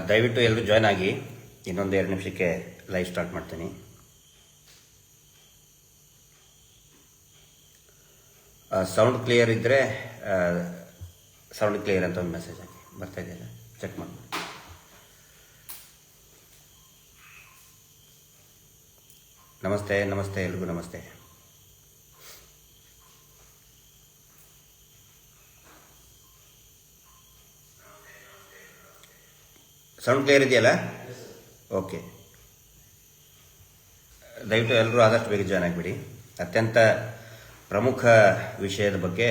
ದಯವಿಟ್ಟು ಎಲ್ಲರೂ ಜಾಯ್ನ್ ಆಗಿ. ಇನ್ನೊಂದು 2 ನಿಮಿಷಕ್ಕೆ ಲೈವ್ ಸ್ಟಾರ್ಟ್ ಮಾಡ್ತೀನಿ. ಸೌಂಡ್ ಕ್ಲಿಯರ್ ಇದ್ದರೆ ಸೌಂಡ್ ಕ್ಲಿಯರ್ ಅಂತ ಒಂದು ಮೆಸೇಜ್ ಹಾಕಿ. ಬರ್ತಾ ಇದೆಯಲ್ಲ, ಚೆಕ್ ಮಾಡಿ. ನಮಸ್ತೆ ನಮಸ್ತೆ, ಎಲ್ರಿಗೂ ನಮಸ್ತೆ. ಸೌಂಡ್ ಕ್ಲಿಯರ್ ಇದೆಯಲ್ಲ? ಓಕೆ. ದಯವಿಟ್ಟು ಎಲ್ಲರೂ ಆದಷ್ಟು ಬೇಗ ಜಾಯ್ನ್ ಆಗಿಬಿಡಿ. ಅತ್ಯಂತ ಪ್ರಮುಖ ವಿಷಯದ ಬಗ್ಗೆ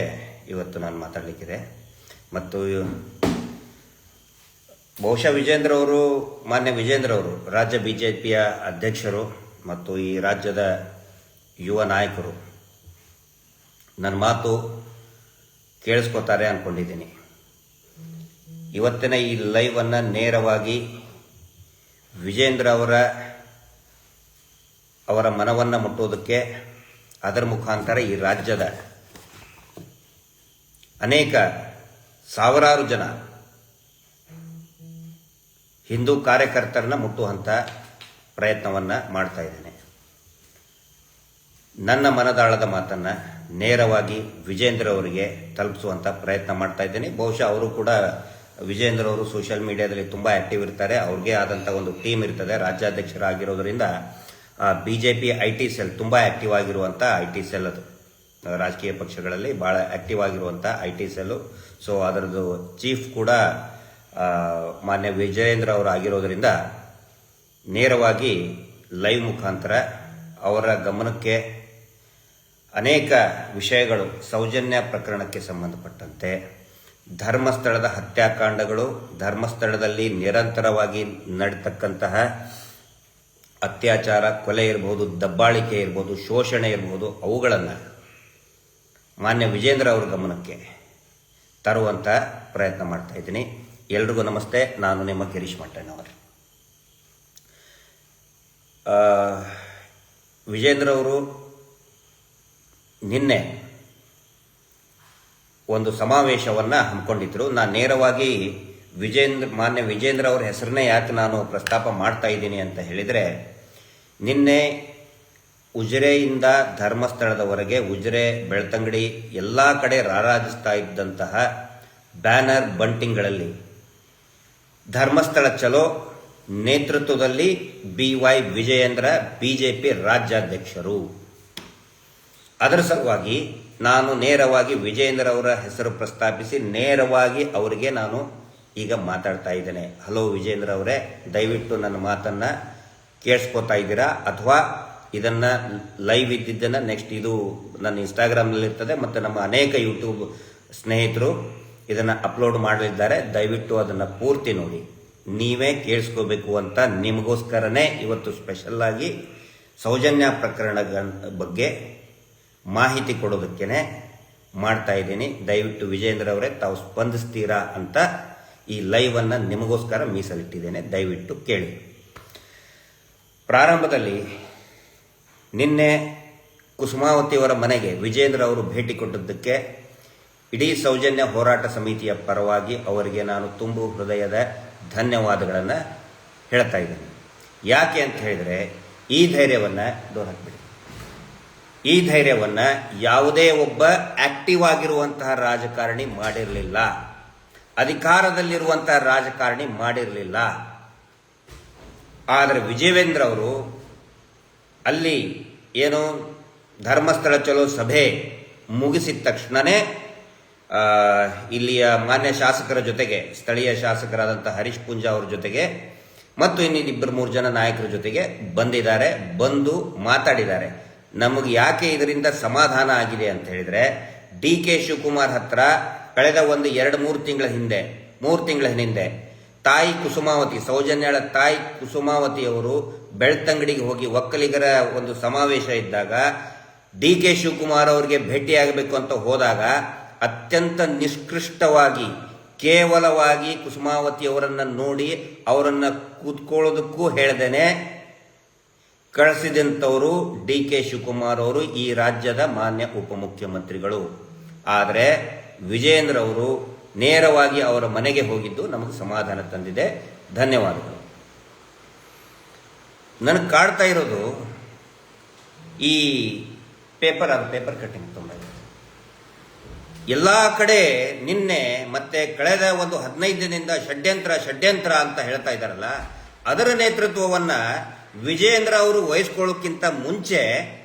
ಇವತ್ತು ನಾನು ಮಾತಾಡಲಿಕ್ಕಿದೆ. ಮತ್ತು ಬಹುಶಃ ಮಾನ್ಯ ವಿಜೇಂದ್ರ ಅವರು ರಾಜ್ಯ BJPಯ ಅಧ್ಯಕ್ಷರು ಮತ್ತು ಈ ರಾಜ್ಯದ ಯುವ ನಾಯಕರು ನನ್ನ ಮಾತು ಕೇಳಿಸ್ಕೋತಾರೆ ಅಂದ್ಕೊಂಡಿದ್ದೀನಿ. ಇವತ್ತಿನ ಈ ಲೈವನ್ನು ನೇರವಾಗಿ ವಿಜೇಂದ್ರ ಅವರ ಮನವನ್ನು ಮುಟ್ಟೋದಕ್ಕೆ, ಅದರ ಮುಖಾಂತರ ಈ ರಾಜ್ಯದ ಅನೇಕ ಸಾವಿರಾರು ಜನ ಹಿಂದೂ ಕಾರ್ಯಕರ್ತರನ್ನ ಮುಟ್ಟುವಂಥ ಪ್ರಯತ್ನವನ್ನು ಮಾಡ್ತಾ ಇದ್ದೇನೆ. ನನ್ನ ಮನದಾಳದ ಮಾತನ್ನು ನೇರವಾಗಿ ವಿಜೇಂದ್ರ ಅವರಿಗೆ ತಲುಪಿಸುವಂಥ ಪ್ರಯತ್ನ ಮಾಡ್ತಾ ಇದ್ದೇನೆ. ಬಹುಶಃ ಅವರು ಕೂಡ, ವಿಜೇಂದ್ರ ಅವರು ಸೋಷಿಯಲ್ ಮೀಡಿಯಾದಲ್ಲಿ ತುಂಬ ಆ್ಯಕ್ಟಿವ್ ಇರ್ತಾರೆ. ಅವ್ರಿಗೆ ಆದಂಥ ಒಂದು ಟೀಮ್ ಇರ್ತದೆ. ರಾಜ್ಯಾಧ್ಯಕ್ಷರಾಗಿರೋದ್ರಿಂದ BJP IT ಸೆಲ್ ತುಂಬ ಆ್ಯಕ್ಟಿವ್ ಆಗಿರುವಂಥ IT ಸೆಲ್ ಅದು. ರಾಜಕೀಯ ಪಕ್ಷಗಳಲ್ಲಿ ಭಾಳ ಆ್ಯಕ್ಟಿವ್ ಆಗಿರುವಂಥ IT ಸೆಲ್ಲು. ಸೊ ಅದರದ್ದು ಚೀಫ್ ಕೂಡ ಮಾನ್ಯ ವಿಜೇಂದ್ರ ಅವರು ಆಗಿರೋದ್ರಿಂದ ನೇರವಾಗಿ ಲೈವ್ ಮುಖಾಂತರ ಅವರ ಗಮನಕ್ಕೆ ಅನೇಕ ವಿಷಯಗಳು, ಸೌಜನ್ಯ ಪ್ರಕರಣಕ್ಕೆ ಸಂಬಂಧಪಟ್ಟಂತೆ, ಧರ್ಮಸ್ಥಳದ ಹತ್ಯಾಕಾಂಡಗಳು, ಧರ್ಮಸ್ಥಳದಲ್ಲಿ ನಿರಂತರವಾಗಿ ನಡೀತಕ್ಕಂತಹ ಅತ್ಯಾಚಾರ, ಕೊಲೆ ಇರ್ಬೋದು, ದಬ್ಬಾಳಿಕೆ ಇರ್ಬೋದು, ಶೋಷಣೆ ಇರ್ಬೋದು, ಅವುಗಳನ್ನು ಮಾನ್ಯ ವಿಜೇಂದ್ರ ಅವರ ಗಮನಕ್ಕೆ ತರುವಂಥ ಪ್ರಯತ್ನ ಮಾಡ್ತಾ ಇದ್ದೀನಿ. ಎಲ್ರಿಗೂ ನಮಸ್ತೆ. ನಾನು ನಿಮ್ಮ ಗಿರೀಶ್ ಮಟ್ಟಣ್ಣವರು. ವಿಜೇಂದ್ರ ಅವರು ನಿನ್ನೆ ಒಂದು ಸಮಾವೇಶವನ್ನು ಹಮ್ಮಿಕೊಂಡಿದ್ರು. ನಾನು ನೇರವಾಗಿ ಮಾನ್ಯ ವಿಜೇಂದ್ರ ಅವರ ಹೆಸರನ್ನೇ ಯಾಕೆ ನಾನು ಪ್ರಸ್ತಾಪ ಮಾಡ್ತಾ ಇದ್ದೀನಿ ಅಂತ ಹೇಳಿದರೆ, ನಿನ್ನೆ ಉಜಿರೆಯಿಂದ ಧರ್ಮಸ್ಥಳದವರೆಗೆ, ಉಜಿರೆ, ಬೆಳ್ತಂಗಡಿ ಎಲ್ಲ ಕಡೆ ರಾರಾಜಿಸ್ತಾ ಇದ್ದಂತಹ ಬ್ಯಾನರ್ ಬಂಟಿಂಗ್ಗಳಲ್ಲಿ ಧರ್ಮಸ್ಥಳ ಚಲೋ ನೇತೃತ್ವದಲ್ಲಿ BY ವಿಜಯೇಂದ್ರ BJP ರಾಜ್ಯಾಧ್ಯಕ್ಷರು. ಅದರ ಸಲುವಾಗಿ ನಾನು ನೇರವಾಗಿ ವಿಜಯೇಂದ್ರ ಅವರ ಹೆಸರು ಪ್ರಸ್ತಾಪಿಸಿ ನೇರವಾಗಿ ಅವರಿಗೆ ನಾನು ಈಗ ಮಾತಾಡ್ತಾ ಇದ್ದೇನೆ. ಹಲೋ ವಿಜೇಂದ್ರ ಅವರೇ, ದಯವಿಟ್ಟು ನನ್ನ ಮಾತನ್ನು ಕೇಳಿಸ್ಕೊತಾ ಇದ್ದೀರಾ? ಅಥವಾ ಇದನ್ನು ಲೈವ್ ಇದ್ದಿದ್ದನ್ನು ನೆಕ್ಸ್ಟ್ ಇದು ನನ್ನ ಇನ್ಸ್ಟಾಗ್ರಾಮ್ನಲ್ಲಿರ್ತದೆ ಮತ್ತು ನಮ್ಮ ಅನೇಕ ಯೂಟ್ಯೂಬ್ ಸ್ನೇಹಿತರು ಇದನ್ನು ಅಪ್ಲೋಡ್ ಮಾಡಲಿದ್ದಾರೆ. ದಯವಿಟ್ಟು ಅದನ್ನು ಪೂರ್ತಿ ನೋಡಿ, ನೀವೇ ಕೇಳಿಸ್ಕೋಬೇಕು ಅಂತ ನಿಮಗೋಸ್ಕರನೇ ಇವತ್ತು ಸ್ಪೆಷಲ್ಲಾಗಿ ಸೌಜನ್ಯ ಪ್ರಕರಣಗಳ ಬಗ್ಗೆ ಮಾಹಿತಿ ಕೊಡೋದಕ್ಕೇ ಮಾಡ್ತಾ ಇದ್ದೀನಿ. ದಯವಿಟ್ಟು ವಿಜೇಂದ್ರ ಅವರೇ, ತಾವು ಸ್ಪಂದಿಸ್ತೀರಾ ಅಂತ ಈ ಲೈವನ್ನು ನಿಮಗೋಸ್ಕರ ಮೀಸಲಿಟ್ಟಿದ್ದೇನೆ. ದಯವಿಟ್ಟು ಕೇಳಿ. ಪ್ರಾರಂಭದಲ್ಲಿ ನಿನ್ನೆ ಕುಸುಮಾವತಿಯವರ ಮನೆಗೆ ವಿಜೇಂದ್ರ ಅವರು ಭೇಟಿ ಕೊಟ್ಟದ್ದಕ್ಕೆ ಇಡೀ ಸೌಜನ್ಯ ಹೋರಾಟ ಸಮಿತಿಯ ಪರವಾಗಿ ಅವರಿಗೆ ನಾನು ತುಂಬು ಹೃದಯದ ಧನ್ಯವಾದಗಳನ್ನು ಹೇಳ್ತಾ ಇದ್ದೇನೆ. ಯಾಕೆ ಅಂತ ಹೇಳಿದರೆ, ಈ ಧೈರ್ಯವನ್ನು ಹಾಕ್ಬಿಡಿ. ಈ ಧೈರ್ಯವನ್ನು ಯಾವುದೇ ಒಬ್ಬ ಆಕ್ಟಿವ್ ಆಗಿರುವಂತಹ ರಾಜಕಾರಣಿ ಮಾಡಿರಲಿಲ್ಲ, ಅಧಿಕಾರದಲ್ಲಿರುವಂತಹ ರಾಜಕಾರಣಿ ಮಾಡಿರಲಿಲ್ಲ. ಆದರೆ ವಿಜಯೇಂದ್ರ ಅವರು ಅಲ್ಲಿ ಏನು ಧರ್ಮಸ್ಥಳ ಚಲೋ ಸಭೆ ಮುಗಿಸಿದ ತಕ್ಷಣವೇ ಇಲ್ಲಿಯ ಮಾನ್ಯ ಶಾಸಕರ ಜೊತೆಗೆ, ಸ್ಥಳೀಯ ಶಾಸಕರಾದಂಥ ಹರೀಶ್ ಪೂಂಜಾ ಅವ್ರ ಜೊತೆಗೆ ಮತ್ತು ಇನ್ನಿಬ್ಬರು 3 ಜನ ನಾಯಕರ ಜೊತೆಗೆ ಬಂದಿದ್ದಾರೆ. ಬಂದು ಮಾತಾಡಿದ್ದಾರೆ. ನಮಗೆ ಯಾಕೆ ಇದರಿಂದ ಸಮಾಧಾನ ಆಗಿದೆ ಅಂತ ಹೇಳಿದರೆ, DK ಶಿವಕುಮಾರ್ ಹತ್ರ ಕಳೆದ ಒಂದು 2-3 ತಿಂಗಳ ಹಿಂದೆ ತಾಯಿ ಕುಸುಮಾವತಿ, ಸೌಜನ್ಯಳ ತಾಯಿ ಕುಸುಮಾವತಿಯವರು ಬೆಳ್ತಂಗಡಿಗೆ ಹೋಗಿ ಒಕ್ಕಲಿಗರ ಒಂದು ಸಮಾವೇಶ ಇದ್ದಾಗ DK ಶಿವಕುಮಾರ್ ಅವರಿಗೆ ಭೇಟಿಯಾಗಬೇಕು ಅಂತ ಹೋದಾಗ ಅತ್ಯಂತ ನಿಷ್ಕೃಷ್ಟವಾಗಿ, ಕೇವಲವಾಗಿ ಕುಸುಮಾವತಿಯವರನ್ನು ನೋಡಿ ಅವರನ್ನು ಕೂತ್ಕೊಳ್ಳೋದಕ್ಕೂ ಹೇಳ್ದೇನೆ ಕಳಿಸಿದಂಥವರು DK ಶಿವಕುಮಾರ್ ಅವರು, ಈ ರಾಜ್ಯದ ಮಾನ್ಯ ಉಪಮುಖ್ಯಮಂತ್ರಿಗಳು. ಆದರೆ ವಿಜೇಂದ್ರ ಅವರು ನೇರವಾಗಿ ಅವರ ಮನೆಗೆ ಹೋಗಿದ್ದು ನಮಗೆ ಸಮಾಧಾನ ತಂದಿದೆ. ಧನ್ಯವಾದಗಳು. ನನಗೆ ಕಾಡ್ತಾ ಇರೋದು ಈ ಪೇಪರ್ ಕಟ್ಟಿಂಗ್ ತುಂಬ ಎಲ್ಲ ಕಡೆ ನಿನ್ನೆ ಮತ್ತೆ ಕಳೆದ ಒಂದು 15 ದಿನದಿಂದ ಷಡ್ಯಂತ್ರ ಅಂತ ಹೇಳ್ತಾ ಇದ್ದಾರಲ್ಲ, ಅದರ ನೇತೃತ್ವವನ್ನ ವಿಜಯೇಂದ್ರ ಅವರು ವಹಿಸ್ಕೊಳ್ಳೋಕ್ಕಿಂತ ಮುಂಚೆ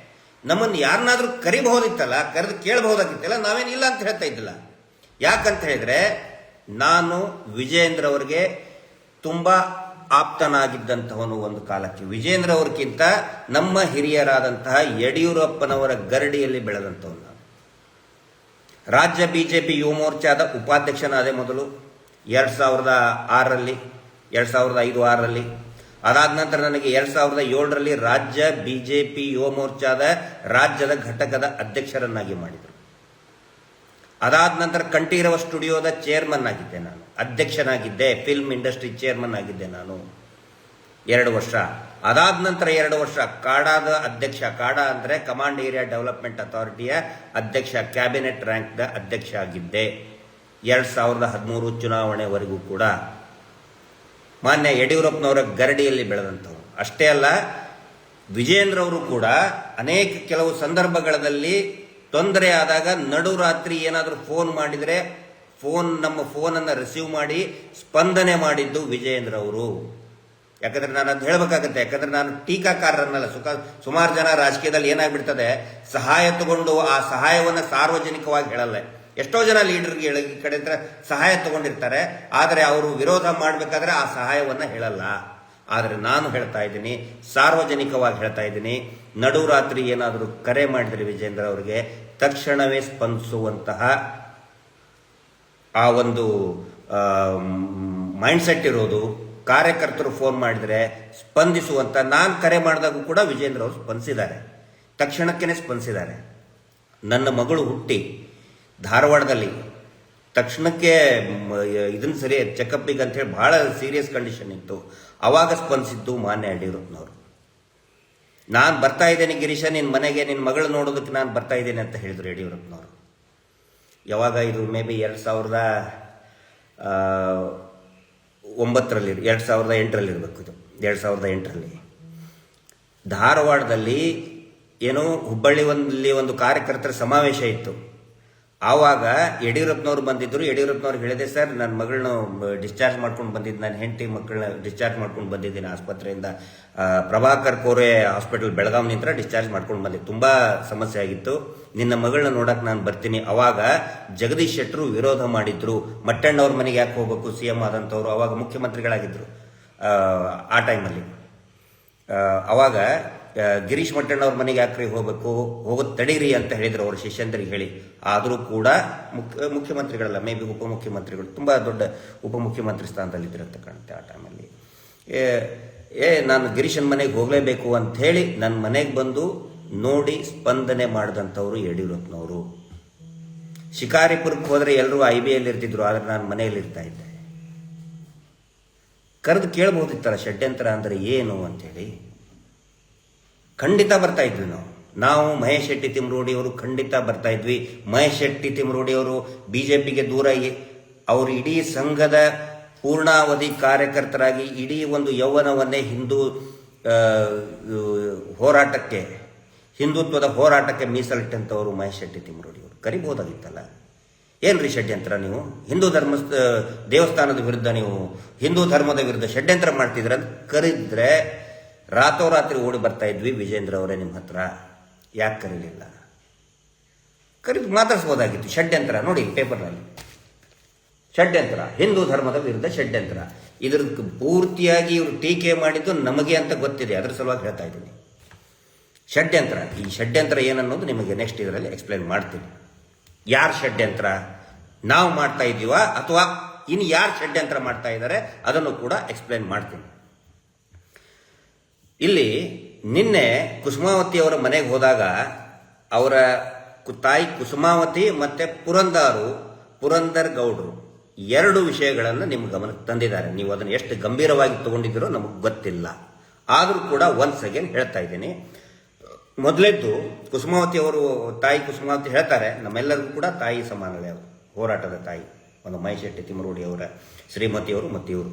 ನಮ್ಮನ್ನು ಯಾರನ್ನಾದ್ರೂ ಕರಿಬಹುದಿತ್ತಲ್ಲ, ಕರೆದು ಕೇಳಬಹುದಾಗಿತ್ತಲ್ಲ. ನಾವೇನಿಲ್ಲ ಅಂತ ಹೇಳ್ತಾ ಇದ್ದಿಲ್ಲ. ಯಾಕಂತ ಹೇಳಿದ್ರೆ ನಾನು ವಿಜಯೇಂದ್ರ ಅವರಿಗೆ ತುಂಬಾ ಆಪ್ತನಾಗಿದ್ದಂಥವನು ಒಂದು ಕಾಲಕ್ಕೆ. ವಿಜಯೇಂದ್ರ ಅವರಿಗಿಂತ ನಮ್ಮ ಹಿರಿಯರಾದಂತಹ ಯಡಿಯೂರಪ್ಪನವರ ಗರಡಿಯಲ್ಲಿ ಬೆಳೆದಂಥವನು. ರಾಜ್ಯ ಬಿಜೆಪಿ ಯುವ ಮೋರ್ಚಾದ ಉಪಾಧ್ಯಕ್ಷನಾದೆ ಮೊದಲು 2006ರಲ್ಲಿ, 2005-6ರಲ್ಲಿ. ಅದಾದ ನಂತರ ನನಗೆ 2007ರಲ್ಲಿ ರಾಜ್ಯ ಬಿಜೆಪಿ ಯುವ ಮೋರ್ಚಾದ ರಾಜ್ಯದ ಘಟಕದ ಅಧ್ಯಕ್ಷರನ್ನಾಗಿ ಮಾಡಿದರು. ಅದಾದ ನಂತರ ಕಂಠೀರವ ಸ್ಟುಡಿಯೋದ ಚೇರ್ಮನ್ ಆಗಿದ್ದೆ ನಾನು, ಅಧ್ಯಕ್ಷನಾಗಿದ್ದೆ. ಫಿಲ್ಮ್ ಇಂಡಸ್ಟ್ರಿ ಚೇರ್ಮನ್ ಆಗಿದ್ದೆ ನಾನು 2 ವರ್ಷ. ಅದಾದ ನಂತರ 2 ವರ್ಷ ಕಾಡಾದ ಅಧ್ಯಕ್ಷ, ಕಾಡಾ ಅಂದರೆ ಕಮಾಂಡ್ ಏರಿಯಾ ಡೆವಲಪ್ಮೆಂಟ್ ಅಥಾರಿಟಿಯ ಅಧ್ಯಕ್ಷ, ಕ್ಯಾಬಿನೆಟ್ ರ್ಯಾಂಕ್ದ ಅಧ್ಯಕ್ಷ ಆಗಿದ್ದೆ 2013 ಚುನಾವಣೆವರೆಗೂ ಕೂಡ. ಮಾನ್ಯ ಯಡಿಯೂರಪ್ಪನವರ ಗರಡಿಯಲ್ಲಿ ಬೆಳೆದಂಥವು. ಅಷ್ಟೇ ಅಲ್ಲ, ವಿಜಯೇಂದ್ರ ಅವರು ಕೂಡ ಅನೇಕ ಕೆಲವು ಸಂದರ್ಭಗಳಲ್ಲಿ ತೊಂದರೆ ಆದಾಗ ನಡುರಾತ್ರಿ ಏನಾದರೂ ಫೋನ್ ಮಾಡಿದರೆ ನಮ್ಮ ಫೋನನ್ನು ರಿಸೀವ್ ಮಾಡಿ ಸ್ಪಂದನೆ ಮಾಡಿದ್ದು ವಿಜಯೇಂದ್ರ ಅವರು. ಯಾಕಂದ್ರೆ ನಾನು ಅದು ಹೇಳಬೇಕಾಗತ್ತೆ. ಯಾಕಂದ್ರೆ ನಾನು ಟೀಕಾಕಾರರನ್ನಲ್ಲ. ಸುಮಾರು ಜನ ರಾಜಕೀಯದಲ್ಲಿ ಏನಾಗ್ಬಿಡ್ತದೆ, ಸಹಾಯ ತಗೊಂಡು ಆ ಸಹಾಯವನ್ನು ಸಾರ್ವಜನಿಕವಾಗಿ ಹೇಳಲ್ಲ. ಎಷ್ಟೋ ಜನ ಲೀಡರ್ಗೆ ಈ ಕಡೆ ಸಹಾಯ ತಗೊಂಡಿರ್ತಾರೆ, ಆದರೆ ಅವರು ವಿರೋಧ ಮಾಡಬೇಕಾದ್ರೆ ಆ ಸಹಾಯವನ್ನ ಹೇಳಲ್ಲ. ಆದರೆ ನಾನು ಹೇಳ್ತಾ ಇದ್ದೀನಿ, ಸಾರ್ವಜನಿಕವಾಗಿ ಹೇಳ್ತಾ ಇದ್ದೀನಿ, ನಡುರಾತ್ರಿ ಏನಾದರೂ ಕರೆ ಮಾಡಿದ್ರೆ ವಿಜೇಂದ್ರ ಅವರಿಗೆ ತಕ್ಷಣವೇ ಸ್ಪಂದಿಸುವಂತಹ ಆ ಒಂದು ಮೈಂಡ್ಸೆಟ್ ಇರೋದು, ಕಾರ್ಯಕರ್ತರು ಫೋನ್ ಮಾಡಿದರೆ ಸ್ಪಂದಿಸುವಂತ. ನಾನು ಕರೆ ಮಾಡಿದಾಗೂ ಕೂಡ ವಿಜೇಂದ್ರ ಅವರು ಸ್ಪಂದಿಸಿದ್ದಾರೆ, ತಕ್ಷಣಕ್ಕೇ ಸ್ಪಂದಿಸಿದ್ದಾರೆ. ನನ್ನ ಮಗಳು ಹುಟ್ಟಿ ಧಾರವಾಡದಲ್ಲಿ ತಕ್ಷಣಕ್ಕೆ ಇದನ್ನ ಸರಿ ಚೆಕಪ್ಪಿಗೆ ಅಂತ ಹೇಳಿ ಬಹಳ ಸೀರಿಯಸ್ ಕಂಡೀಷನ್ ಇತ್ತು. ಅವಾಗ ಸ್ಪಂದಿಸಿದ್ದು ಮಾನ್ಯ ಯಡಿಯೂರಪ್ಪನವರು. ನಾನು ಬರ್ತಾ ಇದ್ದೇನೆ ಗಿರೀಶ, ನಿನ್ನ ಮನೆಗೆ ನಿನ್ನ ಮಗಳು ನೋಡೋದಕ್ಕೆ ನಾನು ಬರ್ತಾ ಇದ್ದೇನೆ ಅಂತ ಹೇಳಿದ್ರು ಯಡಿಯೂರಪ್ಪನವರು. ಯಾವಾಗ ಇದು ಮೇ ಬಿ 2009ರಲ್ಲಿ 2008ರಲ್ಲಿ ಇರಬೇಕು. ಇದು 2008ರಲ್ಲಿ ಧಾರವಾಡದಲ್ಲಿ ಏನೋ ಹುಬ್ಬಳ್ಳಿ ಒಂದು ಕಾರ್ಯಕರ್ತರ ಸಮಾವೇಶ ಇತ್ತು. ಆವಾಗ ಯಡಿಯೂರಪ್ಪನವ್ರು ಬಂದಿದ್ದರು. ಯಡಿಯೂರಪ್ಪನವ್ರು ಹೇಳಿದೆ, ಸರ್ ನನ್ನ ಮಗಳನ್ನ ಡಿಸ್ಚಾರ್ಜ್ ಮಾಡ್ಕೊಂಡು ಬಂದಿದ್ದು, ನನ್ನ ಹೆಂಡತಿ ಮಕ್ಕಳನ್ನ ಡಿಸ್ಚಾರ್ಜ್ ಮಾಡ್ಕೊಂಡು ಬಂದಿದ್ದೀನಿ ಆಸ್ಪತ್ರೆಯಿಂದ. ಪ್ರಭಾಕರ್ ಕೋರೆ ಹಾಸ್ಪಿಟಲ್ ಬೆಳಗಾವಿನಿಂದ ಡಿಸ್ಚಾರ್ಜ್ ಮಾಡ್ಕೊಂಡು ಬಂದಿದ್ದು, ತುಂಬಾ ಸಮಸ್ಯೆ ಆಗಿತ್ತು, ನಿನ್ನ ಮಗಳನ್ನ ನೋಡಕ್ ನಾನು ಬರ್ತೀನಿ. ಅವಾಗ ಜಗದೀಶ್ ಶೆಟ್ಟರು ವಿರೋಧ ಮಾಡಿದ್ರು. ಮಟ್ಟಣ್ಣವ್ರ ಮನೆಗೆ ಯಾಕೆ ಹೋಗ್ಬೇಕು, CM ಆದಂಥವ್ರು, ಅವಾಗ ಮುಖ್ಯಮಂತ್ರಿಗಳಾಗಿದ್ರು ಆ ಟೈಮಲ್ಲಿ. ಅವಾಗ ಗಿರೀಶ್ ಮಟ್ಟಣ್ಣವ್ರ ಮನೆಗೆ ಯಾಕ್ರಿ ಹೋಗ್ಬೇಕು, ಹೋಗೋದು ತಡೀರಿ ಅಂತ ಹೇಳಿದ್ರು ಅವ್ರ ಶಿಷ್ಯಂದರಿಗೆ ಹೇಳಿ. ಆದರೂ ಕೂಡ ಮುಖ್ಯಮಂತ್ರಿಗಳಲ್ಲ, ಮೇ ಬಿ ಉಪಮುಖ್ಯಮಂತ್ರಿಗಳು, ತುಂಬ ದೊಡ್ಡ ಉಪಮುಖ್ಯಮಂತ್ರಿ ಸ್ಥಾನದಲ್ಲಿ ಇದ್ರಂತ ಕಾಣುತ್ತೆ ಆ ಟೈಮಲ್ಲಿ. ನಾನು ಗಿರೀಶನ್ ಮನೆಗೆ ಹೋಗಲೇಬೇಕು ಅಂತ ಹೇಳಿ ನನ್ನ ಮನೆಗೆ ಬಂದು ನೋಡಿ ಸ್ಪಂದನೆ ಮಾಡಿದಂಥವ್ರು ಯಡಿಯೂರಪ್ಪನವರು. ಶಿಕಾರಿಪುರಕ್ಕೆ ಹೋದರೆ ಎಲ್ಲರೂ IBA ಇರ್ತಿದ್ರು, ಆದರೆ ನಾನು ಮನೆಯಲ್ಲಿ ಇರ್ತಾ ಇದ್ದೆ. ಕರೆದು ಕೇಳಬಹುದಿತ್ತಲ್ಲ ಷಡ್ಯಂತ್ರ ಅಂದರೆ ಏನು ಅಂತೇಳಿ. ಖಂಡಿತ ಬರ್ತಾ ಇದ್ವಿ ನಾವು ಮಹೇಶ್ ಶೆಟ್ಟಿ ತಿಮ್ರೋಡಿ ಅವರು ಖಂಡಿತ ಬರ್ತಾ ಇದ್ವಿ. ಮಹೇಶ್ ಶೆಟ್ಟಿ ತಿಮ್ರೋಡಿ ಅವರು ಬಿಜೆಪಿಗೆ ದೂರ, ಅವರು ಇಡೀ ಸಂಘದ ಪೂರ್ಣಾವಧಿ ಕಾರ್ಯಕರ್ತರಾಗಿ ಇಡೀ ಒಂದು ಯೌವನವನ್ನೇ ಹೋರಾಟಕ್ಕೆ, ಹಿಂದುತ್ವದ ಹೋರಾಟಕ್ಕೆ ಮೀಸಲಿಟ್ಟಂಥವರು ಮಹೇಶ್ ಶೆಟ್ಟಿ ತಿಮ್ರೋಡಿ ಅವರು. ಕರಿಬಹುದಾಗಿತ್ತಲ್ಲ. ಏನ್ರಿ ಷಡ್ಯಂತ್ರ, ನೀವು ಹಿಂದೂ ದೇವಸ್ಥಾನದ ವಿರುದ್ಧ, ನೀವು ಹಿಂದೂ ಧರ್ಮದ ವಿರುದ್ಧ ಷಡ್ಯಂತ್ರ ಮಾಡ್ತಿದ್ರ ಅಂತ ಕರೆದ್ರೆ ರಾತ್ರೋರಾತ್ರಿ ಓಡಿ ಬರ್ತಾ ಇದ್ವಿ. ವಿಜೇಂದ್ರ ಅವರೇ ನಿಮ್ಮ ಹತ್ರ ಯಾಕೆ ಕರೀಲಿಲ್ಲ? ಕರೆದು ಮಾತಾಡಿಸ್ಬೋದಾಗಿತ್ತು. ಷಡ್ಯಂತ್ರ ನೋಡಿ ಪೇಪರ್ನಲ್ಲಿ, ಷಡ್ಯಂತ್ರ, ಹಿಂದೂ ಧರ್ಮದ ವಿರುದ್ಧ ಷಡ್ಯಂತ್ರ. ಇದ್ರ ಪೂರ್ತಿಯಾಗಿ ಇವರು ಟೀಕೆ ಮಾಡಿದ್ದು ನಮಗೆ ಅಂತ ಗೊತ್ತಿದೆ, ಅದ್ರ ಸಲುವಾಗಿ ಹೇಳ್ತಾ ಇದ್ದೀನಿ. ಷಡ್ಯಂತ್ರ, ಈ ಷಡ್ಯಂತ್ರ ಏನನ್ನೋದು ನಿಮಗೆ ನೆಕ್ಸ್ಟ್ ಇದರಲ್ಲಿ ಎಕ್ಸ್ಪ್ಲೈನ್ ಮಾಡ್ತೀನಿ. ಯಾರು ಷಡ್ಯಂತ್ರ ನಾವು ಮಾಡ್ತಾ ಇದ್ದೀವಾ ಅಥವಾ ಇನ್ನು ಯಾರು ಷಡ್ಯಂತ್ರ ಮಾಡ್ತಾ ಇದ್ದಾರೆ ಅದನ್ನು ಕೂಡ ಎಕ್ಸ್ಪ್ಲೈನ್ ಮಾಡ್ತೀನಿ. ಇಲ್ಲಿ ನಿನ್ನೆ ಕುಸುಮಾವತಿ ಅವರ ಮನೆಗೆ ಹೋದಾಗ ಅವರ ತಾಯಿ ಕುಸುಮಾವತಿ ಮತ್ತೆ ಪುರಂದರ್ ಗೌಡರು 2 ವಿಷಯಗಳನ್ನು ನಿಮ್ಮ ಗಮನಕ್ಕೆ ತಂದಿದ್ದಾರೆ. ನೀವು ಅದನ್ನು ಎಷ್ಟು ಗಂಭೀರವಾಗಿ ತಗೊಂಡಿದ್ದೀರೋ ನಮಗೆ ಗೊತ್ತಿಲ್ಲ. ಆದರೂ ಕೂಡ ಒನ್ಸ್ ಅಗೇನ್ ಹೇಳ್ತಾ ಇದ್ದೀನಿ. ಮೊದಲೇದ್ದು ತಾಯಿ ಕುಸುಮಾವತಿ ಹೇಳ್ತಾರೆ, ನಮ್ಮೆಲ್ಲರಿಗೂ ಕೂಡ ತಾಯಿ ಸಮಾನಳೆ, ಅವರು ಹೋರಾಟದ ತಾಯಿ, ಒಂದು ಮೈಶೆಟ್ಟಿ ತಿಮ್ಮರೋಡಿ ಅವರ ಶ್ರೀಮತಿಯವರು ಮತ್ತು ಇವರು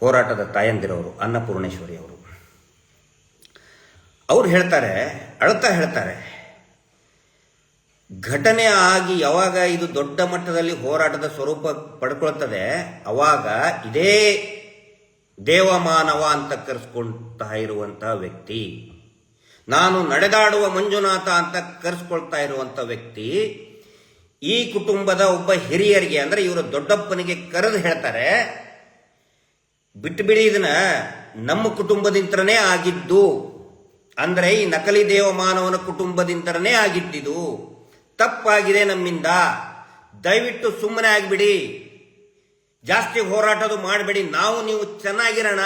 ಹೋರಾಟದ ತಾಯಂದಿರವರು ಅನ್ನಪೂರ್ಣೇಶ್ವರಿ ಅವರು. ಅವ್ರು ಹೇಳ್ತಾರೆ, ಅಳ್ತಾ ಹೇಳ್ತಾರೆ, ಘಟನೆ ಆಗಿ ಯಾವಾಗ ಇದು ದೊಡ್ಡ ಮಟ್ಟದಲ್ಲಿ ಹೋರಾಟದ ಸ್ವರೂಪ ಪಡ್ಕೊಳ್ತದೆ ಅವಾಗ ಇದೇ ದೇವಮಾನವ ಅಂತ ಕರೆಸ್ಕೊಳ್ತಾ ಇರುವಂತಹ ವ್ಯಕ್ತಿ, ನಾನು ನಡೆದಾಡುವ ಮಂಜುನಾಥ ಅಂತ ಕರೆಸ್ಕೊಳ್ತಾ ಇರುವಂತ ವ್ಯಕ್ತಿ ಈ ಕುಟುಂಬದ ಒಬ್ಬ ಹಿರಿಯರಿಗೆ ಅಂದ್ರೆ ಇವರ ದೊಡ್ಡಪ್ಪನಿಗೆ ಕರೆದು ಹೇಳ್ತಾರೆ, ಬಿಟ್ಟು ಬಿಡಿ ಇದನ್ನ, ನಮ್ಮ ಕುಟುಂಬದಿಂದನೇ ಆಗಿದ್ದು, ಅಂದ್ರೆ ಈ ನಕಲಿ ದೇವಮಾನವನ ಕುಟುಂಬದಿಂದನೇ ಆಗಿದ್ದಿದು, ತಪ್ಪಾಗಿದೆ ನಮ್ಮಿಂದ, ದಯವಿಟ್ಟು ಸುಮ್ಮನೆ ಆಗಿಬಿಡಿ, ಜಾಸ್ತಿ ಹೋರಾಟದು ಮಾಡಬೇಡಿ, ನಾವು ನೀವು ಚೆನ್ನಾಗಿರೋಣ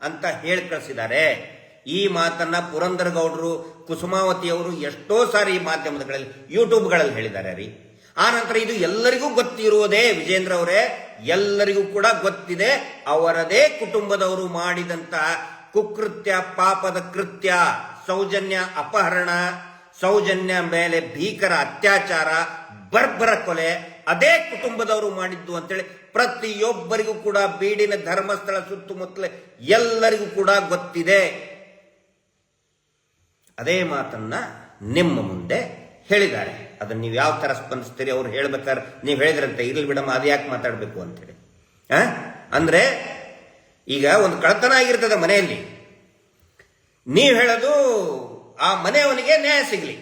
ಅಂತ ಹೇಳಿ ಕಳಿಸಿದ್ದಾರೆ. ಈ ಮಾತನ್ನ ಪುರಂದರಗೌಡರು, ಕುಸುಮಾವತಿಯವರು ಎಷ್ಟೋ ಸಾರಿ ಈ ಮಾಧ್ಯಮಗಳಲ್ಲಿ ಯೂಟ್ಯೂಬ್ಗಳಲ್ಲಿ ಹೇಳಿದ್ದಾರೆ ರೀ. ಆ ನಂತರ ಇದು ಎಲ್ಲರಿಗೂ ಗೊತ್ತಿರುವುದೇ ವಿಜೇಂದ್ರ ಅವರೇ, ಎಲ್ಲರಿಗೂ ಕೂಡ ಗೊತ್ತಿದೆ ಅವರದೇ ಕುಟುಂಬದವರು ಮಾಡಿದಂತಹ ಕುಕೃತ್ಯ, ಪಾಪದ ಕೃತ್ಯ, ಸೌಜನ್ಯ ಅಪಹರಣ, ಸೌಜನ್ಯ ಮೇಲೆ ಭೀಕರ ಅತ್ಯಾಚಾರ, ಬರ್ಬರ ಕೊಲೆ ಅದೇ ಕುಟುಂಬದವರು ಮಾಡಿದ್ದು ಅಂತೇಳಿ ಪ್ರತಿಯೊಬ್ಬರಿಗೂ ಕೂಡ ಬೀಡಿನ ಧರ್ಮಸ್ಥಳ ಸುತ್ತಮುತ್ತಲ ಎಲ್ಲರಿಗೂ ಕೂಡ ಗೊತ್ತಿದೆ. ಅದೇ ಮಾತನ್ನ ನಿಮ್ಮ ಮುಂದೆ ಹೇಳಿದ್ದಾರೆ. ಅದನ್ನ ನೀವು ಯಾವ ತರ ಸ್ಪಂದಿಸ್ತೀರಿ ಅವ್ರು ಹೇಳ್ಬೇಕಾದ್ರೆ ನೀವು ಹೇಳಿದ್ರಂತೆ, ಇರ್ಲಿ ಬಿಡಮ್ಮ ಅದು ಯಾಕೆ ಮಾತಾಡಬೇಕು ಅಂತೇಳಿ. ಅಂದ್ರೆ ಈಗ ಒಂದು ಕಳ್ತನ ಆಗಿರ್ತದೆ ಮನೆಯಲ್ಲಿ, ನೀವು ಹೇಳೋದು ಆ ಮನೆಯವನಿಗೆ ನ್ಯಾಯ ಸಿಗ್ಲಿ,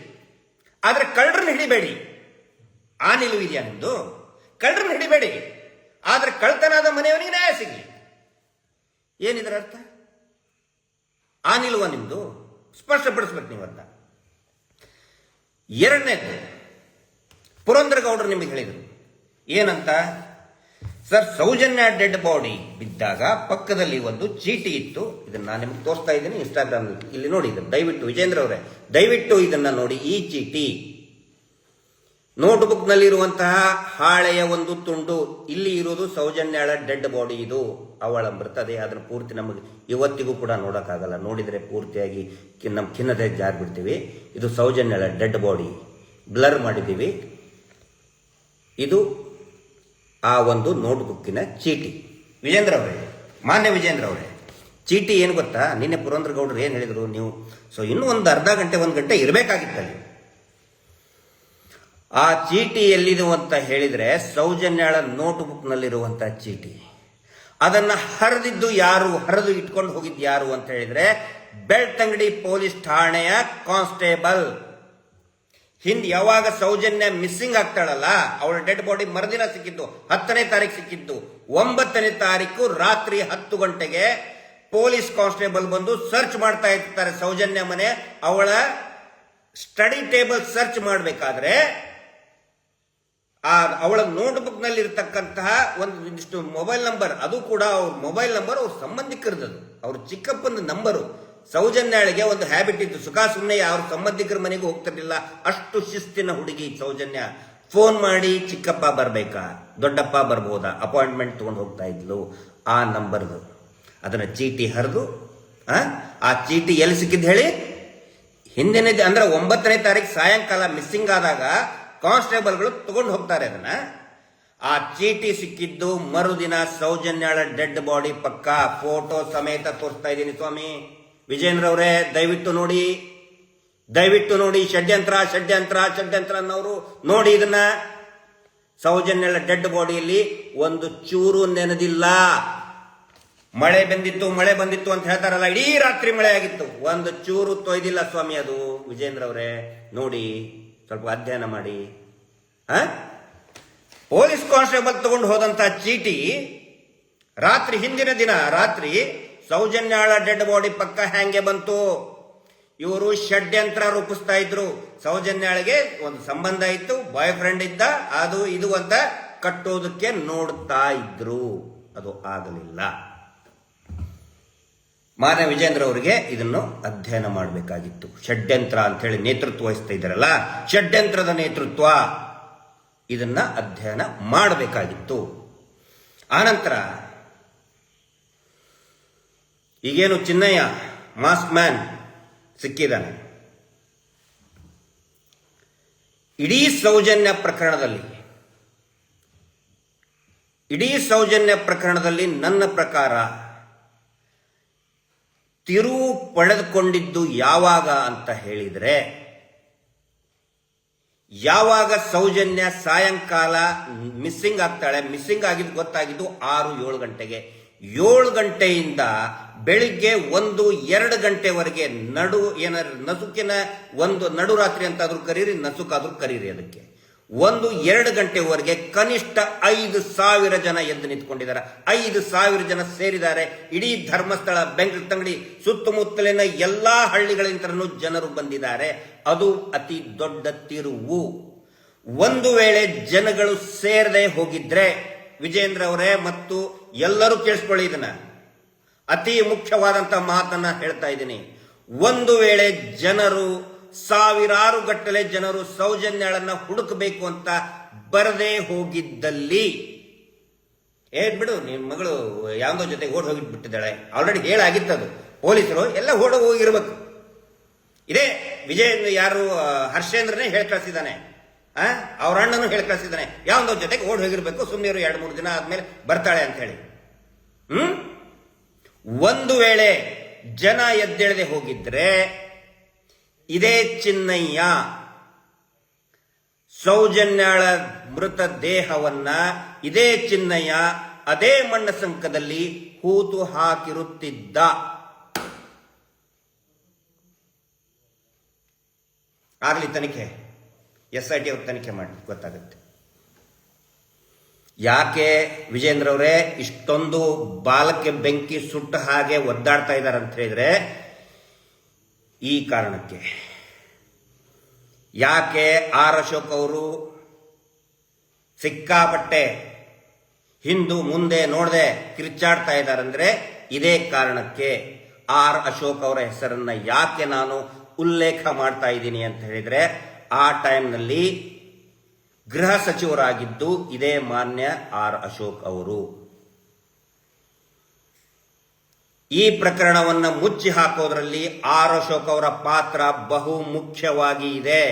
ಆದ್ರೆ ಕಳ್ಳರನ್ನ ಹಿಡಿಬೇಡಿ. ಆ ನಿಲುವು ಇದೆಯಾ ನಿಮ್ದು? ಕಳ್ಳರನ್ನ ಹಿಡಿಬೇಡಿ, ಆದ್ರೆ ಕಳ್ತನಾದ ಮನೆಯವನಿಗೆ ನ್ಯಾಯ ಸಿಗ್ಲಿ. ಏನಿದ್ರ ಅರ್ಥ? ಆ ನಿಲುವ ನಿಮ್ದು? ಸ್ಪಷ್ಟಪಡಿಸ್ಬೇಕು ನೀವಂತ. ಎರಡನೇದು, ಪುರಂದರಗೌಡರು ನಿಮಗೆ ಹೇಳಿದರು ಏನಂತ, ಸರ್ ಸೌಜನ್ಯ ಡೆಡ್ ಬಾಡಿ ಬಿದ್ದಾಗ ಪಕ್ಕದಲ್ಲಿ ಒಂದು ಚೀಟಿ ಇತ್ತು, ಇದನ್ನ ನಾನು ನಿಮ್ಗೆ ತೋರಿಸ್ತಾ ಇದ್ದೀನಿ ಇನ್ಸ್ಟಾಗ್ರಾಮ್, ಇಲ್ಲಿ ನೋಡಿ ಇದನ್ನು ದಯವಿಟ್ಟು ವಿಜೇಂದ್ರ ಅವರೇ ದಯವಿಟ್ಟು ಇದನ್ನ ನೋಡಿ. ಈ ಚೀಟಿ ನೋಟ್ಬುಕ್ ನಲ್ಲಿರುವಂತಹ ಹಾಳೆಯ ಒಂದು ತುಂಡು, ಇಲ್ಲಿ ಇರುವುದು ಸೌಜನ್ಯಳ ಡೆಡ್ ಬಾಡಿ, ಇದು ಅವಳ ಮೃತದೇಹ. ಅದನ್ನು ಪೂರ್ತಿ ನಮಗೆ ಇವತ್ತಿಗೂ ಕೂಡ ನೋಡೋಕ್ಕಾಗಲ್ಲ, ನೋಡಿದರೆ ಪೂರ್ತಿಯಾಗಿ ನಮ್ಮ ಖಿನ್ನತೆ ಜಾರಿ ಬಿಡ್ತೀವಿ. ಇದು ಸೌಜನ್ಯಳ ಡೆಡ್ ಬಾಡಿ, ಬ್ಲರ್ ಮಾಡಿದ್ದೀವಿ. ಇದು ಆ ಒಂದು ನೋಟ್ಬುಕ್ಕಿನ ಚೀಟಿ. ವಿಜೇಂದ್ರ ಅವರೇ, ಮಾನ್ಯ ವಿಜೇಂದ್ರ ಅವರೇ, ಚೀಟಿ ಏನು ಗೊತ್ತಾ, ನಿನ್ನೆ ಪುರಂದರಗೌಡರು ಏನು ಹೇಳಿದರು, ನೀವು ಇನ್ನೂ ಒಂದು ಅರ್ಧ ಗಂಟೆ 1 ಗಂಟೆ ಇರಬೇಕಾಗಿತ್ತಲ್ಲಿ. ಆ ಚೀಟಿ ಎಲ್ಲಿದು ಅಂತ ಹೇಳಿದ್ರೆ ಸೌಜನ್ಯಳ ನೋಟ್ಬುಕ್ ನಲ್ಲಿರುವಂತಹ ಚೀಟಿ. ಅದನ್ನ ಹರಿದಿದ್ದು ಯಾರು, ಹರಿದು ಇಟ್ಕೊಂಡು ಹೋಗಿದ್ದು ಯಾರು ಅಂತ ಹೇಳಿದ್ರೆ ಬೆಳ್ತಂಗಡಿ ಪೊಲೀಸ್ ಠಾಣೆಯ ಕಾನ್ಸ್ಟೇಬಲ್. ಹಿಂದೆ ಯಾವಾಗ ಸೌಜನ್ಯ ಮಿಸ್ಸಿಂಗ್ ಆಗ್ತಾಳಲ್ಲ, ಅವಳ ಡೆಡ್ ಬಾಡಿ ಮರುದಿನ ಸಿಕ್ಕಿದ್ದು, 10ನೇ ತಾರೀಕು ಸಿಕ್ಕಿದ್ದು. 9ನೇ ತಾರೀಕು ರಾತ್ರಿ 10 ಗಂಟೆಗೆ ಪೊಲೀಸ್ ಕಾನ್ಸ್ಟೇಬಲ್ ಬಂದು ಸರ್ಚ್ ಮಾಡ್ತಾ ಇರ್ತಾರೆ ಸೌಜನ್ಯ ಮನೆ. ಅವಳ ಸ್ಟಡಿ ಟೇಬಲ್ ಸರ್ಚ್ ಮಾಡಬೇಕಾದ್ರೆ ಅವಳ ನೋಟ್ಬುಕ್ ನಲ್ಲಿ ಇರತಕ್ಕಂತಹ ಒಂದಿಷ್ಟು ಮೊಬೈಲ್ ನಂಬರ್, ಅದು ಕೂಡ ಅವ್ರ ಮೊಬೈಲ್ ನಂಬರ್ ಅವ್ರ ಸಂಬಂಧಿಕರದದು, ಅವ್ರ ಚಿಕ್ಕಪ್ಪನ ನಂಬರು. ಸೌಜನ್ಯಳಿಗೆ ಒಂದು ಹ್ಯಾಬಿಟ್ ಇತ್ತು, ಸುಖ ಸುಮ್ಮನೆ ಅವ್ರ ಸಂಬಂಧಿಕರ ಮನೆಗೂ ಹೋಗ್ತಿರ್ಲಿಲ್ಲ, ಅಷ್ಟು ಶಿಸ್ತಿನ ಹುಡುಗಿ ಸೌಜನ್ಯ. ಫೋನ್ ಮಾಡಿ ಚಿಕ್ಕಪ್ಪ ಬರ್ಬೇಕಾ, ದೊಡ್ಡಪ್ಪ ಬರ್ಬೋದಾ, ಅಪಾಯಿಂಟ್ಮೆಂಟ್ ತಗೊಂಡು ಹೋಗ್ತಾ ಇದ್ಲು. ಆ ನಂಬರ್ದು ಅದನ್ನ ಚೀಟಿ ಹರಿದು, ಆ ಚೀಟಿ ಎಲ್ಲಿ ಸಿಕ್ಕಿದ್ದು ಹೇಳಿ, ಹಿಂದಿನ ಅಂದ್ರೆ 9ನೇ ತಾರೀಕು ಸಾಯಂಕಾಲ ಮಿಸ್ಸಿಂಗ್ ಆದಾಗ ಕಾನ್ಸ್ಟೇಬಲ್ಗಳು ತಗೊಂಡು ಹೋಗ್ತಾರೆ ಅದನ್ನ. ಆ ಚೀಟಿ ಸಿಕ್ಕಿದ್ದು ಮರುದಿನ ಸೌಜನ್ಯಳ ಡೆಡ್ ಬಾಡಿ ಪಕ್ಕ, ಫೋಟೋ ಸಮೇತ ತೋರಿಸ್ತಾ ಇದ್ದೀನಿ ಸ್ವಾಮಿ. ವಿಜೇಂದ್ರ ಅವರೇ ದಯವಿಟ್ಟು ನೋಡಿ, ದಯವಿಟ್ಟು ನೋಡಿ. ಷಡ್ಯಂತ್ರ ಷಡ್ಯಂತ್ರ ಷಡ್ಯಂತ್ರ ಅನ್ನೋರು ನೋಡಿ ಇದನ್ನ. ಸೌಜನ್ಯಳ ಡೆಡ್ ಬಾಡಿಯಲ್ಲಿ ಒಂದು ಚೂರು ನೆನೆದಿಲ್ಲ. ಮಳೆ ಬಂದಿತ್ತು ಅಂತ ಹೇಳ್ತಾರಲ್ಲ, ಇಡೀ ರಾತ್ರಿ ಮಳೆ ಆಗಿತ್ತು, ಒಂದು ಚೂರು ತೊಯ್ದಿಲ್ಲ ಸ್ವಾಮಿ ಅದು. ವಿಜೇಂದ್ರ ಅವರೇ ನೋಡಿ, ಸ್ವಲ್ಪ ಅಧ್ಯಯನ ಮಾಡಿ. ಪೊಲೀಸ್ ಕಾನ್ಸ್ಟೇಬಲ್ ತಗೊಂಡು ಹೋದಂತ ಚೀಟಿ ರಾತ್ರಿ, ಹಿಂದಿನ ದಿನ ರಾತ್ರಿ ಸೌಜನ್ಯಳ ಡೆಡ್ ಬಾಡಿ ಪಕ್ಕ ಹ್ಯಾಂಗೆ ಬಂತು? ಇವರು ಷಡ್ಯಂತ್ರ ರೂಪಿಸ್ತಾ ಇದ್ರು. ಸೌಜನ್ಯಳಿಗೆ ಒಂದು ಸಂಬಂಧ ಇತ್ತು, ಬಾಯ್ ಫ್ರೆಂಡ್ ಇದ್ದ, ಅದು ಇದು ಅಂತ ಕಟ್ಟೋದಕ್ಕೆ ನೋಡ್ತಾ ಇದ್ರು. ಅದು ಆಗಲಿಲ್ಲ. ಮಾನ್ಯ ವಿಜೇಂದ್ರ ಅವರಿಗೆ ಇದನ್ನು ಅಧ್ಯಯನ ಮಾಡಬೇಕಾಗಿತ್ತು. ಷಡ್ಯಂತ್ರ ಅಂತ ಹೇಳಿ ನೇತೃತ್ವ ವಹಿಸ್ತಾ ಇದ್ದಾರಲ್ಲ, ಷಡ್ಯಂತ್ರದ ನೇತೃತ್ವ, ಇದನ್ನ ಅಧ್ಯಯನ ಮಾಡಬೇಕಾಗಿತ್ತು. ಆನಂತರ ಈಗೇನು ಚಿನ್ನಯ್ಯ ಮಾಸ್ಕ್ ಮ್ಯಾನ್ ಸಿಕ್ಕಿದ್ದಾನೆ, ಇಡೀ ಸೌಜನ್ಯ ಪ್ರಕರಣದಲ್ಲಿ ಇಡೀ ಸೌಜನ್ಯ ಪ್ರಕರಣದಲ್ಲಿ ನನ್ನ ಪ್ರಕಾರ ತಿರುವು ಪಡೆದುಕೊಂಡಿದ್ದು ಯಾವಾಗ ಅಂತ ಹೇಳಿದರೆ, ಯಾವಾಗ ಸೌಜನ್ಯ ಸಾಯಂಕಾಲ ಮಿಸ್ಸಿಂಗ್ ಆಗ್ತಾಳೆ. ಮಿಸ್ಸಿಂಗ್ ಆಗಿದ್ದು ಗೊತ್ತಾಗಿದ್ದು 6-7 ಗಂಟೆಗೆ. 7 ಗಂಟೆಯಿಂದ ಬೆಳಿಗ್ಗೆ 1-2 ಗಂಟೆವರೆಗೆ ನಸುಕಿನ ನಡುರಾತ್ರಿ ಅಂತಾದ್ರೂ ಕರೀರಿ, ನಸುಕಾದ್ರೂ ಕರೀರಿ, ಅದಕ್ಕೆ 1-2 ಗಂಟೆವರೆಗೆ ಕನಿಷ್ಠ 5,000 ಜನ ಎದ್ದು ನಿಂತ್ಕೊಂಡಿದ್ದಾರೆ. 5,000 ಜನ ಸೇರಿದ್ದಾರೆ. ಇಡೀ ಧರ್ಮಸ್ಥಳ, ಬೆಂಗಳೂರು, ಸುತ್ತಮುತ್ತಲಿನ ಎಲ್ಲಾ ಹಳ್ಳಿಗಳಿಂದಲೂ ಜನರು ಬಂದಿದ್ದಾರೆ. ಅದು ಅತಿ ದೊಡ್ಡ ತಿರುವು. ಒಂದು ವೇಳೆ ಜನಗಳು ಸೇರದೆ ಹೋಗಿದ್ರೆ, ವಿಜೇಂದ್ರ ಅವರೇ ಮತ್ತು ಎಲ್ಲರೂ ಕೇಳಿಸ್ಕೊಳ್ಳಿ, ಇದನ್ನ ಅತಿ ಮುಖ್ಯವಾದಂತ ಮಾತನ್ನ ಹೇಳ್ತಾ ಇದ್ದೀನಿ. ಒಂದು ವೇಳೆ ಜನರು ಸಾವಿರಾರು ಗಟ್ಟಲೆ ಜನರು ಸೌಜನ್ಯಳನ್ನ ಹುಡುಕಬೇಕು ಅಂತ ಬರದೇ ಹೋಗಿದ್ದಲ್ಲಿ, ಬಿಡು ನಿನ್ ಮಗಳು ಯಾವ್ದೋ ಜೊತೆ ಓಡ್ ಹೋಗಿಬಿಟ್ಟಿದ್ದಾಳೆ, ಆಲ್ರೆಡಿ ಹೇಳಾಗಿತ್ತದು, ಪೊಲೀಸರು ಎಲ್ಲ ಹೋಗಿರ್ಬೇಕು. ಇದೇ ವಿಜಯ್ ಯಾರು ಹರ್ಷೇಂದ್ರನೇ ಹೇಳಿ ಕಳಿಸಿದ್ದಾನೆ, ಅವ್ರ ಅಣ್ಣನು ಹೇಳಿ ಕಳಿಸಿದ್ದಾನೆ, ಯಾವ್ದೋ ಜೊತೆಗೆ ಓಡ್ ಹೋಗಿರ್ಬೇಕು, ಸುಮ್ಮನೆ 2-3 ದಿನ ಆದ್ಮೇಲೆ ಬರ್ತಾಳೆ ಅಂತ ಹೇಳಿ. ಒಂದು ವೇಳೆ ಜನ ಎದ್ದೇಳದೆ ಹೋಗಿದ್ರೆ, ಇದೇ ಚಿನ್ನಯ್ಯ ಸೌಜನ್ಯಾಳ ಮೃತ ದೇಹವನ್ನ ಇದೇ ಚಿನ್ನಯ್ಯ ಅದೇ ಮಣ್ಣ ಸಂಕದಲ್ಲಿ ಹೂತು ಹಾಕಿರುತ್ತಿದ್ದ. ಆಗ್ಲಿ ತನಿಖೆ, SIT ಅವ್ರ ತನಿಖೆ ಮಾಡಿ ಗೊತ್ತಾಗುತ್ತೆ. ಯಾಕೆ ವಿಜೇಂದ್ರ ಅವರೇ ಇಷ್ಟೊಂದು ಬಾಲಕ್ಕೆ ಬೆಂಕಿ ಸುಟ್ಟ ಹಾಗೆ ಒದ್ದಾಡ್ತಾ ಇದ್ದಾರೆ ಅಂತ ಹೇಳಿದ್ರೆ, ಈ ಕಾರಣಕ್ಕೆ. ಯಾಕೆ ಆರ್ ಅಶೋಕ್ ಅವರು ಸಿಕ್ಕಾಪಟ್ಟೆ ಹಿಂದು ಮುಂದೆ ನೋಡದೆ ಕಿರ್ಚಾಡ್ತಾ ಇದ್ದಾರೆ ಅಂದ್ರೆ ಇದೇ ಕಾರಣಕ್ಕೆ. ಆರ್ ಅಶೋಕ್ ಅವರ ಹೆಸರನ್ನ ಯಾಕೆ ನಾನು ಉಲ್ಲೇಖ ಮಾಡ್ತಾ ಇದ್ದೀನಿ ಅಂತ ಹೇಳಿದ್ರೆ, ಆ ಟೈಮ್ನಲ್ಲಿ ಗೃಹ ಸಚಿವರಾಗಿದ್ದು ಇದೇ ಮಾನ್ಯ ಆರ್ ಅಶೋಕ್ ಅವರು. ಈ ಪ್ರಕರಣವನ್ನು ಮುಚ್ಚಿ ಹಾಕೋದ್ರಲ್ಲಿ ಆರ್ ಅಶೋಕ್ ಅವರ ಪಾತ್ರ ಬಹು ಮುಖ್ಯವಾಗಿ ಇದೆ.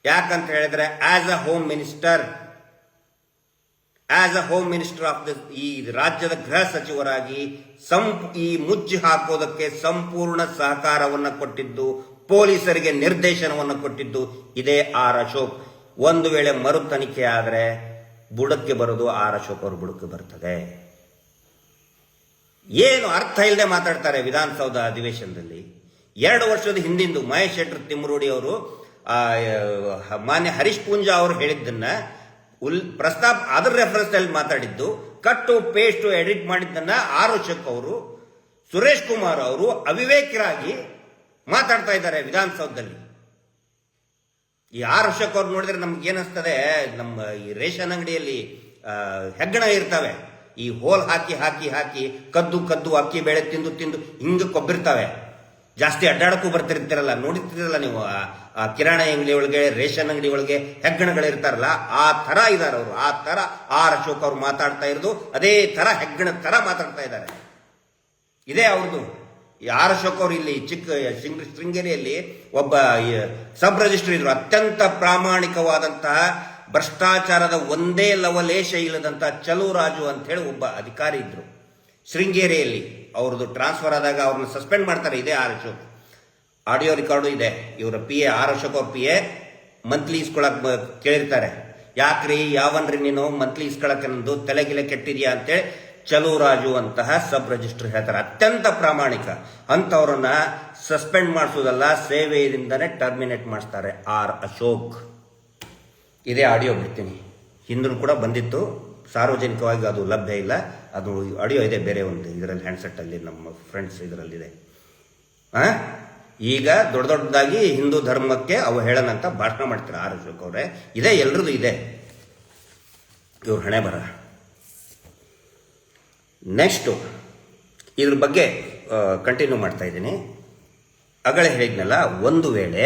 ಯಾಕಂತ ಹೇಳಿದ್ರೆ as a home minister of ಈ ರಾಜ್ಯದ ಗೃಹ ಸಚಿವರಾಗಿ ಈ ಮುಚ್ಚಿ ಹಾಕೋದಕ್ಕೆ ಸಂಪೂರ್ಣ ಸಹಕಾರವನ್ನು ಕೊಟ್ಟಿದ್ದು, ಪೊಲೀಸರಿಗೆ ನಿರ್ದೇಶನವನ್ನು ಕೊಟ್ಟಿದ್ದು ಇದೇ ಆರ್ ಅಶೋಕ್. ಒಂದು ವೇಳೆ ಮರು ತನಿಖೆ ಆದರೆ ಬುಡಕ್ಕೆ ಬರೋದು ಆರ್ ಅಶೋಕ್ ಅವರು ಬುಡಕ್ಕೆ ಬರ್ತದೆ. ಏನು ಅರ್ಥ ಇಲ್ಲದೆ ಮಾತಾಡ್ತಾರೆ ವಿಧಾನಸೌಧ ಅಧಿವೇಶನದಲ್ಲಿ. 2 ವರ್ಷದ ಹಿಂದಿಂದು ಮಹೇಶ್ ಶೆಟ್ಟರ್ ತಿಮ್ಮರೋಡಿ ಅವರು ಮಾನ್ಯ ಹರೀಶ್ ಪೂಂಜಾ ಅವರು ಹೇಳಿದ್ದನ್ನ ಪ್ರಸ್ತಾಪ ಅದರ ರೆಫರೆನ್ಸ್ ಅಲ್ಲಿ ಮಾತಾಡಿದ್ದು, ಕಟ್ಟು ಪೇಸ್ಟ್ ಎಡಿಟ್ ಮಾಡಿದ್ದನ್ನ ಆರ್ ಅಶೋಕ್ ಅವರು, ಸುರೇಶ್ ಕುಮಾರ್ ಅವರು ಅವಿವೇಕರಾಗಿ ಮಾತಾಡ್ತಾ ಇದ್ದಾರೆ ವಿಧಾನಸೌಧದಲ್ಲಿ. ಈ ಆರ್ ಅಶೋಕ್ ಅವ್ರು ನೋಡಿದ್ರೆ ನಮ್ಗೆ ಏನಿಸ್ತದೆ, ನಮ್ಮ ಈ ರೇಷನ್ ಅಂಗಡಿಯಲ್ಲಿ ಹೆಗ್ಗಣ ಇರ್ತವೆ, ಈ ಹೋಲ್ ಹಾಕಿ ಹಾಕಿ ಹಾಕಿ ಕದ್ದು ಅಕ್ಕಿ ಬೇಳೆ ತಿಂದು ಹಿಂಗ ಕೊಬ್ಬಿರ್ತಾವೆ. ಜಾಸ್ತಿ ಅಡ್ಡಾಡಕ್ಕೂ ಬರ್ತಿರ್ತೀರಲ್ಲ, ನೋಡಿರ್ತೀರಲ್ಲ ನೀವು, ಆ ಕಿರಾಣಿ ಅಂಗಡಿ ಒಳಗೆ, ರೇಷನ್ ಅಂಗಡಿ ಒಳಗೆ ಹೆಗ್ಗಣಗಳಿರ್ತಾರಲ್ಲ, ಆ ತರ ಇದಾರೆ ಅವರು. ಆ ತರ ಆರ್ ಅಶೋಕ್ ಅವ್ರು ಮಾತಾಡ್ತಾ ಇರೋದು ಅದೇ ತರ ಹೆಗ್ಗಣ ತರ ಮಾತಾಡ್ತಾ ಇದ್ದಾರೆ. ಇದೇ ಅವ್ರದ್ದು. ಆರ್ ಅಶೋಕ್ ಅವರು ಇಲ್ಲಿ ಶೃಂಗೇರಿಯಲ್ಲಿ ಒಬ್ಬ ಸಬ್ ರಿಜಿಸ್ಟ್ರಿ ಇದ್ರು, ಅತ್ಯಂತ ಪ್ರಾಮಾಣಿಕವಾದಂತಹ ಭ್ರಷ್ಟಾಚಾರದ ಒಂದೇ ಲವಲೇಶ ಇಲ್ಲದಂತಹ ಚಲುರಾಜು ಅಂತ ಹೇಳಿ ಒಬ್ಬ ಅಧಿಕಾರಿ ಇದ್ರು ಶೃಂಗೇರಿಯಲ್ಲಿ. ಅವ್ರದ್ದು ಟ್ರಾನ್ಸ್ಫರ್ ಆದಾಗ ಅವ್ರನ್ನ ಸಸ್ಪೆಂಡ್ ಮಾಡ್ತಾರೆ ಇದೇ ಆರ್ ಅಶೋಕ್. ಆಡಿಯೋ ರೆಕಾರ್ಡು ಇದೆ. ಇವರ PA ಆರ್ ಅಶೋಕ್ ಅವ್ರ PA ಮಂತ್ಲಿ ಇಸ್ಕೊಳಕ್ ಕೇಳಿರ್ತಾರೆ, ಯಾಕ್ರಿ ಯಾವನ್ರಿ ನೀನು ಮಂತ್ಲಿ ಇಸ್ಕೊಳಕ್ ಅನ್ನೋದು ತಲೆಗಿಲೆ ಕೆಟ್ಟಿದ್ಯಾ ಅಂತೇಳಿ ಚಲುರಾಜು ಅಂತಹ ಸಬ್ ರಿಜಿಸ್ಟರ್ ಹೇಳ್ತಾರೆ. ಅತ್ಯಂತ ಪ್ರಾಮಾಣಿಕ ಅಂತವ್ರನ್ನ ಸಸ್ಪೆಂಡ್ ಮಾಡಿಸೋದಲ್ಲ, ಸೇವೆಯಿಂದನೇ ಟರ್ಮಿನೇಟ್ ಮಾಡಿಸ್ತಾರೆ ಆರ್ ಅಶೋಕ್. ಇದೇ ಆಡಿಯೋ ಬಿಡ್ತೀನಿ, ಹಿಂದೂ ಕೂಡ ಬಂದಿತ್ತು, ಸಾರ್ವಜನಿಕವಾಗಿ ಅದು ಲಭ್ಯ ಇಲ್ಲ. ಅದು ಆಡಿಯೋ ಇದೆ ಬೇರೆ ಒಂದು ಇದರಲ್ಲಿ, ಹ್ಯಾಂಡ್ಸೆಟ್ ಅಲ್ಲಿ ನಮ್ಮ ಫ್ರೆಂಡ್ಸ್ ಇದರಲ್ಲಿದೆ. ಈಗ ದೊಡ್ಡದಾಗಿ ಹಿಂದೂ ಧರ್ಮಕ್ಕೆ ಅವಹೇಳನ ಅಂತ ಭಾಷಣ ಮಾಡ್ತಾರೆ ಆರ್ ಅಶೋಕ್ ಅವರೇ. ಇದೇ ಎಲ್ರದ್ದು ಇದೆ ಇವ್ರ ಹಣೆ ಬರ. ನೆಕ್ಸ್ಟು ಇದ್ರ ಬಗ್ಗೆ ಕಂಟಿನ್ಯೂ ಮಾಡ್ತಾ ಇದ್ದೀನಿ. ಅಗಳೇ ಹೇಳಿದ್ನಲ್ಲ, ಒಂದು ವೇಳೆ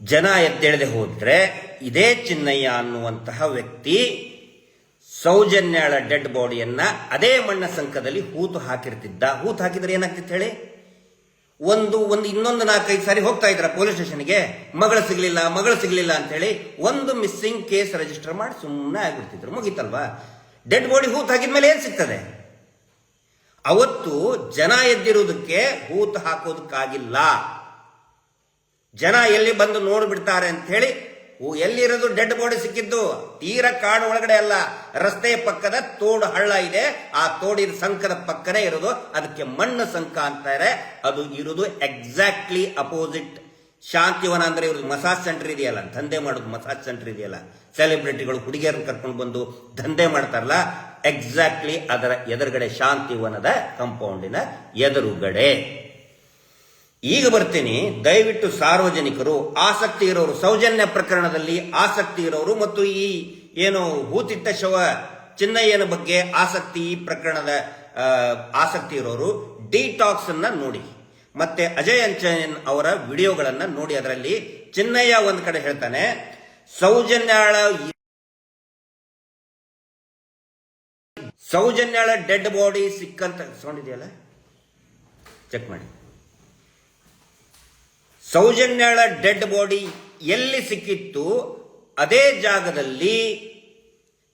ಜನ ಎದ್ದೇಳದೆ ಹೋದ್ರೆ ಇದೇ ಚಿನ್ನಯ್ಯ ಅನ್ನುವಂತಹ ವ್ಯಕ್ತಿ ಸೌಜನ್ಯಾಳ ಡೆಡ್ ಬಾಡಿಯನ್ನ ಅದೇ ಮಣ್ಣ ಸಂಕದಲ್ಲಿ ಹೂತು ಹಾಕಿರ್ತಿದ್ದ. ಹೂತು ಹಾಕಿದ್ರೆ ಏನಾಗ್ತಿತ್ತು ಹೇಳಿ? ಒಂದು ಇನ್ನೊಂದು 4-5 ಸಾರಿ ಹೋಗ್ತಾ ಇದ್ರ ಪೊಲೀಸ್ ಸ್ಟೇಷನ್ಗೆ, ಮಗಳು ಸಿಗ್ಲಿಲ್ಲ ಅಂತ ಹೇಳಿ ಒಂದು ಮಿಸ್ಸಿಂಗ್ ಕೇಸ್ ರಿಜಿಸ್ಟರ್ ಮಾಡಿ ಸುಮ್ಮನೆ ಆಗ್ಬಿಡ್ತಿದ್ರು, ಮುಗೀತಲ್ವಾ? ಡೆಡ್ ಬಾಡಿ ಹೂತ್ ಹಾಕಿದ್ಮೇಲೆ ಏನ್ ಸಿಗ್ತದೆ? ಅವತ್ತು ಜನ ಎದ್ದಿರುವುದಕ್ಕೆ ಹೂತ್ ಹಾಕೋದಕ್ಕಾಗಿಲ್ಲ. ಜನ ಎಲ್ಲಿ ಬಂದು ನೋಡ್ಬಿಡ್ತಾರೆ ಅಂತ ಹೇಳಿ ಎಲ್ಲಿರೋದು ಡೆಡ್ ಬಾಡಿ ಸಿಕ್ಕಿದ್ದು ತೀರಾ ಕಾಡು ಒಳಗಡೆ ಅಲ್ಲ, ರಸ್ತೆಯ ಪಕ್ಕದ ತೋಡು ಹಳ್ಳ ಇದೆ, ಆ ತೋಡಿನ ಸಂಕದ ಪಕ್ಕನೇ ಇರೋದು, ಅದಕ್ಕೆ ಮಣ್ಣು ಸಂಕ ಅಂತಾರೆ. ಅದು ಇರೋದು ಎಕ್ಸಾಕ್ಟ್ಲಿ ಅಪೋಸಿಟ್ ಶಾಂತಿವನ. ಅಂದ್ರೆ ಇವ್ರದ್ದು ಮಸಾಜ್ ಸೆಂಟರ್ ಇದೆಯಲ್ಲ, ದಂಧೆ ಮಾಡೋದು ಮಸಾಜ್ ಸೆಂಟರ್ ಇದೆಯಲ್ಲ, ಸೆಲೆಬ್ರಿಟಿಗಳು ಹುಡುಗಿಯರನ್ನು ಕರ್ಕೊಂಡು ಬಂದು ದಂಧೆ ಮಾಡ್ತಾರಲ್ಲ, ಎಕ್ಸಾಕ್ಟ್ಲಿ ಅದರ ಎದುರುಗಡೆ, ಶಾಂತಿವನದ ಕಾಂಪೌಂಡಿನ ಎದುರುಗಡೆ. ಈಗ ಬರ್ತೀನಿ, ದಯವಿಟ್ಟು ಸಾರ್ವಜನಿಕರು ಆಸಕ್ತಿ ಇರೋರು, ಸೌಜನ್ಯ ಪ್ರಕರಣದಲ್ಲಿ ಆಸಕ್ತಿ ಇರೋರು ಮತ್ತು ಈ ಏನು ಹೂತಿಟ್ಟ ಶವ ಚಿನ್ನಯ್ಯನ ಬಗ್ಗೆ ಆಸಕ್ತಿ, ಈ ಪ್ರಕರಣದ ಆಸಕ್ತಿ ಇರೋರು ಡಿಟಾಕ್ಸ್ ಅನ್ನ ನೋಡಿ, ಮತ್ತೆ ಅಜಯ್ ಅಂಚನ್ ಅವರ ವಿಡಿಯೋಗಳನ್ನ ನೋಡಿ. ಅದರಲ್ಲಿ ಚಿನ್ನಯ್ಯ ಒಂದ್ ಕಡೆ ಹೇಳ್ತಾನೆ, ಸೌಜನ್ಯಾಳ ಡೆಡ್ ಬಾಡಿ ಸಿಕ್ಕಂತ ಸೌಂಡ್ ಇದೆಯಲ್ಲ, ಚೆಕ್ ಮಾಡಿ. ಸೌಜನ್ಯಾಳ ಡೆಡ್ ಬಾಡಿ ಎಲ್ಲಿ ಸಿಕ್ಕಿತ್ತು ಅದೇ ಜಾಗದಲ್ಲಿ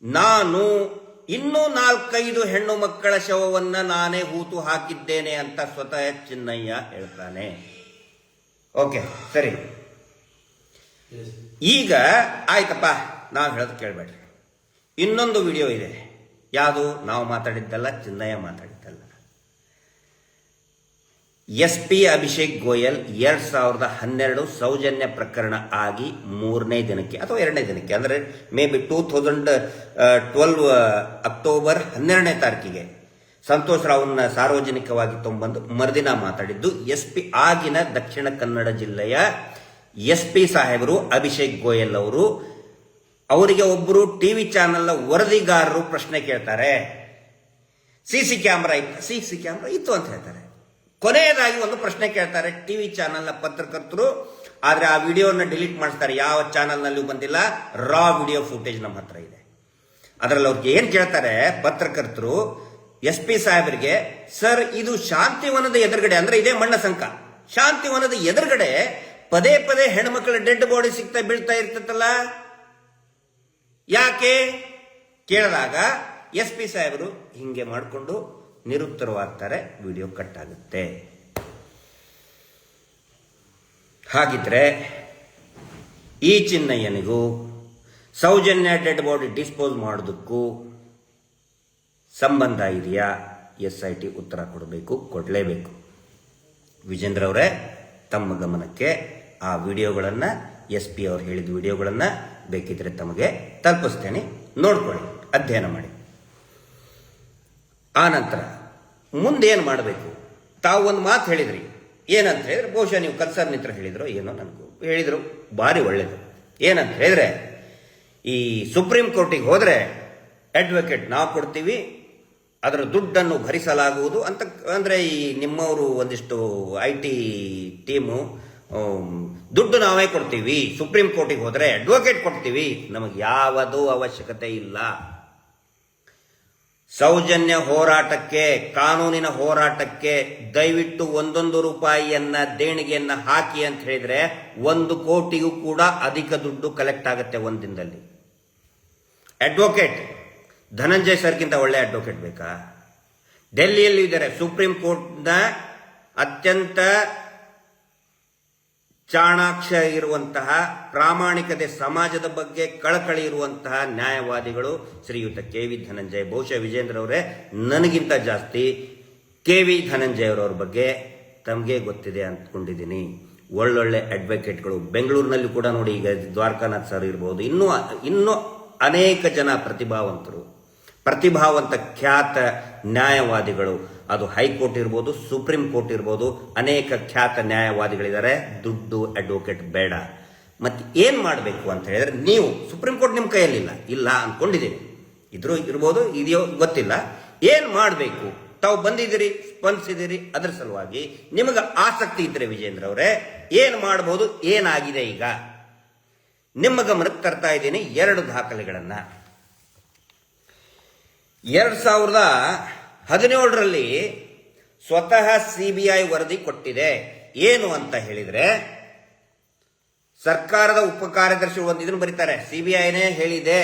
ನಾನು ಇನ್ನೂ 4-5 ಹೆಣ್ಣು ಮಕ್ಕಳ ಶವವನ್ನ ನಾನೇ ಹೂತು ಹಾಕಿದ್ದೇನೆ ಅಂತ ಸ್ವತಃ ಚಿನ್ನಯ್ಯ ಹೇಳ್ತಾನೆ. ಓಕೆ, ಸರಿ. ಈಗ ಆಯ್ತಪ್ಪ, ನಾವು ಹೇಳೋದು ಕೇಳಬೇಡ್ರಿ. ಇನ್ನೊಂದು ವಿಡಿಯೋ ಇದೆ, ಯಾವುದು ನಾವು ಮಾತಾಡಿದ್ದಲ್ಲ, ಚಿನ್ನಯ್ಯ ಮಾತಾಡಿದ್ದಲ್ಲ. SP ಅಭಿಷೇಕ್ ಗೋಯಲ್ 2012 ಸೌಜನ್ಯ ಪ್ರಕರಣ ಆಗಿ 3ನೇ ದಿನಕ್ಕೆ ಅಥವಾ 2ನೇ ದಿನಕ್ಕೆ, ಅಂದ್ರೆ ಮೇ ಬಿ 2012 ಅಕ್ಟೋಬರ್ 12ನೇ ತಾರೀಕಿಗೆ ಸಂತೋಷ್ ರಾವ್ನ ಸಾರ್ವಜನಿಕವಾಗಿ ತೊಂಬಂದು ಮರುದಿನ ಮಾತಾಡಿದ್ದು SP ಆಗಿನ ದಕ್ಷಿಣ ಕನ್ನಡ ಜಿಲ್ಲೆಯ SP ಸಾಹೇಬರು ಅಭಿಷೇಕ್ ಗೋಯಲ್ ಅವರು. ಅವರಿಗೆ ಒಬ್ಬರು ಟಿವಿ ಚಾನೆಲ್ ವರದಿಗಾರರು ಪ್ರಶ್ನೆ ಕೇಳ್ತಾರೆ, ಸಿಸಿ ಕ್ಯಾಮ್ರಾ ಇತ್ತು ಅಂತ ಹೇಳ್ತಾರೆ. ಕೊನೆಯದಾಗಿ ಒಂದು ಪ್ರಶ್ನೆ ಕೇಳ್ತಾರೆ ಟಿವಿ ಚಾನೆಲ್ನ ಪತ್ರಕರ್ತರು, ಆದ್ರೆ ಆ ವಿಡಿಯೋನ ಡಿಲೀಟ್ ಮಾಡಿಸ್ತಾರೆ, ಯಾವ ಚಾನೆಲ್ನಲ್ಲೂ ಬಂದಿಲ್ಲ, ರಾ ವಿಡಿಯೋ ಫುಟೇಜ್ ನಮ್ಮ ಹತ್ರ ಇದೆ. ಅದರಲ್ಲಿ ಅವ್ರಿಗೆ ಏನ್ ಕೇಳ್ತಾರೆ ಪತ್ರಕರ್ತರು SP ಸಾಹೇಬರಿಗೆ, ಸರ್ ಇದು ಶಾಂತಿವನದ ಎದುರುಗಡೆ, ಅಂದ್ರೆ ಇದೇ ಮಣ್ಣ ಸಂಕ, ಶಾಂತಿವನದ ಎದುರುಗಡೆ ಪದೇ ಪದೇ ಹೆಣ್ಮಕ್ಳ ಡೆಡ್ ಬಾಡಿ ಸಿಗ್ತಾ ಬೀಳ್ತಾ ಇರ್ತೈತಲ್ಲ, ಯಾಕೆ ಕೇಳಿದಾಗ SP ಸಾಹೇಬರು ಹಿಂಗೆ ಮಾಡಿಕೊಂಡು ನಿರುತ್ತರವಾಗ್ತಾರೆ, ವಿಡಿಯೋ ಕಟ್ ಆಗುತ್ತೆ. ಹಾಗಿದ್ರೆ ಈ ಚಿನ್ನಯ್ಯನಿಗೂ ಸೌಜನ್ಯ ಡೆಡ್ ಬಾಡಿ ಡಿಸ್ಪೋಸ್ ಮಾಡೋದಕ್ಕೂ ಸಂಬಂಧ ಇದೆಯಾ? SIT ಉತ್ತರ ಕೊಡಬೇಕು, ಕೊಡಲೇಬೇಕು. ವಿಜೇಂದ್ರ ಅವರೇ, ತಮ್ಮ ಗಮನಕ್ಕೆ ಆ ವಿಡಿಯೋಗಳನ್ನು, SP ಅವರು ಹೇಳಿದ ವಿಡಿಯೋಗಳನ್ನು ಬೇಕಿದ್ರೆ ತಮಗೆ ತಲುಪಿಸ್ತೇನೆ, ನೋಡ್ಕೊಳ್ಳಿ, ಅಧ್ಯಯನ ಮಾಡಿ. ಆ ನಂತರ ಮುಂದೇನು ಮಾಡಬೇಕು? ತಾವು ಒಂದು ಮಾತು ಹೇಳಿದ್ರಿ, ಏನಂತ ಹೇಳಿದ್ರೆ, ಬಹುಶಃ ನೀವು ಕಲ್ಸರ್ ನಿತ್ರ ಹೇಳಿದ್ರು, ಏನೋ ನನಗೂ ಹೇಳಿದ್ರು, ಭಾರಿ ಒಳ್ಳೇದು. ಏನಂತ ಹೇಳಿದ್ರೆ, ಈ ಸುಪ್ರೀಂ ಕೋರ್ಟಿಗೆ ಹೋದ್ರೆ ಅಡ್ವೊಕೇಟ್ ನಾವು ಕೊಡ್ತೀವಿ, ಅದರ ದುಡ್ಡನ್ನು ಭರಿಸಲಾಗುವುದು ಅಂತ, ಅಂದ್ರೆ ಈ ನಿಮ್ಮವರು ಒಂದಿಷ್ಟು IT ಟೀಮು ದುಡ್ಡು ನಾವೇ ಕೊಡ್ತೀವಿ, ಸುಪ್ರೀಂ ಕೋರ್ಟಿಗೆ ಹೋದ್ರೆ ಅಡ್ವೊಕೇಟ್ ಕೊಡ್ತೀವಿ, ನಮಗೆ ಯಾವುದೂ ಅವಶ್ಯಕತೆ ಇಲ್ಲ. ಸೌಜನ್ಯ ಹೋರಾಟಕ್ಕೆ, ಕಾನೂನಿನ ಹೋರಾಟಕ್ಕೆ ದಯವಿಟ್ಟು 1 ರೂಪಾಯಿಯನ್ನ ದೇಣಿಗೆಯನ್ನ ಹಾಕಿ ಅಂತ ಹೇಳಿದ್ರೆ 1 ಕೋಟಿಗೂ ಕೂಡ ಅಧಿಕ ದುಡ್ಡು ಕಲೆಕ್ಟ್ ಆಗುತ್ತೆ ಒಂದಿನದಲ್ಲಿ. ಅಡ್ವೊಕೇಟ್ ಧನಂಜಯ್ ಸರ್ಗಿಂತ ಒಳ್ಳೆ ಅಡ್ವೊಕೇಟ್ ಬೇಕಾ? ಡೆಲ್ಲಿಯಲ್ಲಿ ಇದ್ದಾರೆ, ಸುಪ್ರೀಂ ಕೋರ್ಟ್ನ ಅತ್ಯಂತ ಚಾಣಾಕ್ಷ ಇರುವಂತಹ, ಪ್ರಾಮಾಣಿಕತೆ, ಸಮಾಜದ ಬಗ್ಗೆ ಕಳಕಳಿ ಇರುವಂತಹ ನ್ಯಾಯವಾದಿಗಳು ಶ್ರೀಯುತ KV ಧನಂಜಯ್. ಬಹುಶಃ ವಿಜೇಂದ್ರ ಅವರೇ, ನನಗಿಂತ ಜಾಸ್ತಿ KV ಧನಂಜಯ್ ಅವರವ್ರ ಬಗ್ಗೆ ತಮಗೆ ಗೊತ್ತಿದೆ ಅಂದ್ಕೊಂಡಿದ್ದೀನಿ. ಒಳ್ಳೊಳ್ಳೆ ಅಡ್ವೊಕೇಟ್ಗಳು ಬೆಂಗಳೂರಿನಲ್ಲಿ ಕೂಡ ನೋಡಿ, ಈಗ ದ್ವಾರಕಾನಾಥ್ ಸರ್ ಇರ್ಬೋದು, ಇನ್ನೂ ಅನೇಕ ಜನ ಪ್ರತಿಭಾವಂತ ಖ್ಯಾತ ನ್ಯಾಯವಾದಿಗಳು, ಅದು ಹೈಕೋರ್ಟ್ ಇರ್ಬೋದು, ಸುಪ್ರೀಂ ಕೋರ್ಟ್ ಇರ್ಬೋದು, ಅನೇಕ ಖ್ಯಾತ ನ್ಯಾಯವಾದಿಗಳಿದ್ದಾರೆ. ದುಡ್ಡು ಅಡ್ವೊಕೇಟ್ ಬೇಡ. ಮತ್ತೆ ಏನ್ ಮಾಡಬೇಕು ಅಂತ ಹೇಳಿದ್ರೆ, ನೀವು ಸುಪ್ರೀಂ ಕೋರ್ಟ್ ನಿಮ್ಮ ಕೈಯಲ್ಲಿಲ್ಲ, ಇಲ್ಲ ಅನ್ಕೊಂಡಿದ್ದೀನಿ, ಇರ್ಬೋದು, ಇದೆಯೋ ಗೊತ್ತಿಲ್ಲ. ಏನ್ ಮಾಡಬೇಕು? ತಾವು ಬಂದಿದ್ದೀರಿ, ಸ್ಪಂದಿಸಿದಿರಿ, ಅದರ ಸಲುವಾಗಿ ನಿಮಗೆ ಆಸಕ್ತಿ ಇದ್ರೆ ವಿಜೇಂದ್ರ ಅವರೇ, ಏನ್ ಮಾಡಬಹುದು, ಏನಾಗಿದೆ ಈಗ ನಿಮ್ಮ ಗಮನಕ್ಕೆ ತರ್ತಾ ಇದ್ದೀನಿ 2 ದಾಖಲೆಗಳನ್ನ. 2017ರಲ್ಲಿ ಸ್ವತಃ ಸಿಬಿಐ ವರದಿ ಕೊಟ್ಟಿದೆ. ಏನು ಅಂತ ಹೇಳಿದ್ರೆ, ಸರ್ಕಾರದ ಉಪ ಕಾರ್ಯದರ್ಶಿ ಒಂದು ಇದನ್ನು ಬರೀತಾರೆ, ಸಿಬಿಐನೇ ಹೇಳಿದೆ.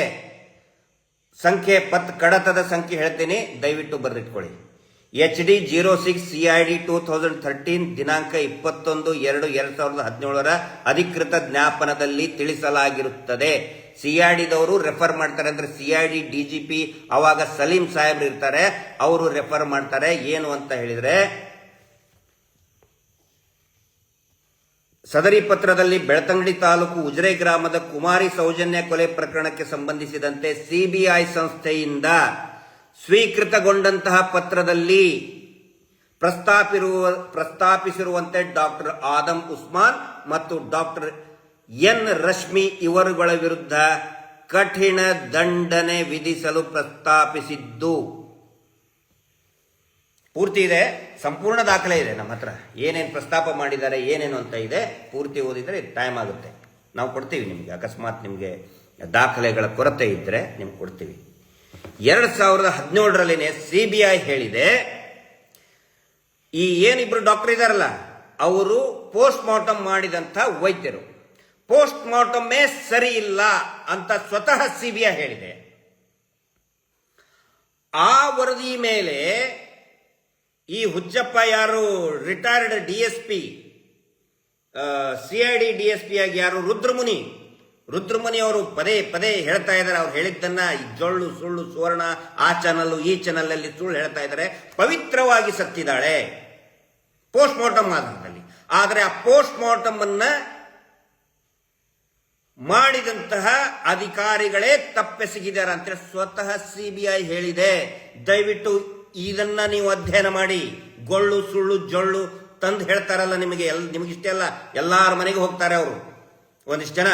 ಸಂಖ್ಯೆ ಕಡತದ ಸಂಖ್ಯೆ ಹೇಳ್ತೀನಿ, ದಯವಿಟ್ಟು ಬರೆದಿಟ್ಕೊಳ್ಳಿ. HD 06 CID 2013 ದಿನಾಂಕ 21/2/2017 ಅಧಿಕೃತ ಜ್ಞಾಪನದಲ್ಲಿ ತಿಳಿಸಲಾಗಿರುತ್ತದೆ. ಸಿಐಡಿದವರು ರೆಫರ್ ಮಾಡ್ತಾರೆ. ಅಂದ್ರೆ ಸಿಐಡಿ DGP ಅವಾಗ ಸಲೀಂ ಸಾಹೇಬ್ರು ಇರ್ತಾರೆ, ಅವರು ರೆಫರ್ ಮಾಡ್ತಾರೆ. ಏನು ಅಂತ ಹೇಳಿದ್ರೆ, ಸದರಿ ಪತ್ರದಲ್ಲಿ ಬೆಳ್ತಂಗಡಿ ತಾಲೂಕು ಉಜಿರೆ ಗ್ರಾಮದ ಕುಮಾರಿ ಸೌಜನ್ಯ ಕೊಲೆ ಪ್ರಕರಣಕ್ಕೆ ಸಂಬಂಧಿಸಿದಂತೆ ಸಿಬಿಐ ಸಂಸ್ಥೆಯಿಂದ ಸ್ವೀಕೃತಗೊಂಡಂತಹ ಪತ್ರದಲ್ಲಿ ಪ್ರಸ್ತಾಪಿಸಿರುವಂತೆ ಡಾಕ್ಟರ್ ಆದಂ ಉಸ್ಮಾನ್ ಮತ್ತು ಡಾಕ್ಟರ್ ಎನ್ ರಶ್ಮಿ ಇವರುಗಳ ವಿರುದ್ಧ ಕಠಿಣ ದಂಡನೆ ವಿಧಿಸಲು ಪ್ರಸ್ತಾಪಿಸಿದ್ದು. ಪೂರ್ತಿ ಇದೆ, ಸಂಪೂರ್ಣ ದಾಖಲೆ ಇದೆ ನಮ್ಮ ಹತ್ರ. ಏನೇನು ಪ್ರಸ್ತಾಪ ಮಾಡಿದ್ದಾರೆ, ಏನೇನು ಅಂತ ಇದೆ, ಪೂರ್ತಿ ಓದಿದರೆ ಟೈಮ್ ಆಗುತ್ತೆ. ನಾವು ಕೊಡ್ತೀವಿ ನಿಮಗೆ. ಅಕಸ್ಮಾತ್ ನಿಮಗೆ ದಾಖಲೆಗಳ ಕೊರತೆ ಇದ್ದರೆ ನಿಮ್ಗೆ ಕೊಡ್ತೀವಿ. 2017 ಸಿಬಿಐ ಹೇಳಿದೆ, ಈ ಏನಿಬ್ರು ಡಾಕ್ಟರ್ ಇದಾರಲ್ಲ, ಅವರು ಪೋಸ್ಟ್ ಮಾರ್ಟಮ್ ಮಾಡಿದಂಥ ವೈದ್ಯರು ಪೋಸ್ಟ್ ಮಾರ್ಟಮೇ ಸರಿ ಇಲ್ಲ ಅಂತ ಸ್ವತಃ ಸಿಬಿಐ ಹೇಳಿದೆ. ಆ ವರದಿ ಮೇಲೆ ಈ ಹುಚ್ಚಪ್ಪ ಯಾರು ರಿಟೈರ್ಡ್ DSP, CID DSP ಆಗಿ ಯಾರು ರುದ್ರಮುನಿ ಅವರು ಪದೇ ಪದೇ ಹೇಳ್ತಾ ಇದ್ದಾರೆ. ಅವ್ರು ಹೇಳಿದ್ದನ್ನ ಜೊಳ್ಳು ಸುಳ್ಳು ಸುವರ್ಣ ಆ ಚಾನಲ್ ಈ ಚಾನಲ್ ಅಲ್ಲಿ ಸುಳ್ಳು ಹೇಳ್ತಾ ಇದ್ದಾರೆ. ಪವಿತ್ರವಾಗಿ ಸತ್ತಿದ್ದಾಳೆ ಪೋಸ್ಟ್ ಮಾರ್ಟಮ್ ಆಧಾರದಲ್ಲಿ. ಆದರೆ ಆ ಪೋಸ್ಟ್ ಮಾರ್ಟಮ್ ಅನ್ನ ಮಾಡಿದಂತಹ ಅಧಿಕಾರಿಗಳೇ ತಪ್ಪೆಸಗಿದ್ದಾರೆ ಅಂತ ಸ್ವತಃ ಸಿಬಿಐ ಹೇಳಿದೆ. ದಯವಿಟ್ಟು ಇದನ್ನ ನೀವು ಅಧ್ಯಯನ ಮಾಡಿ. ಗೊಳ್ಳು ಸುಳ್ಳು ಜೊಳ್ಳು ತಂದು ಹೇಳ್ತಾರಲ್ಲ, ನಿಮಗಿಷ್ಟೇ ಅಲ್ಲ, ಎಲ್ಲಾರ ಮನೆಗೆ ಹೋಗ್ತಾರೆ ಅವರು. ಒಂದಿಷ್ಟು ಜನ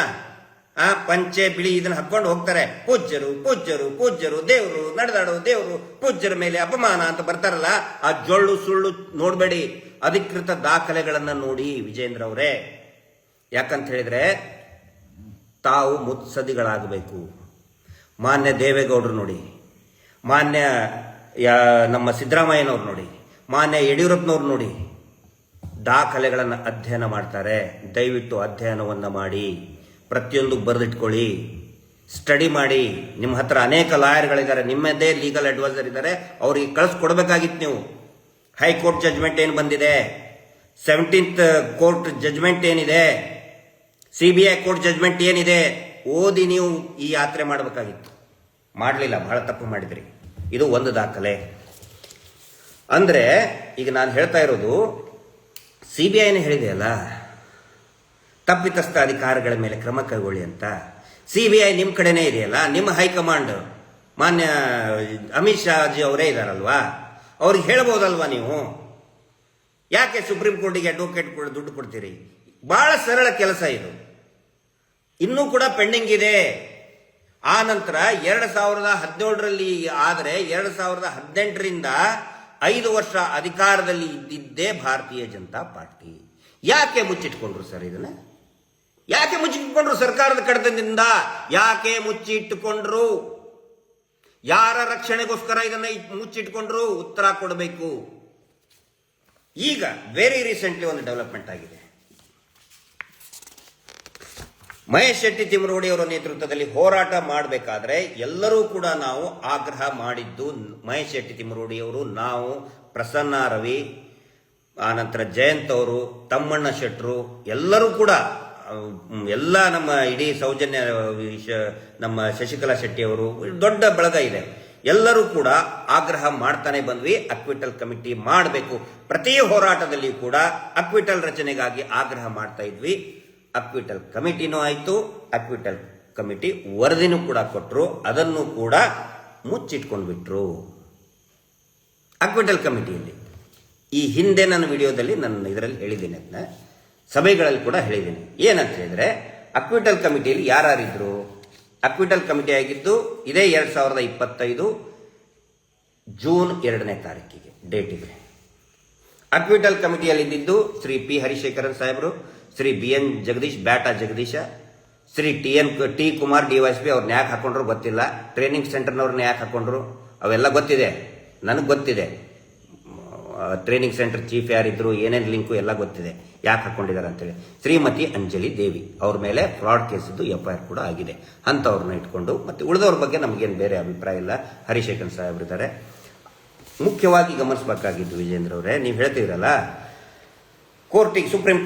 ಪಂಚೆ ಬಿಳಿ ಇದನ್ನ ಹಾಕೊಂಡು ಹೋಗ್ತಾರೆ. ಪೂಜ್ಯರು ಪೂಜ್ಯರು ಪೂಜ್ಯರು, ದೇವರು ನಡೆದಾಡೋ ದೇವರು, ಪೂಜ್ಯರ ಮೇಲೆ ಅಪಮಾನ ಅಂತ ಬರ್ತಾರಲ್ಲ, ಆ ಜೊಳ್ಳು ಸುಳ್ಳು ನೋಡ್ಬೇಡಿ. ಅಧಿಕೃತ ದಾಖಲೆಗಳನ್ನ ನೋಡಿ ವಿಜೇಂದ್ರ ಅವರೇ. ಯಾಕಂತ ಹೇಳಿದ್ರೆ ತಾವು ಮುತ್ಸದಿಗಳಾಗಬೇಕು. ಮಾನ್ಯ ದೇವೇಗೌಡರು ನೋಡಿ, ಮಾನ್ಯ ನಮ್ಮ ಸಿದ್ದರಾಮಯ್ಯನವ್ರು ನೋಡಿ, ಮಾನ್ಯ ಯಡಿಯೂರಪ್ಪನವ್ರು ನೋಡಿ, ದಾಖಲೆಗಳನ್ನು ಅಧ್ಯಯನ ಮಾಡ್ತಾರೆ. ದಯವಿಟ್ಟು ಅಧ್ಯಯನವನ್ನು ಮಾಡಿ, ಪ್ರತಿಯೊಂದು ಬರೆದಿಟ್ಕೊಳ್ಳಿ, ಸ್ಟಡಿ ಮಾಡಿ. ನಿಮ್ಮ ಹತ್ರ ಅನೇಕ ಲಾಯರ್ಗಳಿದ್ದಾರೆ, ನಿಮ್ಮದೇ ಲೀಗಲ್ ಅಡ್ವೈಸರ್ ಇದ್ದಾರೆ, ಅವರಿಗೆ ಕಳಿಸ್ಕೊಡ್ಬೇಕಾಗಿತ್ತು ನೀವು. ಹೈಕೋರ್ಟ್ ಜಜ್ಮೆಂಟ್ ಏನು ಬಂದಿದೆ, 17th ಕೋರ್ಟ್ ಜಜ್ಮೆಂಟ್ ಏನಿದೆ, ಸಿಬಿಐ ಕೋರ್ಟ್ ಜಜ್ಮೆಂಟ್ ಏನಿದೆ, ಓದಿ ನೀವು ಈ ಯಾತ್ರೆ ಮಾಡಬೇಕಾಗಿತ್ತು. ಮಾಡಲಿಲ್ಲ, ಬಹಳ ತಪ್ಪು ಮಾಡಿದ್ರಿ. ಇದು ಒಂದು ದಾಖಲೆ. ಅಂದ್ರೆ ಈಗ ನಾನು ಹೇಳ್ತಾ ಇರೋದು, ಸಿಬಿಐನೇ ಹೇಳಿದೆಯಲ್ಲ, ತಪ್ಪಿತಸ್ಥ ಅಧಿಕಾರಿಗಳ ಮೇಲೆ ಕ್ರಮ ಕೈಗೊಳ್ಳಿ ಅಂತ. ಸಿಬಿಐ ನಿಮ್ಮ ಕಡೆನೇ ಇದೆಯಲ್ಲ, ನಿಮ್ಮ ಹೈಕಮಾಂಡ್ ಮಾನ್ಯ ಅಮಿತ್ ಶಾಜಿ ಅವರೇ ಇದಾರಲ್ವಾ, ಅವ್ರಿಗೆ ಹೇಳ್ಬೋದಲ್ವಾ ನೀವು? ಯಾಕೆ ಸುಪ್ರೀಂ ಕೋರ್ಟಿಗೆ ಅಡ್ವೊಕೇಟ್ ದುಡ್ಡು ಕೊಡ್ತೀರಿ? ಬಹಳ ಸರಳ ಕೆಲಸ ಇದು. ಇನ್ನೂ ಕೂಡ ಪೆಂಡಿಂಗ್ ಇದೆ. ಆ ನಂತರ 2017 ಆದರೆ 2018 5 ವರ್ಷ ಅಧಿಕಾರದಲ್ಲಿ ಇದ್ದಿದ್ದೇ ಭಾರತೀಯ ಜನತಾ ಪಾರ್ಟಿ. ಯಾಕೆ ಮುಚ್ಚಿಟ್ಕೊಂಡ್ರು ಸರ್ ಇದನ್ನ? ಯಾಕೆ ಮುಚ್ಚಿಟ್ಕೊಂಡ್ರು? ಸರ್ಕಾರದ ಕಡತದಿಂದ ಯಾಕೆ ಮುಚ್ಚಿಟ್ಟುಕೊಂಡ್ರು? ಯಾರ ರಕ್ಷಣೆಗೋಸ್ಕರ ಇದನ್ನ ಮುಚ್ಚಿಟ್ಕೊಂಡ್ರು? ಉತ್ತರ ಕೊಡಬೇಕು. ಈಗ ವೆರಿ ರೀಸೆಂಟ್ಲಿ ಒಂದು ಡೆವಲಪ್ಮೆಂಟ್ ಆಗಿದೆ. ಮಹೇಶ್ ಶೆಟ್ಟಿ ತಿಮರೋಡಿ ಅವರ ನೇತೃತ್ವದಲ್ಲಿ ಹೋರಾಟ ಮಾಡಬೇಕಾದ್ರೆ ಎಲ್ಲರೂ ಕೂಡ ನಾವು ಆಗ್ರಹ ಮಾಡಿದ್ದು, ಮಹೇಶ್ ಶೆಟ್ಟಿ ತಿಮರೋಡಿ ಅವರು, ನಾವು, ಪ್ರಸನ್ನ ರವಿ, ಆನಂತರ ಜಯಂತ್ ಅವರು, ತಮ್ಮಣ್ಣ ಶೆಟ್ಟರು, ಎಲ್ಲರೂ ಕೂಡ, ಎಲ್ಲ ನಮ್ಮ ಇಡೀ ಸೌಜನ್ಯ, ನಮ್ಮ ಶಶಿಕಲಾ ಶೆಟ್ಟಿ ಅವರು, ದೊಡ್ಡ ಬಳಗ ಇದೆ. ಎಲ್ಲರೂ ಕೂಡ ಆಗ್ರಹ ಮಾಡ್ತಾನೆ ಬಂದ್ವಿ. ಅಕ್ವಿಟಲ್ ಕಮಿಟಿ ಮಾಡಬೇಕು. ಪ್ರತಿ ಹೋರಾಟದಲ್ಲಿ ಕೂಡ ಅಕ್ವಿಟಲ್ ರಚನೆಗಾಗಿ ಆಗ್ರಹ ಮಾಡ್ತಾ ಇದ್ವಿ. ಅಕ್ವಿಟಲ್ ಕಮಿಟಿನೂ ಆಯಿತು, ಅಕ್ವಿಟಲ್ ಕಮಿಟಿ ವರದಿನೂ ಕೂಡ ಕೊಟ್ಟರು, ಅದನ್ನು ಕೂಡ ಮುಚ್ಚಿಟ್ಕೊಂಡು ಬಿಟ್ರು. ಅಕ್ವಿಟಲ್ ಕಮಿಟಿಯಲ್ಲಿ ಈ ಹಿಂದೆ ನನ್ನ ವಿಡಿಯೋದಲ್ಲಿ ನನ್ನ ಇದರಲ್ಲಿ ಹೇಳಿದ್ದೀನಿ, ಅದನ್ನ ಸಭೆಗಳಲ್ಲಿ ಕೂಡ ಹೇಳಿದ್ದೀನಿ. ಏನಂತ ಹೇಳಿದ್ರೆ, ಅಕ್ವಿಟಲ್ ಕಮಿಟಿಯಲ್ಲಿ ಯಾರಿದ್ರು? ಅಕ್ವಿಟಲ್ ಕಮಿಟಿ ಆಗಿದ್ದು ಇದೇ 2025 ಜೂನ್ 2ನೇ ತಾರೀಕಿಗೆ ಡೇಟ್ ಇದೆ. ಅಕ್ವಿಟಲ್ ಕಮಿಟಿಯಲ್ಲಿ ಇದ್ದಿದ್ದು ಶ್ರೀ ಪಿ ಹರಿಶೇಖರನ್ ಸಾಹೇಬರು, Shri BN Jagadish, Bata Jagadisha, Shri T Kumar DYSP. ಅವ್ರನ್ನ ಯಾಕೆ ಹಾಕೊಂಡ್ರು ಗೊತ್ತಿಲ್ಲ. ಟ್ರೈನಿಂಗ್ ಸೆಂಟರ್ನವ್ರನ್ನ ಯಾಕೆ ಹಾಕೊಂಡ್ರು ಅವೆಲ್ಲ ಗೊತ್ತಿದೆ, ನನಗೆ ಗೊತ್ತಿದೆ. ಟ್ರೈನಿಂಗ್ ಸೆಂಟರ್ ಚೀಫ್ ಯಾರಿದ್ರು, ಏನೇನು ಲಿಂಕು ಎಲ್ಲ ಗೊತ್ತಿದೆ, ಯಾಕೆ ಹಾಕೊಂಡಿದ್ದಾರೆ ಅಂತೇಳಿ. ಶ್ರೀಮತಿ ಅಂಜಲಿ ದೇವಿ ಅವ್ರ ಮೇಲೆ ಫ್ರಾಡ್ ಕೇಸಿದ್ದು FIR ಕೂಡ ಆಗಿದೆ. ಅಂಥವ್ರನ್ನ ಇಟ್ಕೊಂಡು ಮತ್ತೆ ಉಳಿದವ್ರ ಬಗ್ಗೆ ನಮಗೇನು ಬೇರೆ ಅಭಿಪ್ರಾಯ ಇಲ್ಲ. ಹರಿಶೇಖರ್ ಸಾಹೇಬ್ರಿದ್ದಾರೆ. ಮುಖ್ಯವಾಗಿ ಗಮನಿಸಬೇಕಾಗಿದ್ದು ವಿಜೇಂದ್ರ ಅವರೇ, ನೀವು ಹೇಳ್ತಿದ್ರಲ್ಲ ಸುಪ್ರೀಂ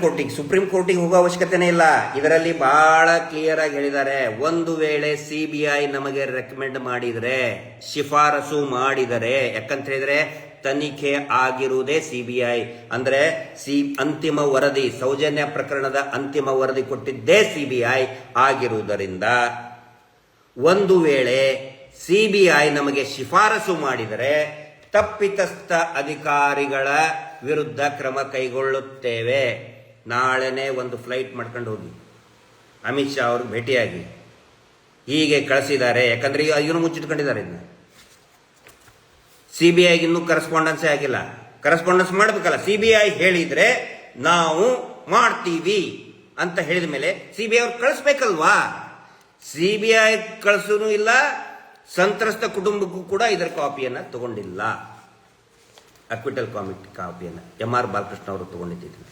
ಕೋರ್ಟಿಗೆ ಹೋಗೋ ಅವಶ್ಯಕತೆನೇ ಇಲ್ಲ. ಇದರಲ್ಲಿ ಬಹಳ ಕ್ಲಿಯರ್ ಆಗಿ ಹೇಳಿದ್ದಾರೆ. ಒಂದು ವೇಳೆ CBI ನಮಗೆ ರೆಕಮೆಂಡ್ ಮಾಡಿದರೆ, ಶಿಫಾರಸು ಮಾಡಿದರೆ, ಯಾಕಂತ ಹೇಳಿದ್ರೆ ತನಿಖೆ ಆಗಿರುವುದೇ CBI ಅಂದ್ರೆ ಅಂತಿಮ ವರದಿ, ಸೌಜನ್ಯ ಪ್ರಕರಣದ ಅಂತಿಮ ವರದಿ ಕೊಟ್ಟಿದ್ದೇ CBI ಆಗಿರುವುದರಿಂದ, ಒಂದು ವೇಳೆ CBI ನಮಗೆ ಶಿಫಾರಸು ಮಾಡಿದರೆ ತಪ್ಪಿತಸ್ಥ ಅಧಿಕಾರಿಗಳ ವಿರುದ್ಧ ಕ್ರಮ ಕೈಗೊಳ್ಳುತ್ತೇವೆ. ನಾಳೆನೆ ಒಂದು ಫ್ಲೈಟ್ ಮಾಡ್ಕೊಂಡು ಹೋಗಿ ಅಮಿತ್ ಶಾ ಅವ್ರಿಗೆ ಭೇಟಿಯಾಗಿ ಹೀಗೆ ಕಳಿಸಿದ್ದಾರೆ. ಯಾಕಂದ್ರೆ ಇವನು ಮುಚ್ಚಿಟ್ಕೊಂಡಿದ್ದಾರೆ. ಇದನ್ನ CBIಗೆ ಇನ್ನೂ ಕರೆಸ್ಪಾಂಡೆನ್ಸೇ ಆಗಿಲ್ಲ. ಕರೆಸ್ಪಾಂಡೆನ್ಸ್ ಮಾಡಬೇಕಲ್ಲ. CBI ಹೇಳಿದ್ರೆ ನಾವು ಮಾಡ್ತೀವಿ ಅಂತ ಹೇಳಿದ ಮೇಲೆ CBI ಅವ್ರು ಕಳಿಸ್ಬೇಕಲ್ವಾ? CBI ಕಳಿಸೂ ಇಲ್ಲ. ಸಂತ್ರಸ್ತ ಕುಟುಂಬಕ್ಕೂ ಕೂಡ ಇದರ ಕಾಪಿಯನ್ನು ತಗೊಂಡಿಲ್ಲ. ಅಕ್ವಿಟಲ್ ಕಾಪಿಯನ್ನು MR ಬಾಲಕೃಷ್ಣ ಅವರು ತಗೊಂಡಿದ್ದು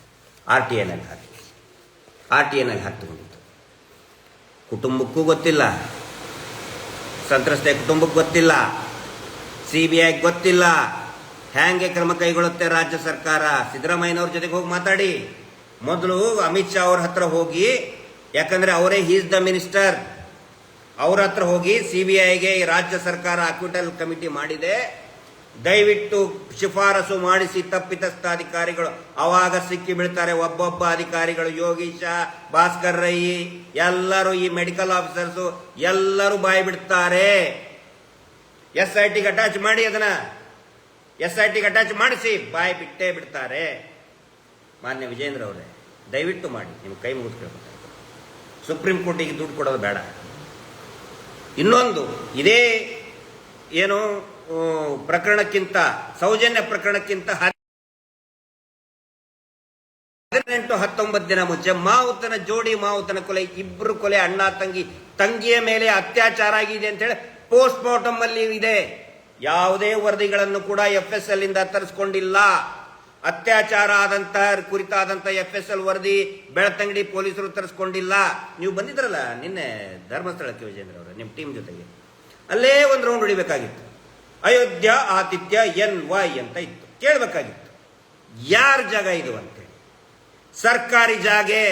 RTIನಲ್ಲಿ ಹಾಕಿ ತಗೊಂಡಿದ್ದು. ಕುಟುಂಬಕ್ಕೂ ಗೊತ್ತಿಲ್ಲ, ಸಂತ್ರಸ್ತ ಕುಟುಂಬಕ್ಕೆ ಗೊತ್ತಿಲ್ಲ, CBI ಗೊತ್ತಿಲ್ಲ. ಹ್ಯಾಂಗೆ ಕ್ರಮ ಕೈಗೊಳ್ಳುತ್ತೆ ರಾಜ್ಯ ಸರ್ಕಾರ? ಸಿದ್ದರಾಮಯ್ಯನವ್ರ ಜೊತೆಗೆ ಹೋಗಿ ಮಾತಾಡಿ. ಮೊದಲು ಅಮಿತ್ ಶಾ ಅವ್ರ ಹತ್ರ ಹೋಗಿ, ಯಾಕಂದ್ರೆ ಅವರೇ ಈಸ್ ದ ಮಿನಿಸ್ಟರ್, ಅವ್ರ ಹತ್ರ ಹೋಗಿ CBIಗೆ ರಾಜ್ಯ ಸರ್ಕಾರ ಅಕ್ವಿಟಲ್ ಕಮಿಟಿ ಮಾಡಿದೆ, ದಯವಿಟ್ಟು ಶಿಫಾರಸು ಮಾಡಿಸಿ ತಪ್ಪಿತಸ್ಥ ಅಧಿಕಾರಿಗಳು ಅವಾಗ ಸಿಕ್ಕಿ ಬೀಳ್ತಾರೆ. ಒಬ್ಬೊಬ್ಬ ಅಧಿಕಾರಿಗಳು, ಯೋಗೀಶ, ಭಾಸ್ಕರ್ ರೈ, ಎಲ್ಲರೂ ಈ ಮೆಡಿಕಲ್ ಆಫೀಸರ್ಸ್ ಎಲ್ಲರೂ ಬಾಯಿ ಬಿಡ್ತಾರೆ. SITಗೆ ಅಟ್ಯಾಚ್ ಮಾಡಿ, ಅದನ್ನ SITಗೆ ಅಟ್ಯಾಚ್ ಮಾಡಿಸಿ ಬಾಯಿ ಬಿಟ್ಟೇ ಬಿಡ್ತಾರೆ. ಮಾನ್ಯ ವಿಜೇಂದ್ರ ಅವರೇ, ದಯವಿಟ್ಟು ಮಾಡಿ, ನಿಮ್ಗೆ ಕೈ ಮುಗಿದು ಕೇಳ್ಕೊತಾರೆ. ಸುಪ್ರೀಂ ಕೋರ್ಟಿಗೆ ದುಡ್ಡು ಕೊಡೋದು ಬೇಡ. ಇನ್ನೊಂದು, ಇದೇ ಏನು ಪ್ರಕರಣಕ್ಕಿಂತ, ಸೌಜನ್ಯ ಪ್ರಕರಣಕ್ಕಿಂತ 18-19 ದಿನ ಮುಂಚೆ ಜೋಡಿ ಮಾವುತನ ಕೊಲೆ, ಇಬ್ರು ಕೊಲೆ, ಅಣ್ಣ ತಂಗಿಯ ಮೇಲೆ ಅತ್ಯಾಚಾರ ಆಗಿದೆ ಅಂತ ಹೇಳಿ ಪೋಸ್ಟ್ ಮಾರ್ಟಮ್ ಅಲ್ಲಿ ಇದೆ. ಯಾವುದೇ ವರದಿಗಳನ್ನು ಕೂಡ FSL ಇಂದ ತರಿಸ್ಕೊಂಡಿಲ್ಲ. ಅತ್ಯಾಚಾರ ಕುರಿತಾದಂತಹ FSL ವರದಿ ಬೆಳ್ತಂಗಡಿ ಪೊಲೀಸರು ತರಿಸ್ಕೊಂಡಿಲ್ಲ. ನೀವು ಬಂದಿದ್ರಲ್ಲ ನಿನ್ನೆ ಧರ್ಮಸ್ಥಳಕ್ಕೆ ವಿಜೇಂದ್ರ ಅವರ ನಿಮ್ಮ ಟೀಮ್ ಜೊತೆಗೆ, ಅಲ್ಲೇ ಒಂದು ರೌಂಡ್ ಹೊಡಿಬೇಕಾಗಿತ್ತು. ಅಯೋಧ್ಯ ಆತಿಥ್ಯ NY ಅಂತ ಇತ್ತು. ಕೇಳಬೇಕಾಗಿತ್ತು ಯಾರ ಜಾಗ ಇದು ಅಂತೇಳಿ. ಸರ್ಕಾರಿ ಜಾಗೆ,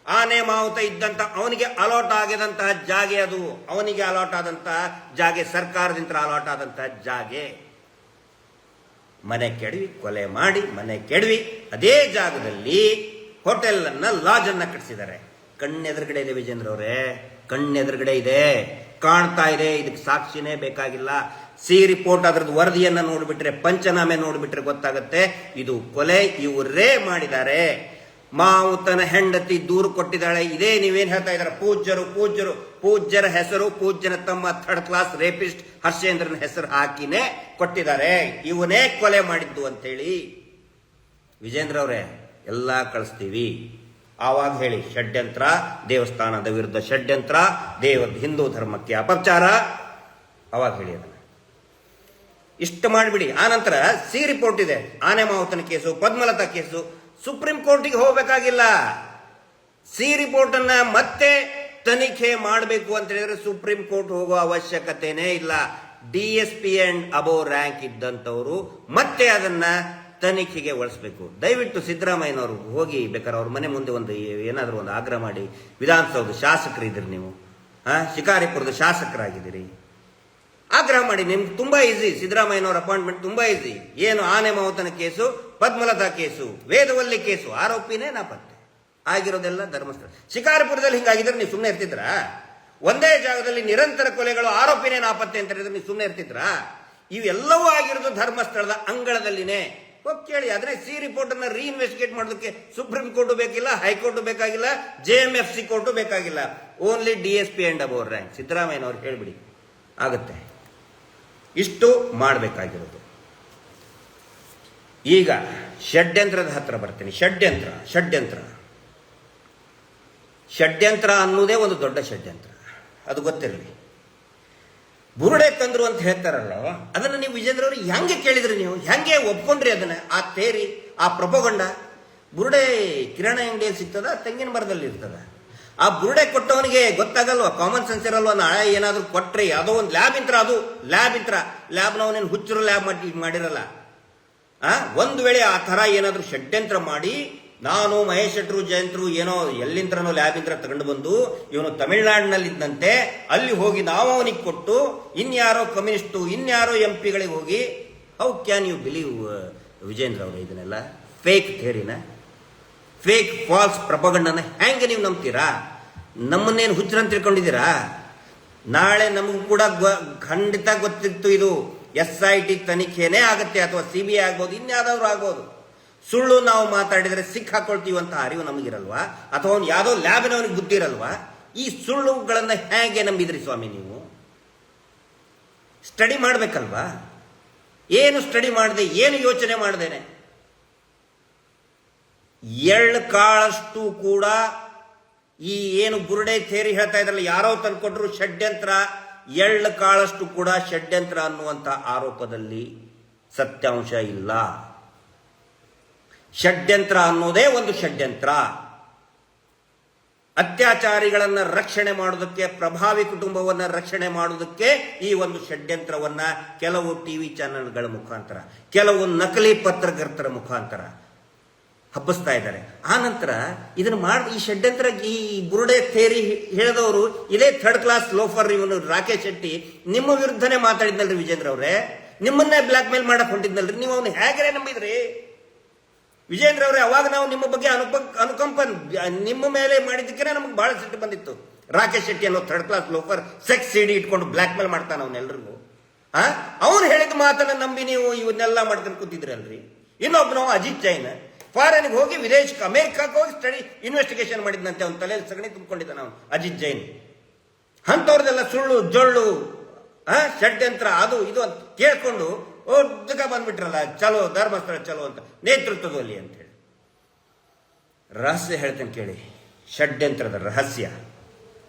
ಆನೆ ಮಾವುತ ಇದ್ದಂತ ಅವನಿಗೆ ಅಲಾಟ್ ಆಗಿದಂತಹ ಜಾಗೆ, ಅದು ಅವನಿಗೆ ಅಲಾಟ್ ಆದಂತಹ ಜಾಗೆ, ಸರ್ಕಾರದಿಂದ ಅಲಾಟ್ ಆದಂತಹ ಜಾಗೆ. ಮನೆ ಕೆಡವಿ, ಕೊಲೆ ಮಾಡಿ ಮನೆ ಕೆಡವಿ ಅದೇ ಜಾಗದಲ್ಲಿ ಹೋಟೆಲ್ ಲಾಜ್ ಅನ್ನ ಕಟ್ಟಿಸಿದ್ದಾರೆ. ಕಣ್ಣೆದುರುಗಡೆ ಇದೆ ವಿಜೇಂದ್ರ ಅವರೇ, ಕಣ್ಣೆದುರುಗಡೆ ಇದೆ, ಕಾಣ್ತಾ ಇದೆ. ಇದಕ್ಕೆ ಸಾಕ್ಷಿನೇ ಬೇಕಾಗಿಲ್ಲ. ರಿಪೋರ್ಟ್ ಅದ್ರದ್ದು ವರದಿಯನ್ನ ನೋಡ್ಬಿಟ್ರೆ, ಪಂಚನಾಮೆ ನೋಡ್ಬಿಟ್ರೆ ಗೊತ್ತಾಗುತ್ತೆ ಇದು ಕೊಲೆ ಇವರೇ ಮಾಡಿದ್ದಾರೆ. ಮಾವುತನ ಹೆಂಡತಿ ದೂರು ಕೊಟ್ಟಿದ್ದಾಳೆ. ಇದೇ ನೀವೇನ್ ಹೇಳ್ತಾ ಇದ್ದಾರೆ, ಪೂಜ್ಯರ ಹೆಸರು, ಪೂಜ್ಯನ ತಮ್ಮ ಥರ್ಡ್ ಕ್ಲಾಸ್ ರೇಪಿಸ್ಟ್ ಹರ್ಷೇಂದ್ರನ ಹೆಸರು ಹಾಕಿನೇ ಕೊಟ್ಟಿದ್ದಾರೆ, ಇವನೇ ಕೊಲೆ ಮಾಡಿದ್ದು ಅಂತೇಳಿ. ವಿಜೇಂದ್ರ ಅವರೇ, ಎಲ್ಲ ಕಳಿಸ್ತೀವಿ. ಆವಾಗ ಹೇಳಿ, ಷಡ್ಯಂತ್ರ, ದೇವಸ್ಥಾನದ ವಿರುದ್ಧ ಷಡ್ಯಂತ್ರ, ಹಿಂದೂ ಧರ್ಮಕ್ಕೆ ಅಪಚಾರ, ಅವಾಗ ಹೇಳಿ ಅದನ್ನ. ಇಷ್ಟು ಮಾಡಿಬಿಡಿ. ಆನಂತರ ರಿಪೋರ್ಟ್ ಇದೆ, ಆನೆ ಮಾವುತನ ಕೇಸು, ಪದ್ಮಲತಾ ಕೇಸು, ಸುಪ್ರೀಂ ಕೋರ್ಟಿಗೆ ಹೋಗಬೇಕಾಗಿಲ್ಲ. ರಿಪೋರ್ಟ್ ಅನ್ನ ಮತ್ತೆ ತನಿಖೆ ಮಾಡಬೇಕು ಅಂತ ಹೇಳಿದ್ರೆ ಸುಪ್ರೀಂ ಕೋರ್ಟ್ ಹೋಗುವ ಅವಶ್ಯಕತೆನೇ ಇಲ್ಲ. DSP ಅಂಡ್ ಅಬೋವ್ ರ್ಯಾಂಕ್ ಇದ್ದಂಥವರು ಮತ್ತೆ ಅದನ್ನ ತನಿಖೆಗೆ ಒಳಿಸಬೇಕು. ದಯವಿಟ್ಟು ಸಿದ್ದರಾಮಯ್ಯನವರು ಹೋಗಿ, ಬೇಕಾದ್ರೆ ಅವ್ರ ಮನೆ ಮುಂದೆ ಏನಾದರೂ ಒಂದು ಆಗ್ರಹ ಮಾಡಿ. ವಿಧಾನಸೌಧ ಶಾಸಕರಿದ್ದೀರಿ ನೀವು, ಶಿಕಾರಿಪುರದ ಶಾಸಕರಾಗಿದ್ದೀರಿ, ಆಗ್ರಹ ಮಾಡಿ. ನಿಮ್ಗೆ ತುಂಬಾ ಈಸಿ, ಸಿದ್ದರಾಮಯ್ಯನವರ ಅಪಾಯಿಂಟ್ಮೆಂಟ್ ತುಂಬಾ ಈಸಿ. ಏನು ಆನೆ ಮಾವುತನ case, Padmalatha case, Vedavalli case, ಆರೋಪಿನೇ ನಾಪತ್ತೆ ಆಗಿರೋದೆಲ್ಲ ಧರ್ಮಸ್ಥಳ. ಶಿಕಾರಿಪುರದಲ್ಲಿ ಹಿಂಗಾಗಿದ್ರೆ ನೀವು ಸುಮ್ಮನೆ ಇರ್ತಿದ್ರಾ? ಒಂದೇ ಜಾಗದಲ್ಲಿ ನಿರಂತರ ಕೊಲೆಗಳು, ಆರೋಪಿನೇ ನಾಪತ್ತೆ ಅಂತ ಹೇಳಿದ್ರೆ ನೀವು ಸುಮ್ಮನೆ ಇರ್ತಿದ್ರಾ? ಇವೆಲ್ಲವೂ ಆಗಿರೋದು ಧರ್ಮಸ್ಥಳದ ಅಂಗಳದಲ್ಲಿನೇ. ಹೋಗಿ ಕೇಳಿ. ಆದ್ರೆ ರಿಪೋರ್ಟ್ ಅನ್ನ ರೀಇನ್ವೆಸ್ಟಿಗೇಟ್ ಮಾಡೋದಕ್ಕೆ ಸುಪ್ರೀಂ ಕೋರ್ಟ್ ಬೇಕಿಲ್ಲ, ಹೈಕೋರ್ಟ್ ಬೇಕಾಗಿಲ್ಲ, JMFC ಕೋರ್ಟ್ ಬೇಕಾಗಿಲ್ಲ. Only DSP and above rank. ಸಿದ್ದರಾಮಯ್ಯನವ್ರು ಹೇಳ್ಬಿಡಿ, ಆಗುತ್ತೆ. ಇಷ್ಟು ಮಾಡಬೇಕಾಗಿರೋದು. ಈಗ ಷಡ್ಯಂತ್ರದ ಹತ್ರ ಬರ್ತೀನಿ. ಷಡ್ಯಂತ್ರ ಅನ್ನೋದೇ ಒಂದು ದೊಡ್ಡ ಷಡ್ಯಂತ್ರ, ಅದು ಗೊತ್ತಿರಲಿ. ಬುರುಡೆ ತಂದ್ರು ಅಂತ ಹೇಳ್ತಾರಲ್ಲ, ಅದನ್ನ ನೀವು ವಿಜೇಂದ್ರ ಅವರು ಹೆಂಗೆ ಕೇಳಿದ್ರಿ, ನೀವು ಹೆಂಗೆ ಒಪ್ಕೊಂಡ್ರಿ ಅದನ್ನ? ಆ ತೇರಿ, ಆ ಪ್ರಪೋಗಂಡ. ಬುರುಡೆ ಕಿರಾಣಿ ಅಂಗಡಿಯಲ್ಲಿ ಸಿಗ್ತದ, ತೆಂಗಿನ ಮರದಲ್ಲಿ ಇರ್ತದ. ಆ ಬುರುಡೆ ಕೊಟ್ಟವನಿಗೆ ಗೊತ್ತಾಗಲ್ವ, ಕಾಮನ್ ಸೆನ್ಸ್ ಇರಲ್ವ? ನಾಳೆ ಏನಾದ್ರು ಕೊಟ್ರಿ, ಅದೋ ಒಂದು ಲ್ಯಾಬ್ ಇಂತ್ರ, ಅದು ಲ್ಯಾಬ್ನವನೇನು ಹುಚ್ಚರು ಲ್ಯಾಬ್ ಮಾಡಿರಲ್ಲ. ಒಂದು ವೇಳೆ ಆ ತರ ಏನಾದ್ರು ಷಡ್ಯಂತ್ರ ಮಾಡಿ, ನಾನು ಮಹೇಶ್ ಶೆಟ್ರು ಜಯಂತ್ರು ಏನೋ ಎಲ್ಲಿಂತ್ರನೋ ಲ್ಯಾಬ್ ಇಂತ್ರ ತಗೊಂಡು ಬಂದು ಇವನು ತಮಿಳುನಾಡಿನಲ್ಲಿದ್ದಂತೆ ಅಲ್ಲಿ ಹೋಗಿ ನಾವು ಅವನಿಗೆ ಕೊಟ್ಟು, ಇನ್ಯಾರೋ ಕಮ್ಯುನಿಸ್ಟು, ಇನ್ಯಾರೋ MP ಗಳಿಗೆ ಹೋಗಿ, how can you believe Vijendra ಅವರು ಇದನ್ನೆಲ್ಲ? ಫೇಕ್ ಥಿಯರಿನ, ಫೇಕ್ ಫಾಲ್ಸ್ ಪ್ರಪಗಂಡನ ಹೆಂಗೆ ನೀವು ನಂಬ್ತೀರಾ? ನಮ್ಮನ್ನೇನು ಹುಚ್ಚರಂತ ತಿಳ್ಕೊಂಡಿದ್ದೀರಾ? ನಾಳೆ ನಮಗೂ ಕೂಡ ಖಂಡಿತ ಗೊತ್ತಿತ್ತು ಇದು SIT ತನಿಖೆನೇ ಆಗುತ್ತೆ, ಅಥವಾ CBI ಆಗ್ಬೋದು, ಇನ್ಯಾವುದಾದ್ರು ಆಗ್ಬೋದು. ಸುಳ್ಳು ನಾವು ಮಾತಾಡಿದರೆ ಸಿಕ್ಕಾಕೊಳ್ತೀವಂತ ಅರಿವು ನಮಗಿರಲ್ವಾ? ಅಥವಾ ಅವ್ನು ಯಾವುದೋ ಲ್ಯಾಬಿನವನಿಗೆ ಬುದ್ಧಿ ಇರಲ್ವಾ? ಈ ಸುಳ್ಳುಗಳನ್ನ ಹೇಗೆ ನಂಬಿದ್ರಿ ಸ್ವಾಮಿ ನೀವು? ಸ್ಟಡಿ ಮಾಡ್ಬೇಕಲ್ವಾ? ಏನು ಸ್ಟಡಿ ಮಾಡದೆ, ಏನು ಯೋಚನೆ ಮಾಡ್ದೇನೆ, ಎಳ್ಳು ಕಾಳಷ್ಟು ಕೂಡ ಈ ಏನು ಬುರುಡೆ ಥೇರಿ ಹೇಳ್ತಾ ಇದ್ರಲ್ಲ, ಯಾರೋ ತಂದ್ಕೊಟ್ರು ಷಡ್ಯಂತ್ರ, ಎಳ್ಳು ಕಾಳಷ್ಟು ಕೂಡ ಷಡ್ಯಂತ್ರ ಅನ್ನುವಂಥ ಆರೋಪದಲ್ಲಿ ಸತ್ಯಾಂಶ ಇಲ್ಲ. ಷಡ್ಯಂತ್ರ ಅನ್ನೋದೇ ಒಂದು ಷಡ್ಯಂತ್ರ. ಅತ್ಯಾಚಾರಿಗಳನ್ನ ರಕ್ಷಣೆ ಮಾಡೋದಕ್ಕೆ, ಪ್ರಭಾವಿ ಕುಟುಂಬವನ್ನ ರಕ್ಷಣೆ ಮಾಡೋದಕ್ಕೆ ಈ ಒಂದು ಷಡ್ಯಂತ್ರವನ್ನ ಕೆಲವು TV ಚಾನೆಲ್ಗಳ ಮುಖಾಂತರ, ಕೆಲವು ನಕಲಿ ಪತ್ರಕರ್ತರ ಮುಖಾಂತರ ಹಬ್ಬಿಸ್ತಾ ಇದ್ದಾರೆ. ಆ ನಂತರ ಇದನ್ನು ಈ ಷಡ್ಯಂತ್ರ, ಈ ಬುರುಡೆ ಥೇರಿ ಹೇಳಿದವರು ಇದೇ ಥರ್ಡ್ ಕ್ಲಾಸ್ ಲೋಫರ್ ಇವನು ರಾಕೇಶ್ ಶೆಟ್ಟಿ ನಿಮ್ಮ ವಿರುದ್ಧನೇ ಮಾತಾಡಿದ್ನಲ್ರಿ ವಿಜೇಂದ್ರ ಅವರೇ. ನಿಮ್ಮನ್ನೇ ಬ್ಲಾಕ್ ಮೇಲ್ ಮಾಡಕ್ ಹೊಂಟಿದ್ನಲ್ರಿ, ನೀವು ಅವನು ಹೇಗೆ ನಂಬಿದ್ರಿ ವಿಜೇಂದ್ರ ಅವರೇ? ಅವಾಗ ನಾವು ನಿಮ್ಮ ಬಗ್ಗೆ ಅನುಕಂಪ ನಿಮ್ಮ ಮೇಲೆ ಮಾಡಿದ್ದಕ್ಕೆ ನಮಗೆ ಬಹಳ ಸಿಟ್ಟು ಬಂದಿತ್ತು. ರಾಕೇಶ್ ಶೆಟ್ಟಿ ಅನ್ನೋ third class loafer sex CD ಇಟ್ಕೊಂಡು ಬ್ಲಾಕ್ ಮೇಲ್ ಮಾಡ್ತಾನ ಅವನ್ನೆಲ್ಲರಿಗೂ. ಅವನು ಹೇಳಿದ ಮಾತನ್ನ ನಂಬಿ ನೀವು ಇವನ್ನೆಲ್ಲ ಮಾಡ್ಕೊಂಡು ಕೂತಿದ್ರಿ ಅಲ್ರಿ. ಇನ್ನೊಬ್ಬ ನಾವು ಅಜಿತ್ ಜೈನ್ ಫಾರಿನ್ಗೆ ಹೋಗಿ ವಿದೇಶಕ್ಕೆ, ಅಮೆರಿಕಕ್ಕೆ ಹೋಗಿ ಸ್ಟಡಿ ಇನ್ವೆಸ್ಟಿಗೇಷನ್ ಮಾಡಿದ್ನಂತೆ. ಅವನ ತಲೆಯಲ್ಲಿ ಸಗಣಿ ತುಂಬಿಕೊಂಡಿದ್ದಾನೆ ಅವನು ಅಜಿತ್ ಜೈನ್. ಅಂಥವ್ರದೆಲ್ಲ ಸುಳ್ಳು ಜೊಳ್ಳು ಷಡ್ಯಂತ್ರ ಅದು ಇದು ಅಂತ ಕೇಳ್ಕೊಂಡು ಒದ್ದಗ ಬಂದ್ಬಿಟ್ರಲ್ಲ, ಚಲೋ ಧರ್ಮಸ್ಥಳ ಚಲೋ ಅಂತ ನೇತೃತ್ವದಲ್ಲಿ ಅಂತ ಹೇಳಿ. ರಹಸ್ಯ ಹೇಳ್ತೇನೆ ಕೇಳಿ, ಷಡ್ಯಂತ್ರದ ರಹಸ್ಯ.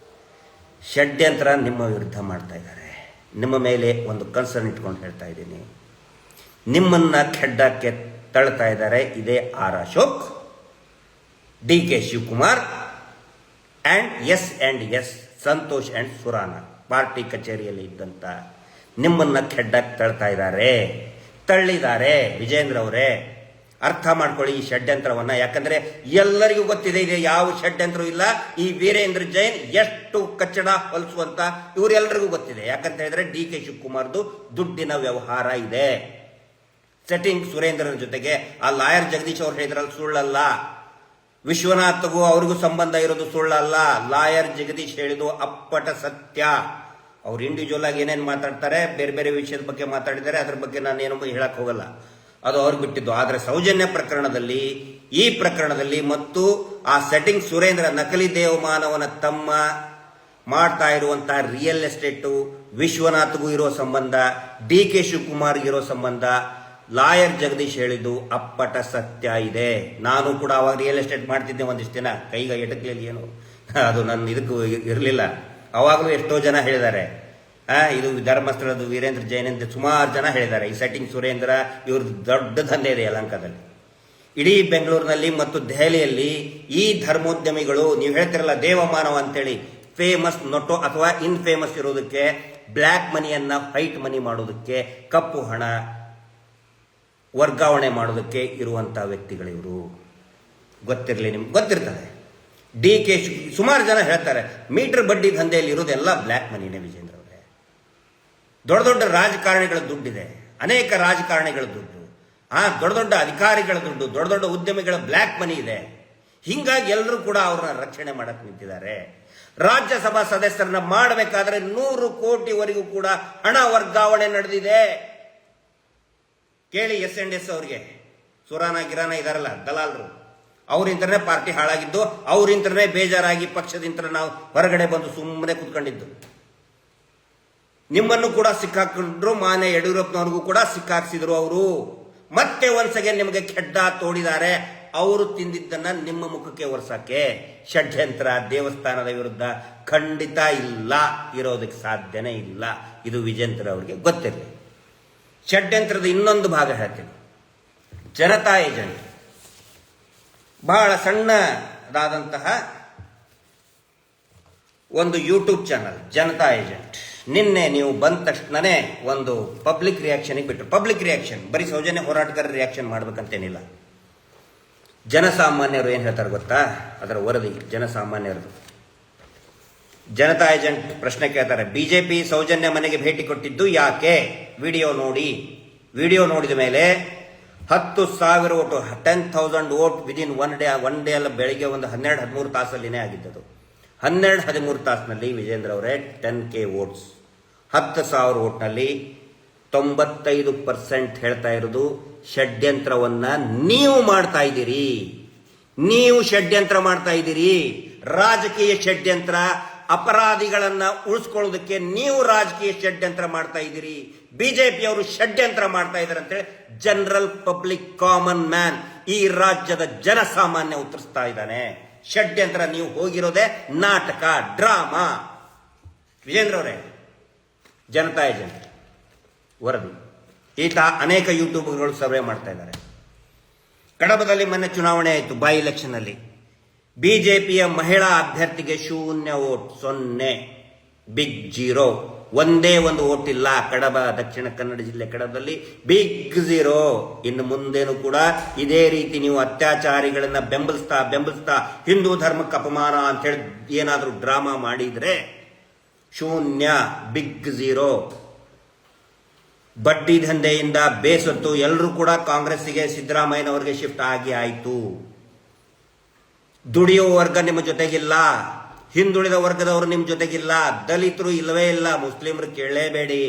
ಷಡ್ಯಂತ್ರ ನಿಮ್ಮ ವಿರುದ್ಧ ಮಾಡ್ತಾ ಇದ್ದಾರೆ. ನಿಮ್ಮ ಮೇಲೆ ಒಂದು ಕನ್ಸರ್ನ್ ಇಟ್ಕೊಂಡು ಹೇಳ್ತಾ ಇದ್ದೀನಿ, ನಿಮ್ಮನ್ನ ಖೆಡ್ಡಕ್ಕೆ ತಳ್ತಾ ಇದ್ದಾರೆ. ಇದೇ R Ashok, DK Shivakumar and S Santosh and Surana party ಕಚೇರಿಯಲ್ಲಿ ಇದ್ದಂತ ನಿಮ್ಮನ್ನ ಖೆಡ್ಡಕ್ಕೆ ತಳ್ತಾ ಇದ್ದಾರೆ, ತಳ್ಳಿದ್ದಾರೆ. ವಿಜೇಂದ್ರ ಅವರೇ ಅರ್ಥ ಮಾಡ್ಕೊಳ್ಳಿ ಈ ಷಡ್ಯಂತ್ರವನ್ನ. ಯಾಕಂದ್ರೆ ಎಲ್ಲರಿಗೂ ಗೊತ್ತಿದೆ ಇದೆ ಯಾವ ಷಡ್ಯಂತ್ರ ಇಲ್ಲ. ಈ ವೀರೇಂದ್ರ ಜೈನ್ ಎಷ್ಟು ಕಚ್ಚಡ ಹೊಲಿಸುವಂತ ಇವರೆಲ್ಲರಿಗೂ ಗೊತ್ತಿದೆ. ಯಾಕಂತ ಹೇಳಿದ್ರೆ DK ಶಿವಕುಮಾರ್ದು ದುಡ್ಡಿನ ವ್ಯವಹಾರ ಇದೆ. ಸೆಟ್ಟಿಂಗ್ ಸುರೇಂದ್ರನ ಜೊತೆಗೆ ಆ ಲಾಯರ್ ಜಗದೀಶ್ ಅವ್ರು ಹೇಳಿದ್ರಲ್ಲಿ ಸುಳ್ಳಲ್ಲ. ವಿಶ್ವನಾಥ್ಗೂ ಅವ್ರಿಗೂ ಸಂಬಂಧ ಇರೋದು ಸುಳ್ಳಲ್ಲ. ಲಾಯರ್ ಜಗದೀಶ್ ಹೇಳಿದ್ದು ಅಪ್ಪಟ ಸತ್ಯ. ಅವ್ರು ಇಂಡಿವಿಜುವಲ್ ಆಗಿ ಏನೇನು ಮಾತಾಡ್ತಾರೆ, ಬೇರೆ ಬೇರೆ ವಿಷಯದ ಬಗ್ಗೆ ಮಾತಾಡಿದ್ದಾರೆ, ಅದ್ರ ಬಗ್ಗೆ ನಾನೇನು ಹೇಳಕ್ ಹೋಗಲ್ಲ, ಅದು ಅವ್ರಿಗೆ ಬಿಟ್ಟಿದ್ದು. ಆದರೆ ಸೌಜನ್ಯ ಪ್ರಕರಣದಲ್ಲಿ, ಈ ಪ್ರಕರಣದಲ್ಲಿ ಮತ್ತು ಆ ಸೆಟ್ಟಿಂಗ್ ಸುರೇಂದ್ರ ನಕಲಿ ದೇವಮಾನವನ ತಮ್ಮ ಮಾಡ್ತಾ ಇರುವಂತಹ ರಿಯಲ್ ಎಸ್ಟೇಟು, ವಿಶ್ವನಾಥ್ಗೂ ಇರೋ ಸಂಬಂಧ, DK ಶಿವಕುಮಾರ್ ಇರೋ ಸಂಬಂಧ, ಲಾಯರ್ ಜಗದೀಶ್ ಹೇಳಿದ್ದು ಅಪ್ಪಟ ಸತ್ಯ ಇದೆ. ನಾನು ಕೂಡ ಅವಾಗ ರಿಯಲ್ ಎಸ್ಟೇಟ್ ಮಾಡ್ತಿದ್ದೆ ಒಂದಿಷ್ಟು ದಿನ, ಕೈಗೆ ಎಟಕ್ಲಿಯಲ್ಲಿ ಏನು ಅದು ನನ್ನ ಇದಕ್ಕೂ ಇರಲಿಲ್ಲ. ಅವಾಗಲೂ ಎಷ್ಟೋ ಜನ ಹೇಳಿದ್ದಾರೆ ಇದು ಧರ್ಮಸ್ಥಳದ ವೀರೇಂದ್ರ ಜೈನ್ ಅಂತ ಸುಮಾರು ಜನ ಹೇಳಿದ್ದಾರೆ. ಈ ಸೆಟ್ಟಿಂಗ್ ಸುರೇಂದ್ರ ಇವ್ರದ್ದು ದೊಡ್ಡ ದಂಧೆ ಇದೆ ಯಲಹಂಕದಲ್ಲಿ. ಇಡೀ ಬೆಂಗಳೂರಿನಲ್ಲಿ ಮತ್ತು ದೆಹಲಿಯಲ್ಲಿ ಈ ಧರ್ಮೋದ್ಯಮಿಗಳು, ನೀವು ಹೇಳ್ತಿರಲ್ಲ ದೇವಮಾನವ ಅಂತೇಳಿ, ಫೇಮಸ್ ನೊಟೋ ಅಥವಾ ಇನ್ಫೇಮಸ್ ಇರೋದಕ್ಕೆ, ಬ್ಲ್ಯಾಕ್ ಮನಿಯನ್ನ ವೈಟ್ ಮನಿ ಮಾಡೋದಕ್ಕೆ, ಕಪ್ಪು ಹಣ ವರ್ಗಾವಣೆ ಮಾಡೋದಕ್ಕೆ ಇರುವಂಥ ವ್ಯಕ್ತಿಗಳಿವರು. ಗೊತ್ತಿರಲಿ, ನಿಮ್ಗೆ ಗೊತ್ತಿರ್ತದೆ. DK ಸುಮಾರು ಜನ ಹೇಳ್ತಾರೆ ಮೀಟರ್ ಬಡ್ಡಿ ದಂಧೆಯಲ್ಲಿ ಇರೋದೆಲ್ಲ ಬ್ಲ್ಯಾಕ್ ಮನಿನೇ ವಿಜೇಂದ್ರ ಅವರೇ. ದೊಡ್ಡ ದೊಡ್ಡ ರಾಜಕಾರಣಿಗಳ ದುಡ್ಡಿದೆ, ಅನೇಕ ರಾಜಕಾರಣಿಗಳ ದುಡ್ಡು, ದೊಡ್ಡ ದೊಡ್ಡ ಅಧಿಕಾರಿಗಳ ದುಡ್ಡು, ದೊಡ್ಡ ದೊಡ್ಡ ಉದ್ಯಮಿಗಳ ಬ್ಲ್ಯಾಕ್ ಮನಿ ಇದೆ. ಹಿಂಗಾಗಿ ಎಲ್ಲರೂ ಕೂಡ ಅವ್ರನ್ನ ರಕ್ಷಣೆ ಮಾಡಕ್ ನಿಂತಿದ್ದಾರೆ. ರಾಜ್ಯಸಭಾ ಸದಸ್ಯರನ್ನ ಮಾಡಬೇಕಾದ್ರೆ 100 ಕೋಟಿವರೆಗೂ ಕೂಡ ಹಣ ವರ್ಗಾವಣೆ ನಡೆದಿದೆ. ಕೇಳಿ S&S ಅವ್ರಿಗೆ, ಸುರಾನ ಗಿರಾನ ಇದಾರಲ್ಲ ದಲಾಲರು, ಅವರಿಂದನೇ ಪಾರ್ಟಿ ಹಾಳಾಗಿದ್ದು, ಅವರಿಂದನೇ ಬೇಜಾರಾಗಿ ಪಕ್ಷದಿಂದ ನಾವು ಹೊರಗಡೆ ಬಂದು ಸುಮ್ಮನೆ ಕುತ್ಕೊಂಡಿದ್ದು. ನಿಮ್ಮನ್ನು ಕೂಡ ಸಿಕ್ಕಾಕೊಂಡ್ರು, ಮಾನ್ಯ ಯಡಿಯೂರಪ್ಪನವ್ರಿಗೂ ಕೂಡ ಸಿಕ್ಕಾಕ್ಸಿದ್ರು ಅವರು. ಮತ್ತೆ ಒಂದ್ಸಗೆ ನಿಮಗೆ ಖೆಡ್ಡ ತೋಡಿದ್ದಾರೆ. ಅವರು ತಿಂದಿದ್ದನ್ನ ನಿಮ್ಮ ಮುಖಕ್ಕೆ ಒರೆಸಕ್ಕೆ ಷಡ್ಯಂತ್ರ ದೇವಸ್ಥಾನದ ವಿರುದ್ಧ ಖಂಡಿತ ಇಲ್ಲ, ಇರೋದಕ್ಕೆ ಸಾಧ್ಯನೇ ಇಲ್ಲ. ಇದು ವಿಜೇಂದ್ರ ಅವರಿಗೆ ಗೊತ್ತಿರಲಿ. ಷಡ್ಯಂತ್ರದ ಇನ್ನೊಂದು ಭಾಗ ಹೇಳ್ತೀನಿ. ಜನತಾ ಏಜೆಂಟ್ ಬಹಳ ಸಣ್ಣದಾದಂತಹ ಒಂದು ಯೂಟ್ಯೂಬ್ ಚಾನಲ್ ಜನತಾ ಏಜೆಂಟ್. ನಿನ್ನೆ ನೀವು ಬಂದ ತಕ್ಷಣನೇ ಒಂದು ಪಬ್ಲಿಕ್ ರಿಯಾಕ್ಷನ್ಗೆ ಬಿಟ್ಟರು. ಪಬ್ಲಿಕ್ ರಿಯಾಕ್ಷನ್ ಬರೀ ಸೌಜನ್ಯ ಹೋರಾಟಗಾರ ರಿಯಾಕ್ಷನ್ ಮಾಡ್ಬೇಕಂತೇನಿಲ್ಲ. ಜನಸಾಮಾನ್ಯರು ಏನು ಹೇಳ್ತಾರೆ ಗೊತ್ತಾ? ಅದರ ವರದಿ ಜನಸಾಮಾನ್ಯರದು. ಜನತಾ ಏಜೆಂಟ್ ಪ್ರಶ್ನೆ ಕೇಳ್ತಾರೆ, ಬಿಜೆಪಿ ಸೌಜನ್ಯ ಮನೆಗೆ ಭೇಟಿ ಕೊಟ್ಟಿದ್ದು ಯಾಕೆ? ವಿಡಿಯೋ ನೋಡಿದ ಮೇಲೆ 10,000 vote, 10,000 vote within one day ಅಲ್ಲ, ಬೆಳಿಗ್ಗೆ ಒಂದು 12-13 ತಾಸಲ್ಲಿನೇ ಆಗಿದ್ದದು. 12-13 ತಾಸಿನಲ್ಲಿ ವಿಜೇಂದ್ರ ಅವರೇ 10K ವೋಟ್ಸ್, 10,000 ಓಟ್ನಲ್ಲಿ 95% ಹೇಳ್ತಾ ಇರೋದು ಷಡ್ಯಂತ್ರವನ್ನ ನೀವು ಮಾಡ್ತಾ ಇದ್ದೀರಿ. ನೀವು ಷಡ್ಯಂತ್ರ ಮಾಡ್ತಾ ಇದ್ದೀರಿ, ರಾಜಕೀಯ ಷಡ್ಯಂತ್ರ. ಅಪರಾಧಿಗಳನ್ನ ಉಳಿಸ್ಕೊಳ್ಳೋದಕ್ಕೆ ನೀವು ರಾಜಕೀಯ ಷಡ್ಯಂತ್ರ ಮಾಡ್ತಾ ಇದ್ದೀರಿ. ಬಿಜೆಪಿಯವರು ಷಡ್ಯಂತ್ರ ಮಾಡ್ತಾ ಇದ್ದಾರೆ ಅಂತೇಳಿ ಜನರಲ್ ಪಬ್ಲಿಕ್ ಕಾಮನ್ ಮ್ಯಾನ್, ಈ ರಾಜ್ಯದ ಜನಸಾಮಾನ್ಯ ಉತ್ತರಿಸ್ತಾ ಇದ್ದಾನೆ. ಷಡ್ಯಂತ್ರ ನೀವು ಹೋಗಿರೋದೇ ನಾಟಕ, ಡ್ರಾಮಾ. ವಿಜೇಂದ್ರ ಅವರೇ, ಜನತಾ ಏಜೆಂಟ್ ವರದಿ. ಈತ ಅನೇಕ ಯೂಟ್ಯೂಬ್ಗಳು ಸರ್ವೆ ಮಾಡ್ತಾ ಇದ್ದಾರೆ. ಕಡಬದಲ್ಲಿ ಮೊನ್ನೆ ಚುನಾವಣೆ ಆಯಿತು, ಬೈ ಎಲೆಕ್ಷನ್ ಅಲ್ಲಿ ಬಿಜೆಪಿಯ ಮಹಿಳಾ ಅಭ್ಯರ್ಥಿಗೆ 0 ವೋಟ್, 0, ಬಿಗ್ ಜೀರೋ. ಒಂದೇ ಒಂದು ಓಟ್ ಇಲ್ಲ. ಕಡಬ, ದಕ್ಷಿಣ ಕನ್ನಡ ಜಿಲ್ಲೆ ಕಡಬದಲ್ಲಿ ಬಿಗ್ ಝೀರೋ. ಇನ್ನು ಮುಂದೇನು ಕೂಡ ಇದೇ ರೀತಿ ನೀವು ಅತ್ಯಾಚಾರಿಗಳನ್ನ ಬೆಂಬಲಿಸ್ತಾ ಹಿಂದೂ ಧರ್ಮಕ್ಕೆ ಅಪಮಾನ ಅಂತ ಹೇಳಿ ಏನಾದರೂ ಡ್ರಾಮಾ ಮಾಡಿದ್ರೆ 0, ಬಿಗ್ ಝೀರೋ. ಬಡ್ಡಿ ದಂಧೆಯಿಂದ ಬೇಸತ್ತು ಎಲ್ಲರೂ ಕೂಡ ಕಾಂಗ್ರೆಸ್ಸಿಗೆ, ಸಿದ್ದರಾಮಯ್ಯನವರಿಗೆ ಶಿಫ್ಟ್ ಆಗಿ ಆಯಿತು. ದುಡಿಯುವ ವರ್ಗ ನಿಮ್ಮ ಜೊತೆಗಿಲ್ಲ, ಹಿಂದುಳಿದ ವರ್ಗದವರು ನಿಮ್ಮ ಜೊತೆಗಿಲ್ಲ, ದಲಿತರು ಇಲ್ಲವೇ ಇಲ್ಲ, ಮುಸ್ಲಿಮರು ಕೇಳಲೇಬೇಡಿ.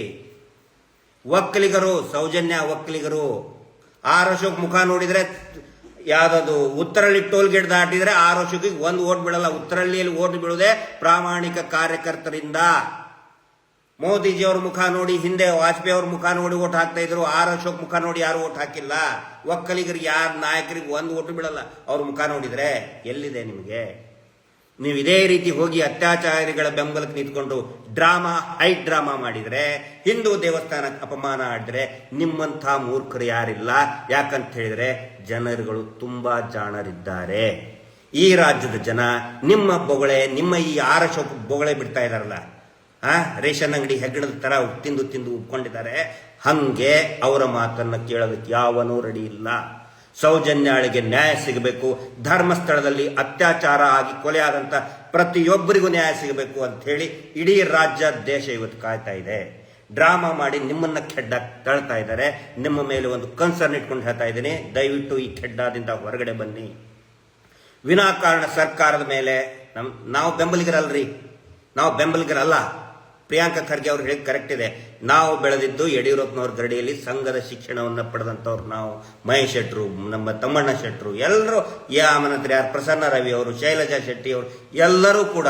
ಒಕ್ಕಲಿಗರು, ಸೌಜನ್ಯ ಒಕ್ಕಲಿಗರು. ಆರ್ ಅಶೋಕ್ ಮುಖ ನೋಡಿದ್ರೆ ಯಾವ್ದದು ಉತ್ತರಳ್ಳಿ ಟೋಲ್ ಗೇಟ್ ದಾಟಿದ್ರೆ ಆರ್ ಅಶೋಕಿಗೆ ಒಂದು ಓಟ್ ಬಿಡಲ್ಲ. ಉತ್ತರಳ್ಳಿಯಲ್ಲಿ ಓಟ್ ಬೀಳುವುದೇ ಪ್ರಾಮಾಣಿಕ ಕಾರ್ಯಕರ್ತರಿಂದ. ಮೋದಿಜಿಯವ್ರ ಮುಖ ನೋಡಿ, ಹಿಂದೆ ವಾಜಪೇಯಿ ಅವ್ರ ಮುಖ ನೋಡಿ ಓಟ್ ಹಾಕ್ತಾ ಇದ್ರು. ಆರ್ ಅಶೋಕ್ ಮುಖ ನೋಡಿ ಯಾರು ಓಟ್ ಹಾಕಿಲ್ಲ. ಒಕ್ಕಲಿಗರಿಗೆ ಯಾರ ನಾಯಕರಿಗೆ ಒಂದು ಓಟು ಬೀಳಲ್ಲ ಅವ್ರ ಮುಖ ನೋಡಿದ್ರೆ. ಎಲ್ಲಿದೆ ನಿಮಗೆ? ನೀವು ಇದೇ ರೀತಿ ಹೋಗಿ ಅತ್ಯಾಚಾರಿಗಳ ಬೆಂಬಲಕ್ಕೆ ನಿಂತ್ಕೊಂಡು ಹೈ ಡ್ರಾಮಾ ಮಾಡಿದ್ರೆ, ಹಿಂದೂ ದೇವಸ್ಥಾನಕ್ಕೆ ಅಪಮಾನ ಆಡಿದ್ರೆ ನಿಮ್ಮಂಥ ಮೂರ್ಖರು ಯಾರಿಲ್ಲ. ಯಾಕಂತ ಹೇಳಿದ್ರೆ ಜನರುಗಳು ತುಂಬಾ ಜಾಣರಿದ್ದಾರೆ. ಈ ರಾಜ್ಯದ ಜನ ನಿಮ್ಮ ಬೊಗಳೆ, ನಿಮ್ಮ ಈ ಆರ್ ಅಶೋಕ್ ಬೊಗಳೆ ಬಿಡ್ತಾ ಇದಾರಲ್ಲ, ರೇಷನ್ ಅಂಗಡಿ ಹೆಗ್ಗಣದ ತರ ತಿಂದು ಉಪ್ಕೊಂಡಿದ್ದಾರೆ. ಹಂಗೆ ಅವರ ಮಾತನ್ನ ಕೇಳೋದಕ್ಕೆ ಯಾವನೂ ರೆಡಿ ಇಲ್ಲ. ಸೌಜನ್ಯಾಳಿಗೆ ನ್ಯಾಯ ಸಿಗಬೇಕು. ಧರ್ಮಸ್ಥಳದಲ್ಲಿ ಅತ್ಯಾಚಾರ ಆಗಿ ಕೊಲೆಯಾದಂತ ಪ್ರತಿಯೊಬ್ಬರಿಗೂ ನ್ಯಾಯ ಸಿಗಬೇಕು ಅಂತ ಹೇಳಿ ಇಡೀ ರಾಜ್ಯ, ದೇಶ ಇವತ್ತು ಕಾಯ್ತಾ ಇದೆ. ಡ್ರಾಮಾ ಮಾಡಿ ನಿಮ್ಮನ್ನ ಖೆಡ್ಡ ತಳ್ತಾ ಇದ್ದಾರೆ. ನಿಮ್ಮ ಮೇಲೆ ಒಂದು ಕನ್ಸರ್ನ್ ಇಟ್ಕೊಂಡು ಹೇಳ್ತಾ ಇದ್ದೀನಿ, ದಯವಿಟ್ಟು ಈ ಖೆಡ್ಡದಿಂದ ಹೊರಗಡೆ ಬನ್ನಿ. ವಿನಾಕಾರಣ ಸರ್ಕಾರದ ಮೇಲೆ ನಾವು ಬೆಂಬಲಿಗರಲ್ಲ. ಪ್ರಿಯಾಂಕಾ ಖರ್ಗೆ ಅವ್ರು ಹೇಳಿ ಕರೆಕ್ಟ್ ಇದೆ. ನಾವು ಬೆಳೆದಿದ್ದು ಯಡಿಯೂರಪ್ಪನವ್ರ ಗರಡಿಯಲ್ಲಿ ಸಂಘದ ಶಿಕ್ಷಣವನ್ನು ಪಡೆದಂಥವ್ರು ನಾವು. ಮಹೇಶ್ ಶೆಟ್ರು, ನಮ್ಮ ತಮ್ಮಣ್ಣ ಶೆಟ್ರು, ಎಲ್ಲರೂ, ಆಮನಂತರ ಯಾರು ಪ್ರಸನ್ನ ರವಿ ಅವರು, ಶೈಲಜಾ ಶೆಟ್ಟಿ ಅವರು, ಎಲ್ಲರೂ ಕೂಡ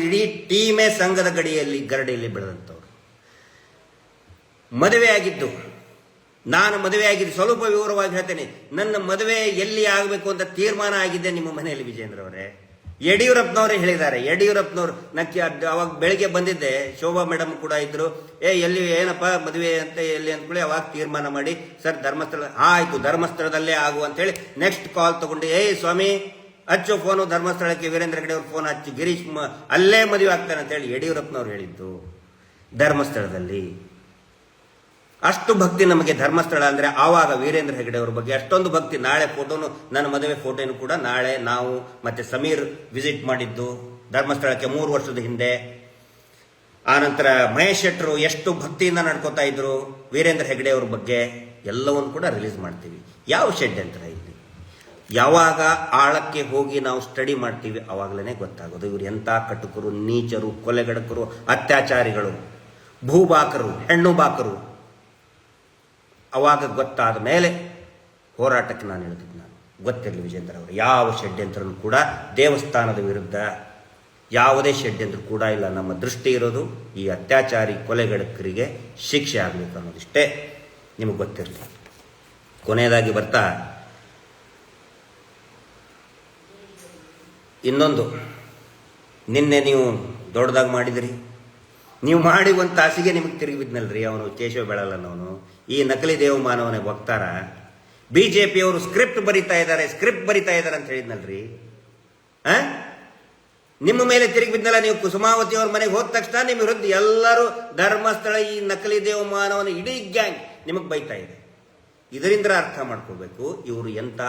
ಇಡೀ ಟೀಮೇ ಸಂಘದ ಗರಡಿಯಲ್ಲಿ ಬೆಳೆದಂಥವ್ರು. ನಾನು ಮದುವೆ ಆಗಿದ್ದು ಸ್ವಲ್ಪ ವಿವರವಾಗಿ ಹೇಳ್ತೇನೆ. ನನ್ನ ಮದುವೆ ಎಲ್ಲಿ ಆಗಬೇಕು ಅಂತ ತೀರ್ಮಾನ ಆಗಿದ್ದೆ ನಿಮ್ಮ ಮನೆಯಲ್ಲಿ ವಿಜೇಂದ್ರ ಅವರೇ. ಯಡಿಯೂರಪ್ಪನವರೇ ಹೇಳಿದ್ದಾರೆ. ಯಡಿಯೂರಪ್ಪನವರು ಅವಾಗ ಬೆಳಿಗ್ಗೆ ಬಂದಿದ್ದೆ, ಶೋಭಾ ಮೇಡಮ್ ಕೂಡ ಇದ್ರು. ಎಲ್ಲಿ ಏನಪ್ಪ ಮದುವೆ ಅಂತ ಎಲ್ಲಿ ಅಂದ್ಕೊಳ್ಳಿ, ಅವಾಗ ತೀರ್ಮಾನ ಮಾಡಿ ಸರ್ ಧರ್ಮಸ್ಥಳ, ಆಯ್ತು ಧರ್ಮಸ್ಥಳದಲ್ಲೇ ಆಗು ಅಂತ ಹೇಳಿ ನೆಕ್ಸ್ಟ್ ಕಾಲ್ ತಗೊಂಡು, ಸ್ವಾಮಿ ಹಚ್ಚು ಫೋನು ಧರ್ಮಸ್ಥಳಕ್ಕೆ. ವೀರೇಂದ್ರ ಹೆಗಡೆ ಅವ್ರ ಫೋನ್ ಹಚ್ಚಿ, ಗಿರೀಶ್ ಅಲ್ಲೇ ಮದುವೆ ಆಗ್ತಾನೆ ಅಂತ ಹೇಳಿ ಯಡಿಯೂರಪ್ಪನವ್ರು ಹೇಳಿದ್ದು. ಧರ್ಮಸ್ಥಳದಲ್ಲಿ ಅಷ್ಟು ಭಕ್ತಿ ನಮಗೆ ಧರ್ಮಸ್ಥಳ ಅಂದ್ರೆ. ಆವಾಗ ವೀರೇಂದ್ರ ಹೆಗಡೆ ಅವರ ಬಗ್ಗೆ ಅಷ್ಟೊಂದು ಭಕ್ತಿ. ನಾಳೆ ಫೋಟೋನು, ನನ್ನ ಮದುವೆ ಫೋಟೋನು ಕೂಡ ನಾಳೆ ನಾವು ಮತ್ತೆ ಸಮೀರ್ ವಿಸಿಟ್ ಮಾಡಿದ್ದು ಧರ್ಮಸ್ಥಳಕ್ಕೆ 3 ವರ್ಷದ ಹಿಂದೆ. ಆನಂತರ ಮಹೇಶ್ ಶೆಟ್ರು ಎಷ್ಟು ಭಕ್ತಿಯಿಂದ ನಡ್ಕೋತಾ ಇದ್ರು ವೀರೇಂದ್ರ ಹೆಗಡೆ ಅವ್ರ ಬಗ್ಗೆ, ಎಲ್ಲವನ್ನು ಕೂಡ ರಿಲೀಸ್ ಮಾಡ್ತೀವಿ. ಯಾವ ಷಡ್ಯಂತ್ರ ಇಲ್ಲಿ, ಯಾವಾಗ ಆಳಕ್ಕೆ ಹೋಗಿ ನಾವು ಸ್ಟಡಿ ಮಾಡ್ತೀವಿ ಅವಾಗಲೇ ಗೊತ್ತಾಗೋದು ಇವರು ಎಂಥ ಕಟುಕರು, ನೀಚರು, ಕೊಲೆಗಡಕರು, ಅತ್ಯಾಚಾರಿಗಳು, ಭೂಬಾಕರು, ಹೆಣ್ಣು ಬಾಕರು. ಅವಾಗ ಗೊತ್ತಾದ ಮೇಲೆ ಹೋರಾಟಕ್ಕೆ ನಾನು ಹೇಳ್ತಿದ್ದೆ. ನಾನು ಗೊತ್ತಿರಲಿ ವಿಜೇಂದ್ರ ಅವರು, ಯಾವ ಷಡ್ಯಂತ್ರನೂ ಕೂಡ ದೇವಸ್ಥಾನದ ವಿರುದ್ಧ ಯಾವುದೇ ಷಡ್ಯಂತ್ರ ಕೂಡ ಇಲ್ಲ. ನಮ್ಮ ದೃಷ್ಟಿ ಇರೋದು ಈ ಅತ್ಯಾಚಾರಿ ಕೊಲೆಗಡಕರಿಗೆ ಶಿಕ್ಷೆ ಆಗಬೇಕು ಅನ್ನೋದಿಷ್ಟೇ ನಿಮಗೆ ಗೊತ್ತಿರಲಿ. ಕೊನೆಯದಾಗಿ ಬರ್ತಾ ಇನ್ನೊಂದು, ನಿನ್ನೆ ನೀವು ದೊಡ್ಡದಾಗಿ ಮಾಡಿದಿರಿ. ನೀವು ಮಾಡಿ ಒಂದು ತಾಸಿಗೆ ನಿಮಗೆ ತಿರುಗಿಬಿದ್ನಲ್ರಿ ಅವನು ಕೇಶವ ಬೆಳಲ್ಲನವನು, ಈ ನಕಲಿ ದೇವಮಾನವನೇ ವಕ್ತಾರ. ಬಿಜೆಪಿಯವರು ಸ್ಕ್ರಿಪ್ಟ್ ಬರಿತಾ ಇದ್ದಾರೆ ಅಂತ ಹೇಳಿದ್ನಲ್ರಿ. ನಿಮ್ಮ ಮೇಲೆ ತಿರುಗಿ ಬಿದ್ದಲ್ಲ. ನೀವು ಕುಸುಮಾವತಿ ಅವ್ರ ಮನೆಗೆ ಹೋದ ತಕ್ಷಣ ನಿಮ್ಮ ವಿರುದ್ಧ ಎಲ್ಲರೂ ಧರ್ಮಸ್ಥಳ ಈ ನಕಲಿ ದೇವಮಾನವನ ಇಡೀ ಗ್ಯಾಂಗ್ ನಿಮಗೆ ಬೈತಾ ಇದೆ. ಇದರಿಂದ ಅರ್ಥ ಮಾಡ್ಕೋಬೇಕು, ಇವರು ಎಂಥ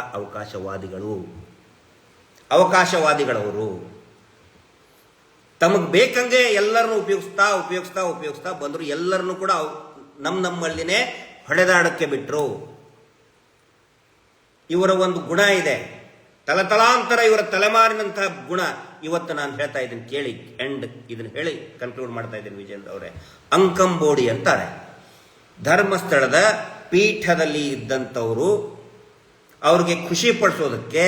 ಅವಕಾಶವಾದಿಗಳವರು. ತಮಗೆ ಬೇಕಂಗೆ ಎಲ್ಲರನ್ನು ಉಪಯೋಗಿಸ್ತಾ ಬಂದರು. ಎಲ್ಲರನ್ನು ಕೂಡ ನಮ್ಮಲ್ಲಿನೇ ಹೊಡೆದಾಡಕ್ಕೆ ಬಿಟ್ರು. ಇವರ ಒಂದು ಗುಣ ಇದೆ, ತಲತಲಾಂತರ ಇವರ ತಲೆಮಾರಿನಂತಹ ಗುಣ. ಇವತ್ತು ನಾನು ಹೇಳ್ತಾ ಇದ್ದೀನಿ ಕೇಳಿ, ಇದನ್ನು ಹೇಳಿ ಕನ್ಕ್ಲೂಡ್ ಮಾಡ್ತಾ ಇದ್ದೀನಿ ವಿಜೇಂದ್ರ ಅವರೇ. ಅಂಕಂಬೋಡಿ ಅಂತಾರೆ. ಧರ್ಮಸ್ಥಳದ ಪೀಠದಲ್ಲಿ ಇದ್ದಂಥವರು ಅವ್ರಿಗೆ ಖುಷಿ ಪಡಿಸೋದಕ್ಕೆ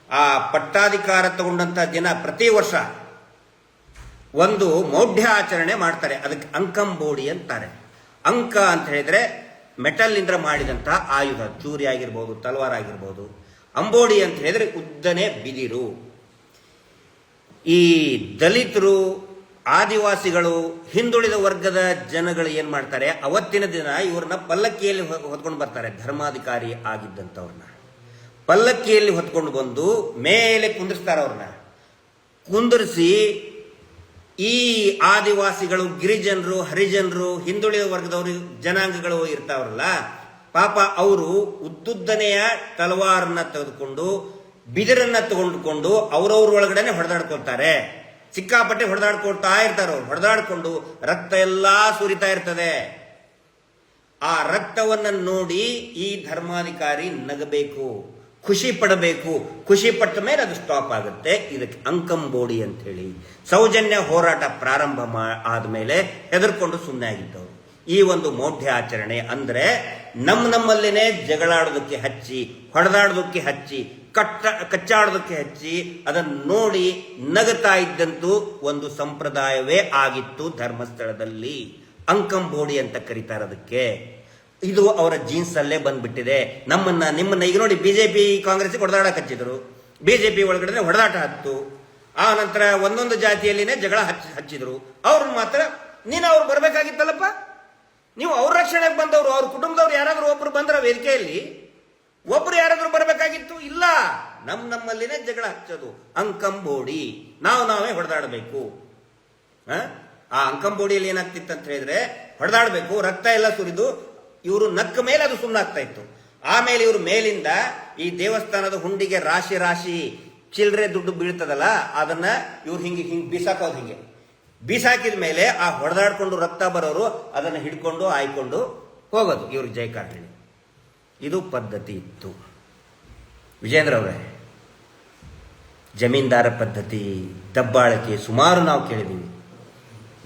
ಆ ಪಟ್ಟಾಧಿಕಾರ ತಗೊಂಡಂಥ ದಿನ ಪ್ರತಿ ವರ್ಷ ಒಂದು ಮೌಢ್ಯ ಆಚರಣೆ ಮಾಡ್ತಾರೆ. ಅದಕ್ಕೆ ಅಂಕಂಬೋಡಿ ಅಂತಾರೆ. ಅಂಕ ಅಂತ ಹೇಳಿದ್ರೆ ಮೆಟಲ್ನಿಂದ ಮಾಡಿದಂಥ ಆಯುಧ, ಚೂರಿ ಆಗಿರ್ಬೋದು, ತಲವಾರ ಆಗಿರ್ಬೋದು. ಅಂಬೋಡಿ ಅಂತ ಹೇಳಿದ್ರೆ ಉದ್ದನೆ ಬಿದಿರು. ಈ ದಲಿತರು, ಆದಿವಾಸಿಗಳು, ಹಿಂದುಳಿದ ವರ್ಗದ ಜನಗಳು ಏನ್ ಮಾಡ್ತಾರೆ, ಅವತ್ತಿನ ದಿನ ಇವ್ರನ್ನ ಪಲ್ಲಕ್ಕಿಯಲ್ಲಿ ಹೊತ್ಕೊಂಡು ಬರ್ತಾರೆ. ಧರ್ಮಾಧಿಕಾರಿ ಆಗಿದ್ದಂಥವ್ರನ್ನ ಪಲ್ಲಕ್ಕಿಯಲ್ಲಿ ಹೊತ್ಕೊಂಡು ಬಂದು ಮೇಲೆ ಕುಂದಿರ್ತಾರೆ. ಅವ್ರನ್ನ ಕುಂದಿರಿಸಿ ಈ ಆದಿವಾಸಿಗಳು, ಗಿರಿಜನರು, ಹರಿಜನರು, ಹಿಂದುಳಿದ ವರ್ಗದವರು, ಜನಾಂಗಗಳು ಇರ್ತಾವ್ರಲ್ಲ, ಪಾಪ ಅವರು ಉದ್ದುದ್ದನೆಯ ತಲವಾರನ್ನ ತೆಗೆದುಕೊಂಡು, ಬಿದಿರನ್ನ ತಗೊಂಡುಕೊಂಡು ಅವರವ್ರ ಒಳಗಡೆನೆ ಹೊಡೆದಾಡ್ಕೊಳ್ತಾರೆ. ಸಿಕ್ಕಾಪಟ್ಟೆ ಹೊಡೆದಾಡ್ಕೊಳ್ತಾ ಇರ್ತಾರೆ. ಅವ್ರು ಹೊಡೆದಾಡ್ಕೊಂಡು ರಕ್ತ ಎಲ್ಲಾ ಸುರಿತಾ ಇರ್ತದೆ. ಆ ರಕ್ತವನ್ನ ನೋಡಿ ಈ ಧರ್ಮಾಧಿಕಾರಿ ನಗಬೇಕು, ಖುಷಿ ಪಡಬೇಕು. ಖುಷಿ ಪಟ್ಟ ಮೇಲೆ ಅದು ಸ್ಟಾಪ್ ಆಗುತ್ತೆ. ಇದಕ್ಕೆ ಅಂಕಂಬೋಡಿ ಅಂತ ಹೇಳಿ. ಸೌಜನ್ಯ ಹೋರಾಟ ಪ್ರಾರಂಭ ಆದ್ಮೇಲೆ ಹೆದರ್ಕೊಂಡು ಸುಮ್ಮನೆ ಆಗಿದ್ದವರು. ಈ ಒಂದು ಮೌಢ್ಯ ಆಚರಣೆ ಅಂದ್ರೆ ನಮ್ಮಲ್ಲಿನೇ ಜಗಳಾಡೋದಕ್ಕೆ ಹಚ್ಚಿ, ಹೊಡೆದಾಡೋದಕ್ಕೆ ಹಚ್ಚಿ, ಕಚ್ಚಾಡೋದಕ್ಕೆ ಹಚ್ಚಿ, ಅದನ್ನು ನೋಡಿ ನಗತಾ ಇದ್ದಂತೂ ಒಂದು ಸಂಪ್ರದಾಯವೇ ಆಗಿತ್ತು ಧರ್ಮಸ್ಥಳದಲ್ಲಿ. ಅಂಕಂಬೋಡಿ ಅಂತ ಕರೀತಾರೆ ಅದಕ್ಕೆ. ಇದು ಅವರ ಜೀನ್ಸ್ ಅಲ್ಲೇ ಬಂದ್ಬಿಟ್ಟಿದೆ. ನಿಮ್ಮನ್ನ ಈಗ ನೋಡಿ, ಬಿಜೆಪಿ ಕಾಂಗ್ರೆಸ್ ಹೊಡೆದಾಡಕ್ಕೆ ಹಚ್ಚಿದ್ರು, ಬಿಜೆಪಿ ಒಳಗಡೆ ಹೊಡೆದಾಟ ಹತ್ತು. ಆ ನಂತರ ಒಂದೊಂದು ಜಾತಿಯಲ್ಲಿನೇ ಜಗಳ ಹಚ್ಚಿದ್ರು. ಅವ್ರನ್ನ ಮಾತ್ರ ಅವ್ರು ಬರ್ಬೇಕಾಗಿತ್ತಲ್ಲಪ್ಪ. ನೀವು ಅವ್ರ ರಕ್ಷಣೆಗೆ ಬಂದವರು, ಅವ್ರ ಕುಟುಂಬದವ್ರು ಯಾರಾದ್ರೂ ಒಬ್ರು ಬಂದ್ರ ವೇದಿಕೆಯಲ್ಲಿ, ಒಬ್ರು ಯಾರಾದ್ರೂ ಬರ್ಬೇಕಾಗಿತ್ತು? ಇಲ್ಲ. ನಮ್ಮಲ್ಲಿನೇ ಜಗಳ ಹಚ್ಚೋದು ಅಂಕಂಬೋಡಿ. ನಾವೇ ಹೊಡೆದಾಡಬೇಕು. ಆ ಅಂಕಂಬೋಡಿಯಲ್ಲಿ ಏನಾಗ್ತಿತ್ತು ಅಂತ ಹೇಳಿದ್ರೆ, ಹೊಡೆದಾಡಬೇಕು, ರಕ್ತ ಎಲ್ಲ ಸುರಿದು ಇವರು ನಕ್ಕ ಮೇಲೆ ಅದು ಸುಮ್ಮನಾಗ್ತಾ ಇತ್ತು. ಆಮೇಲೆ ಇವರು ಮೇಲಿಂದ ಈ ದೇವಸ್ಥಾನದ ಹುಂಡಿಗೆ ರಾಶಿ ಚಿಲ್ಲರೆ ದುಡ್ಡು ಬೀಳ್ತದಲ್ಲ, ಅದನ್ನ ಇವ್ರು ಹಿಂಗೆ ಬೀಸಾಕೋದು. ಹಿಂಗೆ ಬೀಸಾಕಿದ ಮೇಲೆ ಆ ಹೊಡೆದಾಡ್ಕೊಂಡು ರಕ್ತ ಬರೋರು ಅದನ್ನು ಹಿಡ್ಕೊಂಡು ಆಯ್ಕೊಂಡು ಹೋಗೋದು, ಇವ್ರಿಗೆ ಜಯಕಾರ ಹೇಳಿ. ಇದು ಪದ್ಧತಿ ಇತ್ತು. ವಿಜೇಂದ್ರ ಅವರೇ, ಜಮೀನ್ದಾರ ಪದ್ಧತಿ, ದಬ್ಬಾಳಿಕೆ ಸುಮಾರು ನಾವು ಕೇಳಿದ್ದೀವಿ.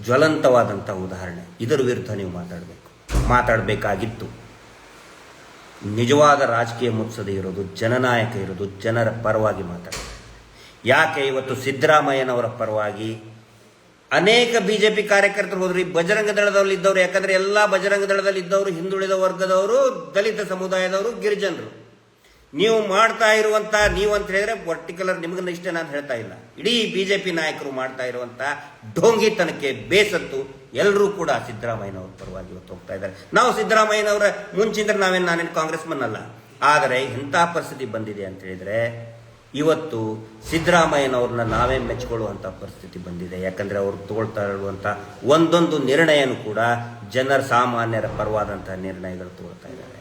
ಜ್ವಲಂತವಾದಂಥ ಉದಾಹರಣೆ. ಇದರ ವಿರುದ್ಧ ನೀವು ಮಾತಾಡಬೇಕಾಗಿತ್ತು. ನಿಜವಾದ ರಾಜಕೀಯ ಮುತ್ಸದಿ ಇರೋದು, ಜನನಾಯಕ ಇರೋದು, ಜನರ ಪರವಾಗಿ ಮಾತಾಡೋದು. ಯಾಕೆ ಇವತ್ತು ಸಿದ್ದರಾಮಯ್ಯನವರ ಪರವಾಗಿ ಅನೇಕ ಬಿಜೆಪಿ ಕಾರ್ಯಕರ್ತರು ಹೋದ್ರಿ, ಬಜರಂಗ ದಳದಲ್ಲಿ ಇದ್ದವರು. ಯಾಕಂದ್ರೆ ಎಲ್ಲ ಬಜರಂಗ ದಳದಲ್ಲಿ ಇದ್ದವರು ಹಿಂದುಳಿದ ವರ್ಗದವರು, ದಲಿತ ಸಮುದಾಯದವರು, ಗಿರಿಜನರು. ನೀವು ಮಾಡ್ತಾ ಇರುವಂತ, ನೀವು ಅಂತ ಹೇಳಿದ್ರೆ ಪರ್ಟಿಕ್ಯುಲರ್ ನಿಮಗನ್ನ ಇಷ್ಟ ನಾನು ಹೇಳ್ತಾ ಇಲ್ಲ, ಇಡೀ ಬಿಜೆಪಿ ನಾಯಕರು ಮಾಡ್ತಾ ಇರುವಂತ ಢೋಂಗಿತನಕ್ಕೆ ಬೇಸತ್ತು ಎಲ್ಲರೂ ಕೂಡ ಸಿದ್ದರಾಮಯ್ಯನವ್ರ ಪರವಾಗಿ ಇವತ್ತು ಹೋಗ್ತಾ ಇದ್ದಾರೆ. ನಾವು ಸಿದ್ದರಾಮಯ್ಯನವರ ಮುಂಚಿಂದ್ರೆ ನಾನೇನು ಕಾಂಗ್ರೆಸ್ ಮನ್ ಅಲ್ಲ. ಆದರೆ ಇಂಥ ಪರಿಸ್ಥಿತಿ ಬಂದಿದೆ ಅಂತ ಹೇಳಿದ್ರೆ ಇವತ್ತು ಸಿದ್ದರಾಮಯ್ಯನವ್ರನ್ನ ನಾವೇ ಮೆಚ್ಚಿಕೊಳ್ಳುವಂಥ ಪರಿಸ್ಥಿತಿ ಬಂದಿದೆ. ಯಾಕಂದ್ರೆ ಅವರು ತಗೊಳ್ತಾ ಇರುವಂಥ ಒಂದೊಂದು ನಿರ್ಣಯನೂ ಕೂಡ ಜನರ ಸಾಮಾನ್ಯರ ಪರವಾದಂತಹ ನಿರ್ಣಯಗಳು ತಗೊಳ್ತಾ ಇದ್ದಾರೆ.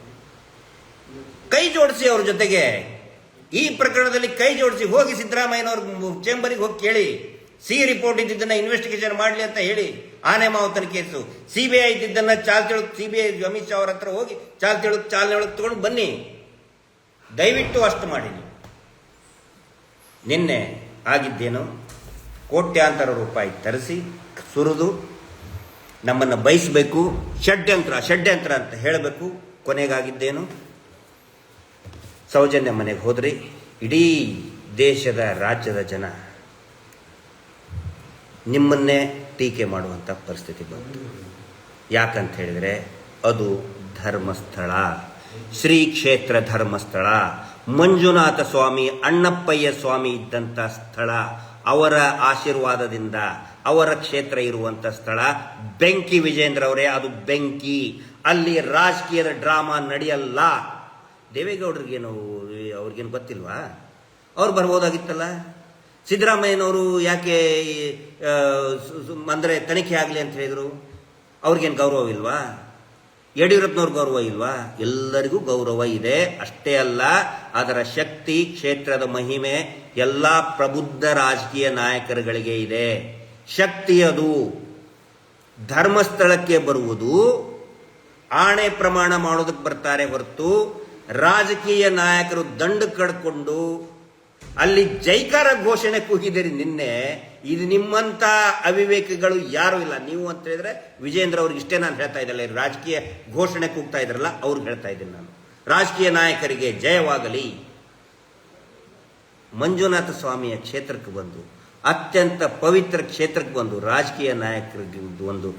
ಕೈ ಜೋಡಿಸಿ ಅವ್ರ ಜೊತೆಗೆ, ಈ ಪ್ರಕರಣದಲ್ಲಿ ಕೈ ಜೋಡಿಸಿ ಹೋಗಿ ಸಿದ್ದರಾಮಯ್ಯನವ್ರ ಚೇಂಬರಿಗೆ ಹೋಗಿ ಕೇಳಿ. ರಿಪೋರ್ಟ್ ಇದ್ದಿದ್ದನ್ನ ಇನ್ವೆಸ್ಟಿಗೇಷನ್ ಮಾಡಲಿ ಅಂತ ಹೇಳಿ. ಆನೆ ಮಾವುತನ ಕೇಸು, ಸಿಬಿಐ ಇದ್ದಿದ್ದನ್ನ ಸಿಬಿಐ ಅಮಿತ್ ಶಾ ಅವರ ಹತ್ರ ಹೋಗಿ ಚಾಲನೆ ಒಳಗೆ ತಗೊಂಡು ಬನ್ನಿ. ದಯವಿಟ್ಟು ಅಷ್ಟು ಮಾಡಿ. ನಿನ್ನೆ ಆಗಿದ್ದೇನು, ಕೋಟ್ಯಾಂತರ ರೂಪಾಯಿ ತರಿಸಿ ಸುರಿದು ನಮ್ಮನ್ನು ಬಯಸಬೇಕು, ಷಡ್ಯಂತ್ರ ಅಂತ ಹೇಳಬೇಕು. ಕೊನೆಗಾಗಿದ್ದೇನು, ಸೌಜನ್ಯ ಮನೆಗೆ ಹೋದ್ರಿ, ಇಡೀ ದೇಶದ ರಾಜ್ಯದ ಜನ ನಿಮ್ಮನ್ನೇ ಟೀಕೆ ಮಾಡುವಂಥ ಪರಿಸ್ಥಿತಿ ಬಂತು. ಯಾಕಂತ ಹೇಳಿದರೆ ಅದು ಧರ್ಮಸ್ಥಳ, ಶ್ರೀ ಕ್ಷೇತ್ರ ಧರ್ಮಸ್ಥಳ. ಮಂಜುನಾಥ ಸ್ವಾಮಿ, ಅಣ್ಣಪ್ಪಯ್ಯ ಸ್ವಾಮಿ ಇದ್ದಂಥ ಸ್ಥಳ, ಅವರ ಆಶೀರ್ವಾದದಿಂದ ಅವರ ಕ್ಷೇತ್ರ ಇರುವಂಥ ಸ್ಥಳ ಬೆಂಕಿ. ವಿಜೇಂದ್ರ ಅವರೇ, ಅದು ಬೆಂಕಿ. ಅಲ್ಲಿ ರಾಜಕೀಯದ ಡ್ರಾಮಾ ನಡೆಯಲ್ಲ. ದೇವೇಗೌಡರಿಗೇನು ಅವ್ರಿಗೇನು ಗೊತ್ತಿಲ್ವಾ? ಅವ್ರು ಬರ್ಬೋದಾಗಿತ್ತಲ್ಲ. ಸಿದ್ದರಾಮಯ್ಯನವರು ಯಾಕೆ ಅಂದರೆ ತನಿಖೆ ಆಗಲಿ ಅಂತ ಹೇಳಿದರು? ಅವ್ರಿಗೇನು ಗೌರವ ಇಲ್ವಾ? ಯಡಿಯೂರಪ್ಪನವ್ರ ಗೌರವ ಇಲ್ವಾ? ಎಲ್ಲರಿಗೂ ಗೌರವ ಇದೆ. ಅಷ್ಟೇ ಅಲ್ಲ, ಅದರ ಶಕ್ತಿ, ಕ್ಷೇತ್ರದ ಮಹಿಮೆ ಎಲ್ಲ ಪ್ರಬುದ್ಧ ರಾಜಕೀಯ ನಾಯಕರುಗಳಿಗೆ ಇದೆ. ಶಕ್ತಿ ಅದು. ಧರ್ಮಸ್ಥಳಕ್ಕೆ ಬರುವುದು ಆಣೆ ಪ್ರಮಾಣ ಮಾಡೋದಕ್ಕೆ ಬರ್ತಾರೆ ಹೊರತು ರಾಜಕೀಯ ನಾಯಕರು ದಂಡು ಕಡ್ಕೊಂಡು ಅಲ್ಲಿ ಜೈಕಾರ ಘೋಷಣೆ ಕೂಗಿದಿರಿ ನಿನ್ನೆ. ಇದು ನಿಮ್ಮಂತ ಅವಿವೇಕಿಗಳು ಯಾರು ಇಲ್ಲ. ನೀವು ಅಂತ ಹೇಳಿದ್ರೆ ವಿಜೇಂದ್ರ ಅವ್ರಿಗೆ ಇಷ್ಟೇ ನಾನು ಹೇಳ್ತಾ ಇದ್ದಲ್ಲ, ರಾಜಕೀಯ ಘೋಷಣೆ ಕೂಗ್ತಾ ಇದ್ರಲ್ಲ ಅವ್ರಿಗೆ ಹೇಳ್ತಾ ಇದ್ದೀನಿ ನಾನು. ರಾಜಕೀಯ ನಾಯಕರಿಗೆ ಜಯವಾಗಲಿ. ಮಂಜುನಾಥ ಸ್ವಾಮಿಯ ಕ್ಷೇತ್ರಕ್ಕೆ ಬಂದು, ಅತ್ಯಂತ ಪವಿತ್ರ ಕ್ಷೇತ್ರಕ್ಕೆ ಬಂದು ರಾಜಕೀಯ ನಾಯಕರಿಗೆ ಒಂದು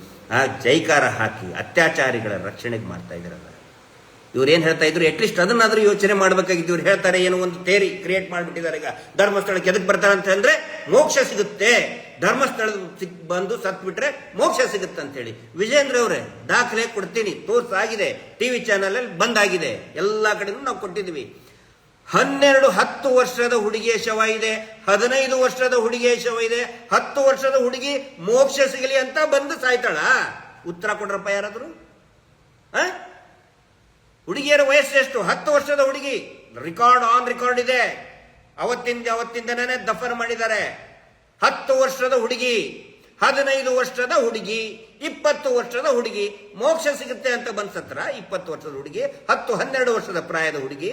ಜೈಕಾರ ಹಾಕಿ ಅತ್ಯಾಚಾರಿಗಳ ರಕ್ಷಣೆಗೆ ಮಾಡ್ತಾ ಇದ್ರಲ್ಲ. ಇವ್ರು ಏನು ಹೇಳ್ತಾ ಇದ್ರು, ಅಟ್ಲೀಸ್ಟ್ ಅದನ್ನಾದ್ರೂ ಯೋಚನೆ ಮಾಡಬೇಕಾಗಿತ್ತು. ಇವ್ರು ಹೇಳ್ತಾರೆ ಏನೋ ಒಂದು ಥೇರಿ ಕ್ರಿಯೇಟ್ ಮಾಡಿಬಿಟ್ಟಿದ್ದಾರೆ. ಈಗ ಧರ್ಮಸ್ಥಳಕ್ಕೆ ಎದಕ್ಕೆ ಬರ್ತಾರೆ ಅಂತ ಅಂದ್ರೆ ಮೋಕ್ಷ ಸಿಗುತ್ತೆ, ಧರ್ಮಸ್ಥಳ ಬಂದು ಸತ್ ಬಿಟ್ರೆ ಮೋಕ್ಷ ಸಿಗುತ್ತೆ ಅಂತ ಹೇಳಿ. ವಿಜೇಂದ್ರ ಅವರೇ, ದಾಖಲೆ ಕೊಡ್ತೀನಿ, ತೋರ್ಸಾಗಿದೆ, ಟಿವಿ ಚಾನಲ್ ಅಲ್ಲಿ ಬಂದಾಗಿದೆ, ಎಲ್ಲಾ ಕಡೆನೂ ನಾವು ಕೊಟ್ಟಿದ್ವಿ. 10 ವರ್ಷದ ಹುಡುಗಿಯ ಶವ ಇದೆ, 15 ವರ್ಷದ ಹುಡುಗಿಯ ಶವ ಇದೆ. 10 ವರ್ಷದ ಹುಡುಗಿ ಮೋಕ್ಷ ಸಿಗಲಿ ಅಂತ ಬಂದು ಸಾಯ್ತಾಳ? ಉತ್ತರ ಕೊಡ್ರಪ್ಪ ಯಾರಾದ್ರು. ಹುಡುಗಿಯರ ವಯಸ್ಸು ಎಷ್ಟು? 10 ವರ್ಷದ ಹುಡುಗಿ. ಆನ್ ರೆಕಾರ್ಡ್ ಇದೆ. ಅವತ್ತಿಂದನೇ ದಫನ್ ಮಾಡಿದ್ದಾರೆ. 10 ವರ್ಷದ ಹುಡುಗಿ, 15 ವರ್ಷದ ಹುಡುಗಿ, 20 ವರ್ಷದ ಹುಡುಗಿ ಮೋಕ್ಷ ಸಿಗುತ್ತೆ ಅಂತ ಬಂದ್ ಸತ್ರ. 20 ವರ್ಷದ ಹುಡುಗಿ, 10-12 ವರ್ಷದ ಪ್ರಾಯದ ಹುಡುಗಿ.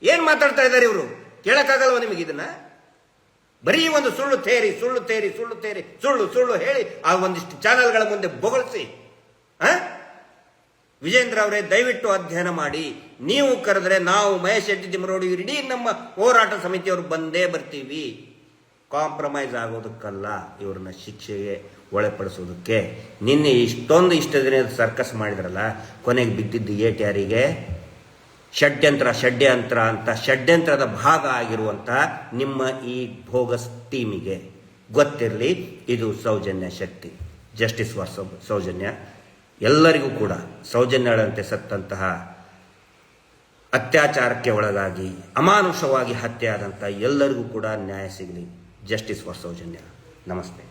ಏನ್ ಮಾತಾಡ್ತಾ ಇದ್ದಾರೆ ಇವರು? ಕೇಳಕ್ಕಾಗಲ್ವ ನಿಮಗೆ ಇದನ್ನ? ಬರೀ ಒಂದು ಸುಳ್ಳು ತೇರಿ ಸುಳ್ಳು ಹೇಳಿ ಆ ಒಂದಿಷ್ಟು ಚಾನೆಲ್ಗಳ ಮುಂದೆ ಬೊಗಳಿಸಿ. ವಿಜೇಂದ್ರ ಅವರೇ, ದಯವಿಟ್ಟು ಅಧ್ಯಯನ ಮಾಡಿ. ನೀವು ಕರೆದ್ರೆ ನಾವು ಮಹೇಶ್ ಶೆಟ್ಟಿ ತಿಮ್ಮರೋಡಿ ಇಡೀ ನಮ್ಮ ಹೋರಾಟ ಸಮಿತಿಯವರು ಬಂದೇ ಬರ್ತೀವಿ. ಕಾಂಪ್ರಮೈಸ್ ಆಗೋದಕ್ಕಲ್ಲ, ಇವ್ರನ್ನ ಶಿಕ್ಷೆಗೆ ಒಳಪಡಿಸೋದಕ್ಕೆ. ನಿನ್ನೆ ಇಷ್ಟ ದಿನ ಸರ್ಕಸ್ ಮಾಡಿದ್ರಲ್ಲ, ಕೊನೆಗೆ ಬಿದ್ದಿದ್ದು ಏಟ್ ಯಾರಿಗೆ? ಷಡ್ಯಂತ್ರ ಅಂತ ಷಡ್ಯಂತ್ರದ ಭಾಗ ಆಗಿರುವಂತಹ ನಿಮ್ಮ ಈ ಬೋಗಸ್ ಟೀಮಿಗೆ ಗೊತ್ತಿರಲಿ, ಇದು ಸೌಜನ್ಯ ಶಕ್ತಿ. Justice for Soujanya. ಎಲ್ಲರಿಗೂ ಕೂಡ ಸೌಜನ್ಯಳಂತೆ ಸತ್ತಂತಹ, ಅತ್ಯಾಚಾರಕ್ಕೆ ಒಳಗಾಗಿ ಅಮಾನುಷವಾಗಿ ಹತ್ಯೆ ಆದಂತಹ ಎಲ್ಲರಿಗೂ ಕೂಡ ನ್ಯಾಯ ಸಿಗಲಿ. Justice for Soujanya. ನಮಸ್ತೆ.